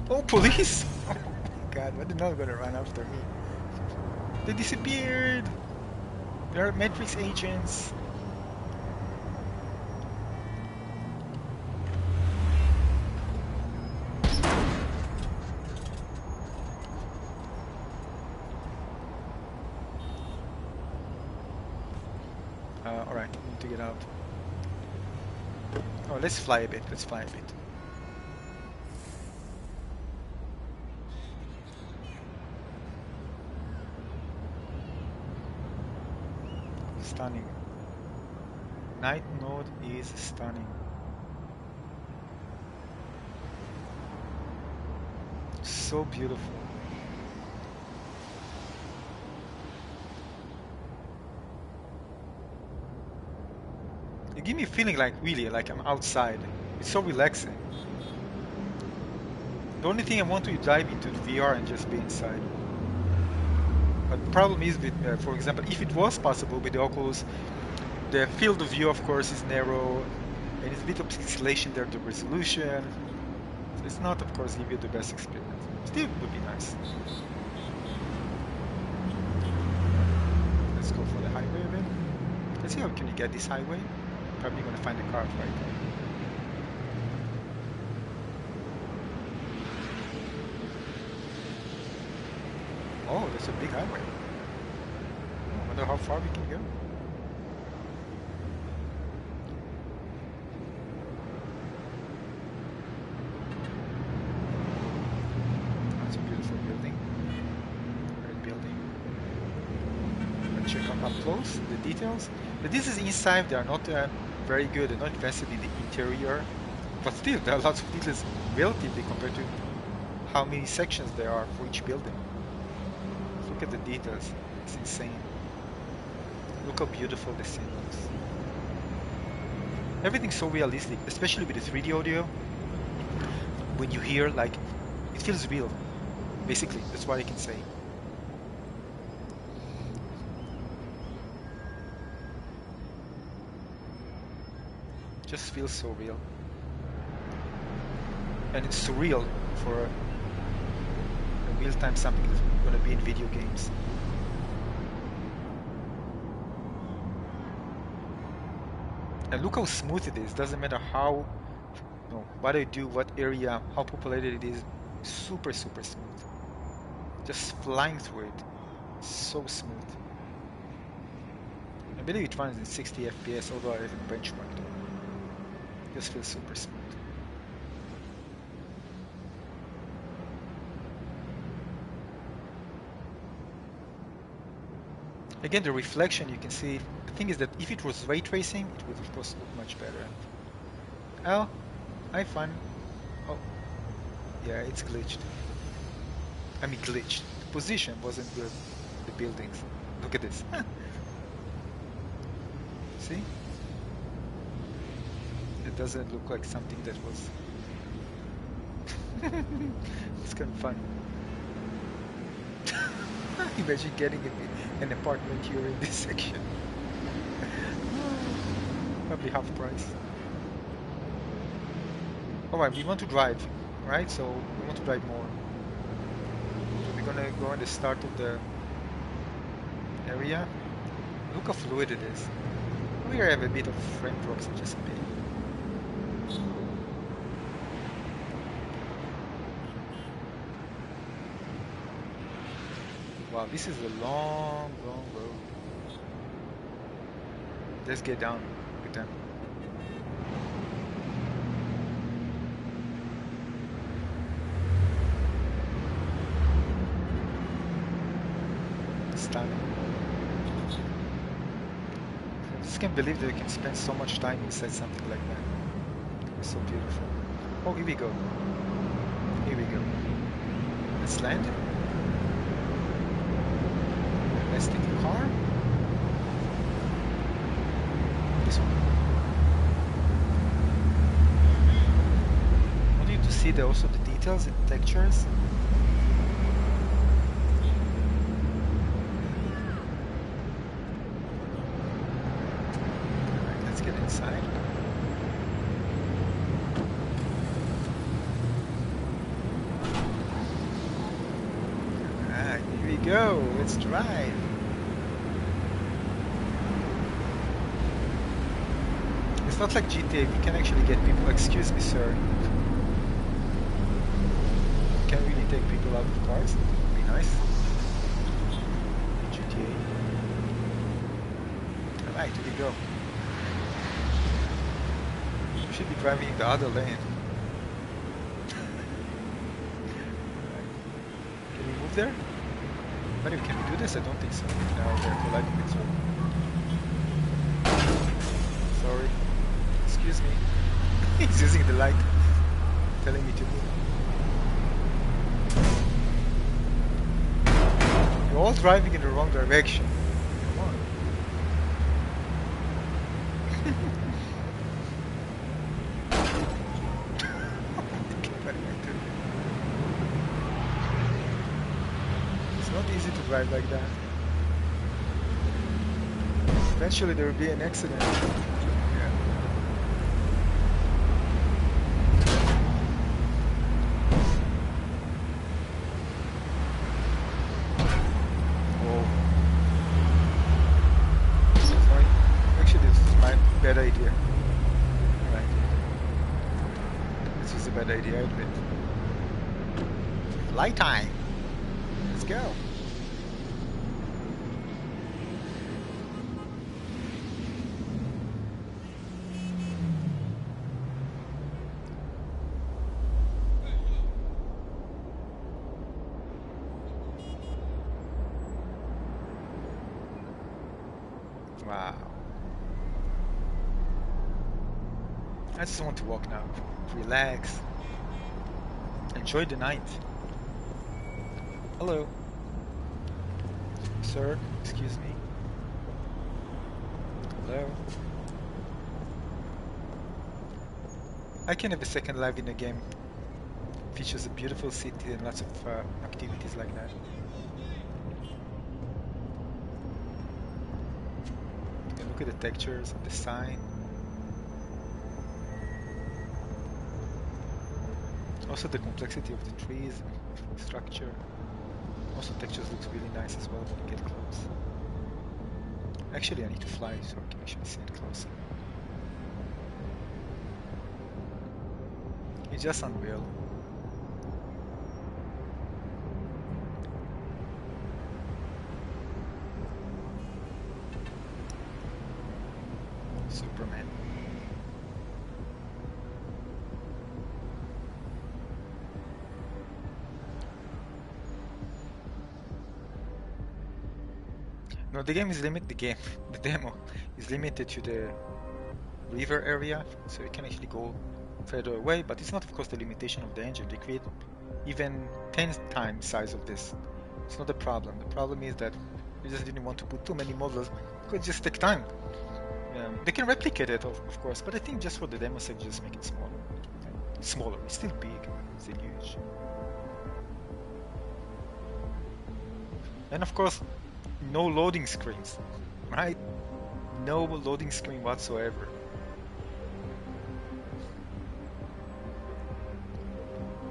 Oh, police! Oh my God, why are they not gonna run after me? They disappeared! They're Matrix agents. Alright, I need to get out. Oh, let's fly a bit, let's fly a bit. Stunning. Night mode is stunning. So beautiful. You give me a feeling like really like I'm outside. It's so relaxing. The only thing I want to dive into the VR and just be inside. But the problem is with, for example, if it was possible with the Oculus, the field of view, of course, is narrow, and it's a bit of pixelation there, the resolution. So it's not, of course, give you the best experience. Still, it would be nice. Let's go for the highway a bit. Let's see how can you get this highway. Probably gonna find a car right there. Oh, that's a big highway. I wonder how far we can go. That's a beautiful building. Great building. Let's check out up close the details. But this is inside. They are not very good. They're not invested in the interior. But still, there are lots of details relatively compared to how many sections there are for each building. Look at the details. It's insane. Look how beautiful the scene looks. Everything's so realistic, especially with the 3D audio. When you hear, like, it feels real. Basically, that's what I can say. Just feels so real. And it's surreal for a real-time something that's going to be in video games. And look how smooth it is. Doesn't matter how, what I do, what area, how populated it is. Super, super smooth. Just flying through it. So smooth. I believe it runs in 60 FPS, although I haven't benchmarked it. Just feels super smooth. Again, the reflection you can see. The thing is that if it was ray tracing, it would of course look much better. Oh, I found. Oh, yeah, it's glitched. I mean, glitched. The position wasn't good. The buildings. Look at this. See? It doesn't look like something that was. It's kind of fun. Imagine getting an apartment here in this section. Probably half price. Alright, we want to drive, right? So we want to drive more. We're gonna go at the start of the area. Look how fluid it is. We have a bit of frame drops, just a bit. Wow, this is a long, long road. Let's get down with them. Stunning. just can't believe that you can spend so much time inside something like that. It's so beautiful. Oh, here we go. Here we go. Let's land. Let's take the car. This one. I want you to see also the details and textures. Alright, let's get inside. Alright, here we go. Let's drive. It's not like GTA, you can actually get people, excuse me sir. You can really take people out of cars, would be nice. GTA. Alright, here we go. We should be driving in the other lane. Can we move there? But can we do this? I don't think so. No, they're colliding with you. Sorry. Excuse me. He's using the light, telling me to move. You're all driving in the wrong direction. Come on. What am I doing? It's not easy to drive like that. Eventually there will be an accident. Bad idea. Right. This was a bad idea, I admit. Flight time! Let's go! Wow. I just want to walk now, relax, enjoy the night. Hello. Sir, excuse me. Hello. I can have a second life in a game. Features a beautiful city and lots of activities like that. You can look at the textures and the sign. Also the complexity of the trees and structure. Also textures looks really nice as well when you get close. Actually I need to fly so I can actually see it closer. It's just unreal. Superman. No, the game is limited. The demo is limited to the river area, so you can actually go further away. But it's not, of course, the limitation of the engine. They create even 10 times size of this. It's not a problem. The problem is that they just didn't want to put too many models because it just take time. They can replicate it, of course, but I think just for the demo sake, just make it smaller. Smaller. It's still big. It's still huge. And of course, no loading screens, right? No loading screen whatsoever.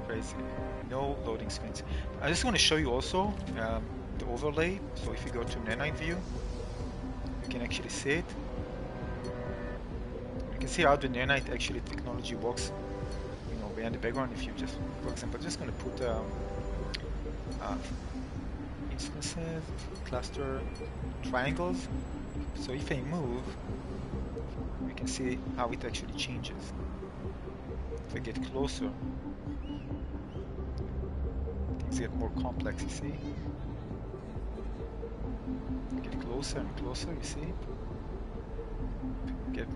Crazy. No loading screens. I just want to show you also the overlay. So if you go to nanite view, you can actually see it. You can see how the nanite actually technology works. You know, behind the background. If you just, for example, just going to put instances, cluster triangles. So if I move, we can see how it actually changes. If I get closer, things get more complex, you see? Get closer and closer, you see? get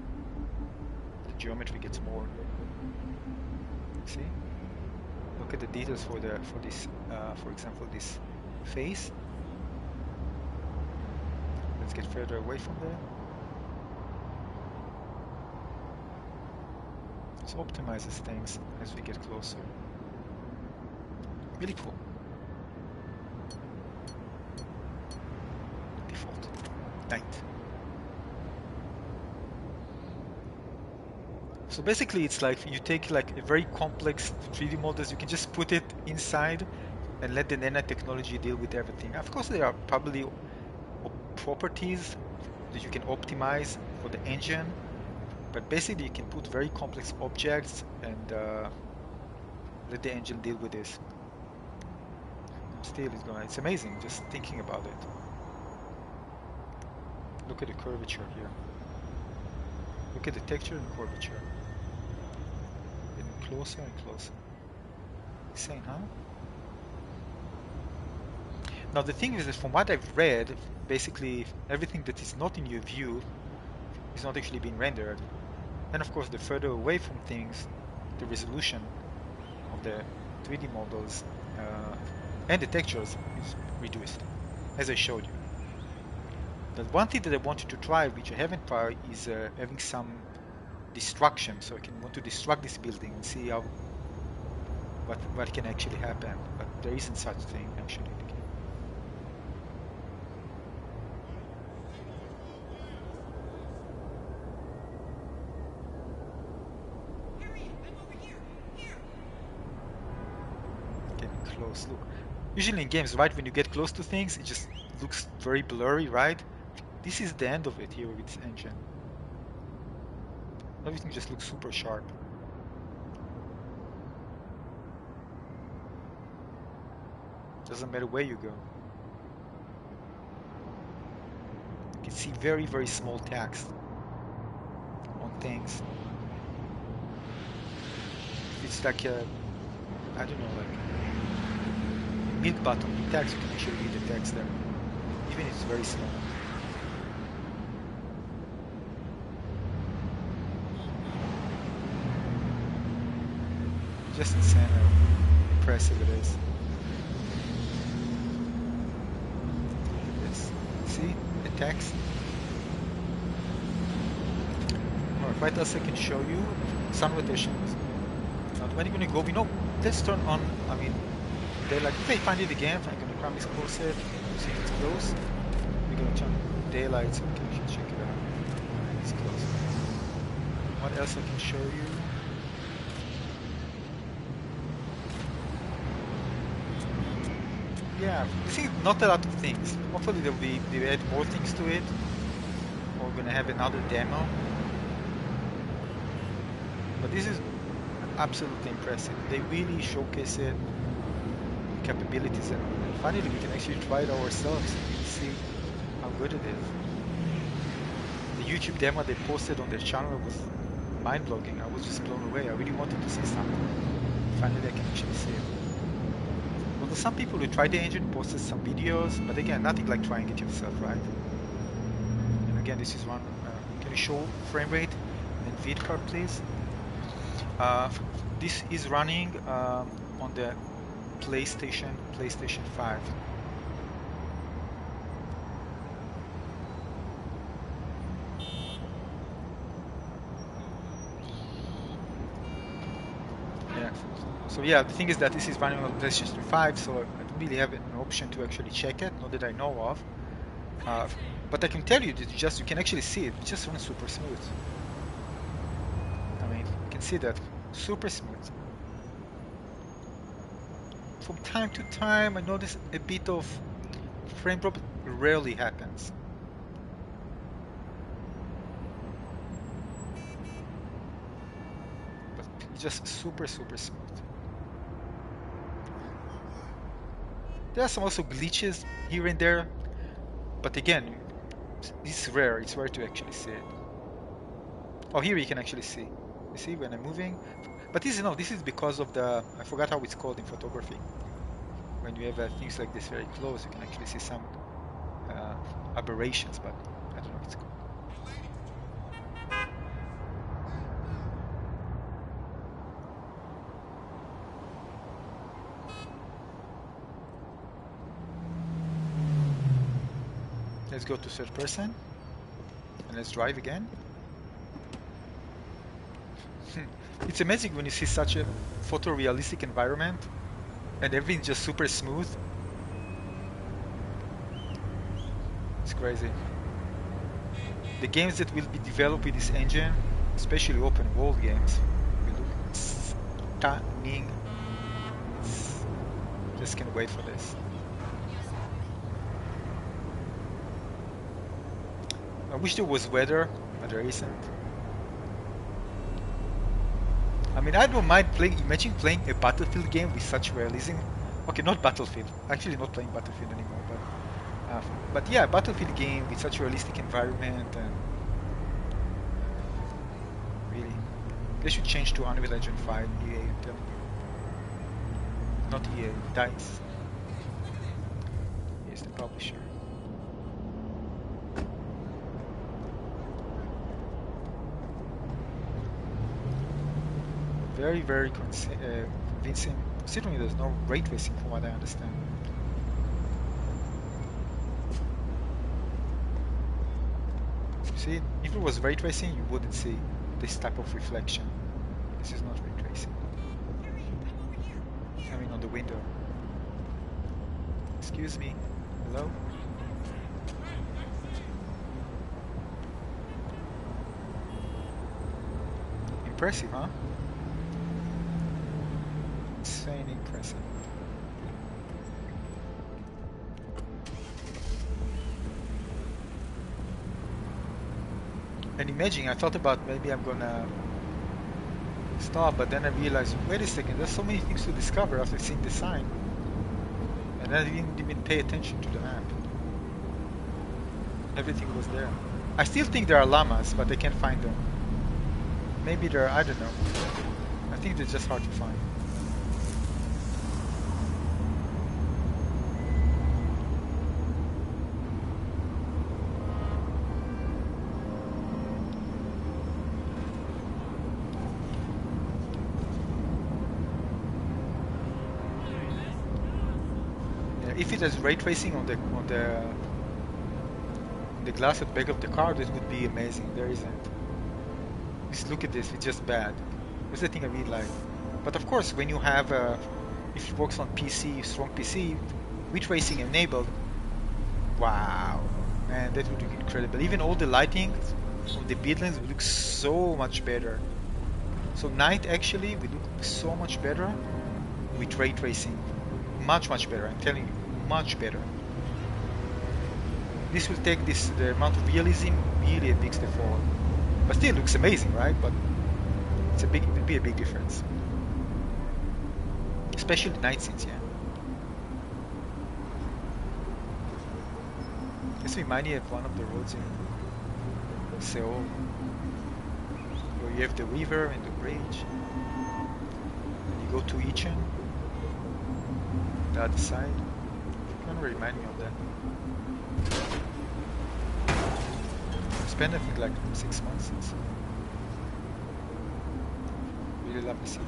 the geometry gets more. See? Look at the details for this for example this face. Let's get further away from there. It optimizes things as we get closer. Really cool. Default. Night. So basically it's like you take like a very complex 3D models, you can just put it inside and let the nanotechnology deal with everything. Of course there are probably properties that you can optimize for the engine, but basically you can put very complex objects and let the engine deal with this. Still it's amazing just thinking about it. Look at the curvature here. Look at the texture and curvature. Getting closer and closer. Insane, huh? Now the thing is that from what I've read, basically everything that is not in your view is not actually being rendered. And of course the further away from things, the resolution of the 3D models and the textures is reduced, as I showed you. The one thing that I wanted to try, which I haven't tried, is having some destruction. So I can want to destruct this building and see how what can actually happen. But there isn't such thing actually in the game. Getting close. Look. Usually in games, right, when you get close to things, it just looks very blurry, right? This is the end of it here with this engine. Everything just looks super sharp. Doesn't matter where you go. You can see very, very small text on things. It's like a, I don't know, like a milk button in text, you can actually read the text there. Even if it's very small. Just insane how impressive it is. Look at this. See the text? Alright, what else I can show you? Sun rotations. Now when you're gonna go, let's turn on, daylight. If I find it again, I'm gonna come this closer, see if it's close. We're gonna turn daylight so we can actually check it out. It's close. What else I can show you? Yeah, I think not a lot of things. Hopefully they'll add more things to it. Or we're gonna have another demo. But this is absolutely impressive. They really showcase it, capabilities, and finally we can actually try it ourselves and see how good it is. The YouTube demo they posted on their channel was mind-blowing. I was just blown away. I really wanted to see something. Finally I can actually see it. Well, some people who tried the engine posted some videos, but again, nothing like trying it yourself, right? And again, this is one. Can you show frame rate and vid card, please? This is running on the PlayStation 5. Yeah. So yeah, the thing is that this is running on PlayStation 5, so I don't really have an option to actually check it, not that I know of. But I can tell you that you can actually see it. It just runs super smooth. I mean, you can see that super smooth. From time to time, I notice a bit of frame drop. Rarely happens. But it's just super smooth. There are some also glitches here and there, but again, it's rare. It's rare to actually see it. Oh, here you can actually see. You see when I'm moving? But this is because of the, I forgot how it's called in photography. When you have things like this very close, you can actually see some aberrations, but I don't know what it's called. Let's go to third person and let's drive again. It's amazing when you see such a photorealistic environment and everything's just super smooth. It's crazy. The games that will be developed with this engine, especially open world games, will look stunning. Just can't wait for this. I wish there was weather, but there isn't. I mean, I don't mind playing. Imagine playing a Battlefield game with such realism. Okay, not Battlefield. Actually, not playing Battlefield anymore. But yeah, Battlefield game with such realistic environment and really, they should change to Unreal Engine 5. EA, I'm telling you. Not EA, DICE. He's the publisher. Very, very convincing. Considering there's no ray tracing, from what I understand. See, if it was ray tracing, you wouldn't see this type of reflection. This is not ray tracing. I mean, on the window. Excuse me. Hello? Impressive, huh? Insane impressive. And imagine, I thought about maybe I'm gonna stop, but then I realized, wait a second, there's so many things to discover after seeing the sign. And I didn't even pay attention to the map. Everything was there. I still think there are llamas, but I can't find them. Maybe there are, I don't know. I think they're just hard to find. If it has ray tracing on the glass at the back of the car, this would be amazing. There isn't. Just look at this, it's just bad. That's the thing I really like. But of course, when you have if it works on PC, strong PC, with tracing enabled, wow, man, that would look incredible. Even all the lighting of the buildings would look so much better. So night actually will look so much better with ray tracing. Much better, I'm telling you, much better. This will take the amount of realism really a big step forward. But still looks amazing, right? But it will be a big difference. Especially the night scenes, yeah. This reminds me of one of the roads in Seoul, where you have the river and the bridge. And you go to Icheon, the other side. Kind of remind me of that. Spent I think like 6 months since. Really love the city.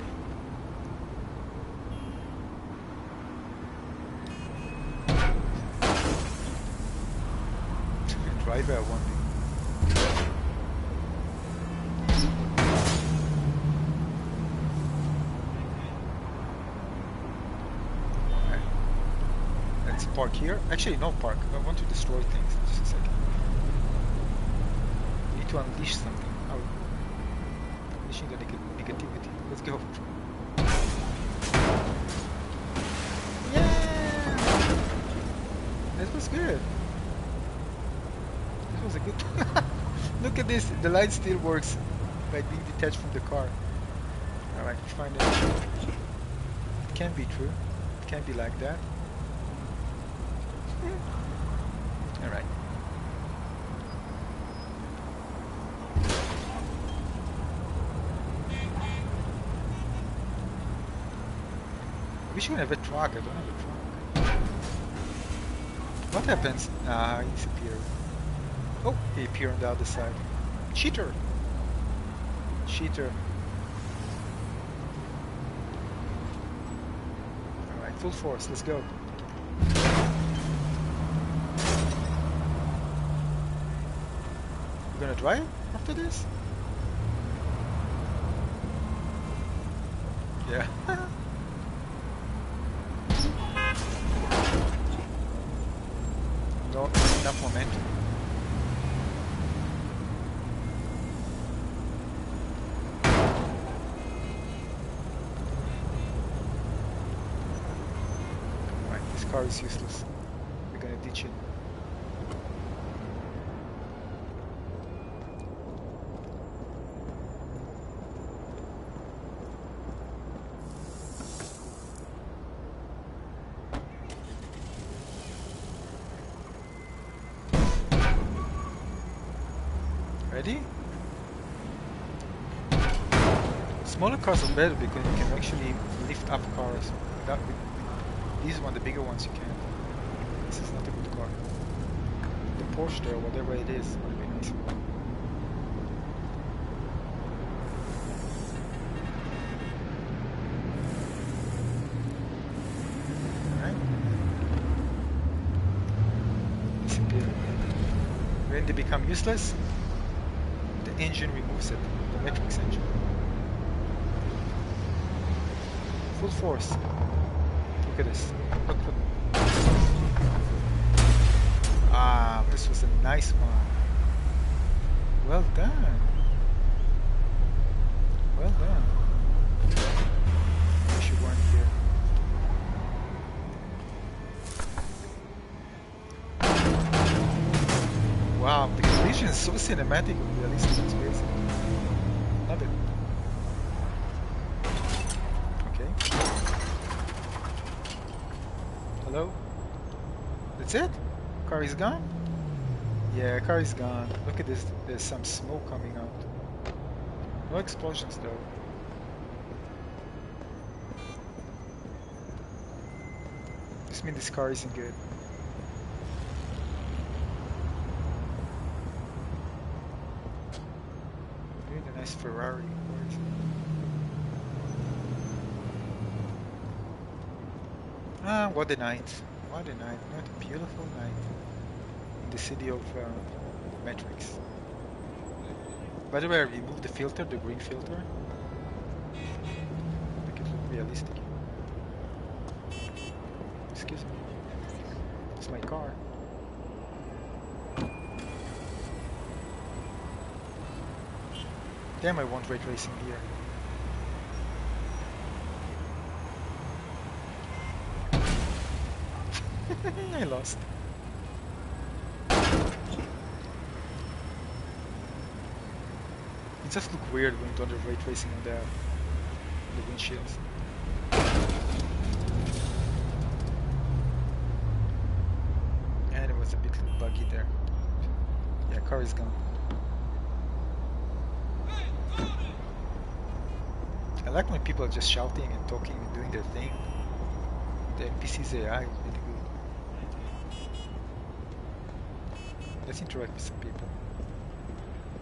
Driver, I wonder. Park here. Actually, no park. I want to destroy things. Just a second. I need to unleash something. Oh. Unleashing the negativity. Let's go. Yeah! That was good. That was a good... Look at this. The light still works by being detached from the car. Alright, find it. It can be true. It can be like that. Alright. I wish we have a truck. I don't have a truck. What happens? Ah, he's appeared. Oh, he appeared on the other side. Cheater! Cheater. Alright, full force. Let's go. gonna drive after this? Yeah. No, enough momentum. Right, this car is useless. We're gonna ditch it. Ready? Smaller cars are better because you can actually lift up cars. These one, the bigger ones, you can't. This is not a good car. The Porsche there, whatever it is, would be nice. Alright. Disappear. When they become useless, the engine removes it. The Matrix engine. Full force. Look at this. Look. Ah, this was a nice one. Well done. Well done. I should run here. Wow, the collision is so cinematic and realistic. It's crazy. Love it. Okay. Hello? That's it? Car is gone? Yeah, car is gone. Look at this. There's some smoke coming out. No explosions though. This means this car isn't good. Really a nice Ferrari. Where is it? Ah, what a night. What a night. What a beautiful night. In the city of Matrix. By the way, I removed the filter, the green filter. Make it look realistic. Excuse me. It's my car. Damn, I want ray tracing here. I lost. It just look weird when you do the ray tracing on the windshields. And it was a bit buggy there. Yeah, car is gone. I like when people are just shouting and talking and doing their thing. The NPC's AI is really good. Let's interact with some people.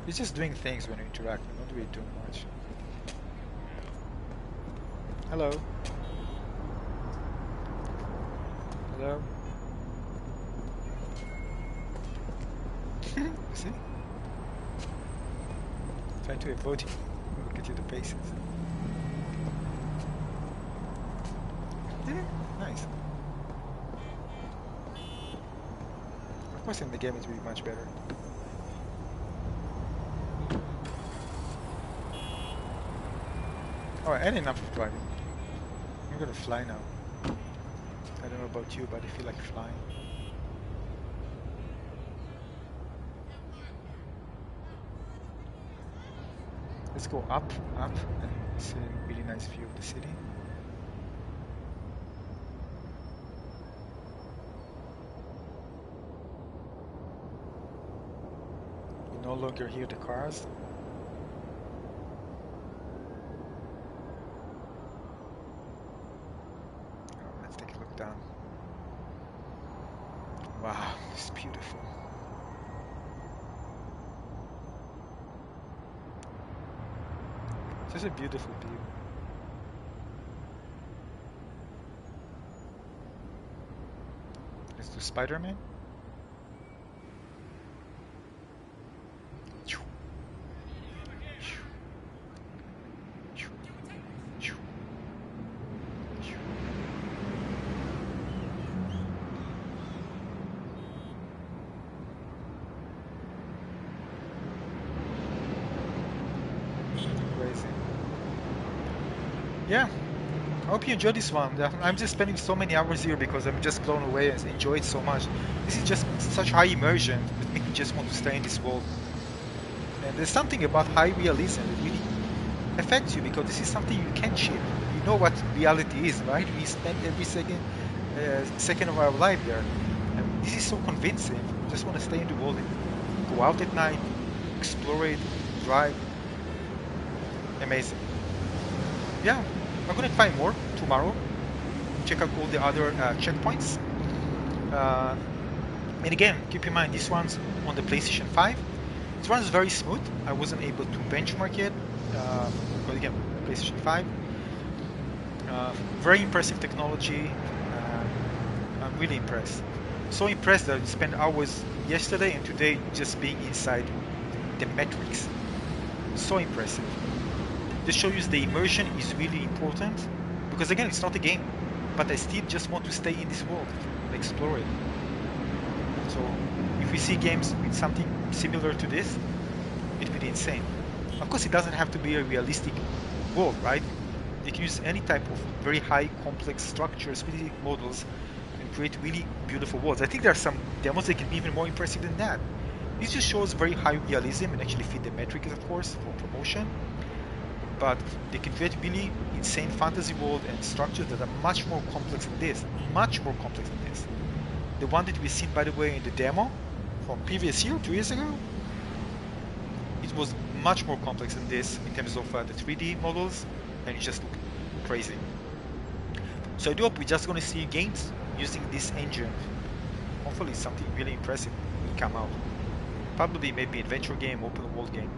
It's just doing things when you interact, you're not really doing much. Hello. Hello. You see? Try to avoid you. Look at you, the faces. Nice. Of course, in the game, it will be much better. Oh, and enough of driving. I'm gonna fly now. I don't know about you, but I feel like flying. Let's go up, and see a really nice view of the city. You no longer hear the cars. Let's take a look down. Wow, it's beautiful. Just a beautiful view. Let's do Spider-Man. Yeah, I hope you enjoyed this one. I'm just spending so many hours here because I'm just blown away and enjoy it so much. This is just such high immersion that makes me just want to stay in this world. And there's something about high realism that really affects you because this is something you can't cheat. You know what reality is, right? We spend every second of our life there. And this is so convincing. You just want to stay in the world and go out at night, explore it, drive. Amazing. Yeah, I'm gonna find more tomorrow. Check out all the other checkpoints. Uh, and again, keep in mind this one's on the PlayStation 5. It runs very smooth. I wasn't able to benchmark it, but again, PlayStation 5. Very impressive technology. I'm really impressed. So impressed that I spent hours yesterday and today just being inside the Matrix. So impressive. This shows you the immersion is really important because again, it's not a game, but I still just want to stay in this world and explore it. So if we see games with something similar to this, it would be insane. Of course, it doesn't have to be a realistic world, right? They can use any type of very high complex structures, 3D models, and create really beautiful worlds. I think there are some demos that can be even more impressive than that. This just shows very high realism and actually fit the metrics, of course, for promotion. But they can create really insane fantasy world and structures that are much more complex than this. Much more complex than this. The one that we've seen, by the way, in the demo from previous year, 2 years ago, it was much more complex than this in terms of the 3D models, and it just looked crazy. So I do hope we're just going to see games using this engine. Hopefully something really impressive will come out. Probably maybe adventure game, open world game.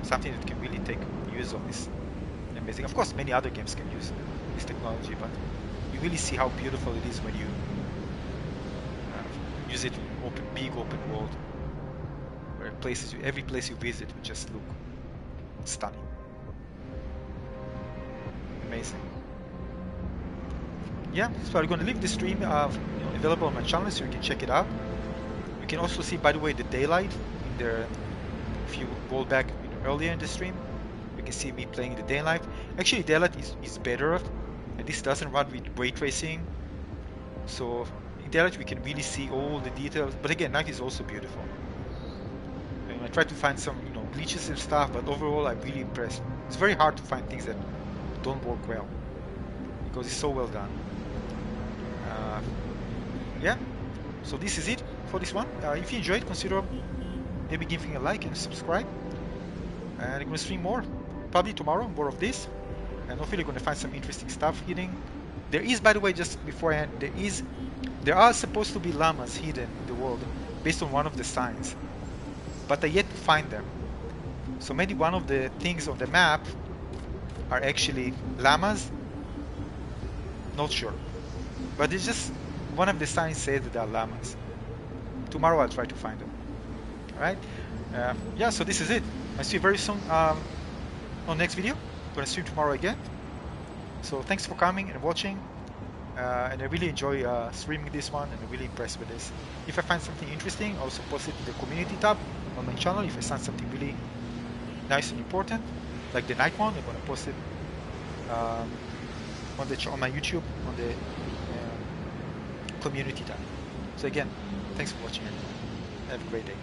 Something that can really take use of this amazing. Of course, many other games can use this technology, but you really see how beautiful it is when you use it in big open world, where every place you visit will just look stunning, amazing. Yeah, so I'm going to leave the stream available on my channel so you can check it out. You can also see, by the way, the daylight in there. If you roll back earlier in the stream, you can see me playing the daylight. Actually, daylight is better, and this doesn't run with ray tracing. So in daylight we can really see all the details. But again, night is also beautiful. And I try to find some glitches and stuff, but overall I'm really impressed. It's very hard to find things that don't work well because it's so well done. Yeah. So this is it for this one. If you enjoyed, consider maybe giving a like and subscribe. And I'm going to stream more, probably tomorrow, more of this. And hopefully you're going to find some interesting stuff hidden. There is, by the way, just beforehand, there are supposed to be llamas hidden in the world based on one of the signs. But I yet to find them. So maybe one of the things on the map are actually llamas. Not sure. But it's just one of the signs says that they are llamas. Tomorrow I'll try to find them. Alright? Yeah, so this is it. I'll see you very soon on next video. I'm going to stream tomorrow again. So thanks for coming and watching. And I really enjoy streaming this one, and I'm really impressed with this. If I find something interesting, I'll also post it in the community tab on my channel. If I find something really nice and important, like the night one, I'm going to post it on my YouTube on the community tab. So again, thanks for watching and have a great day.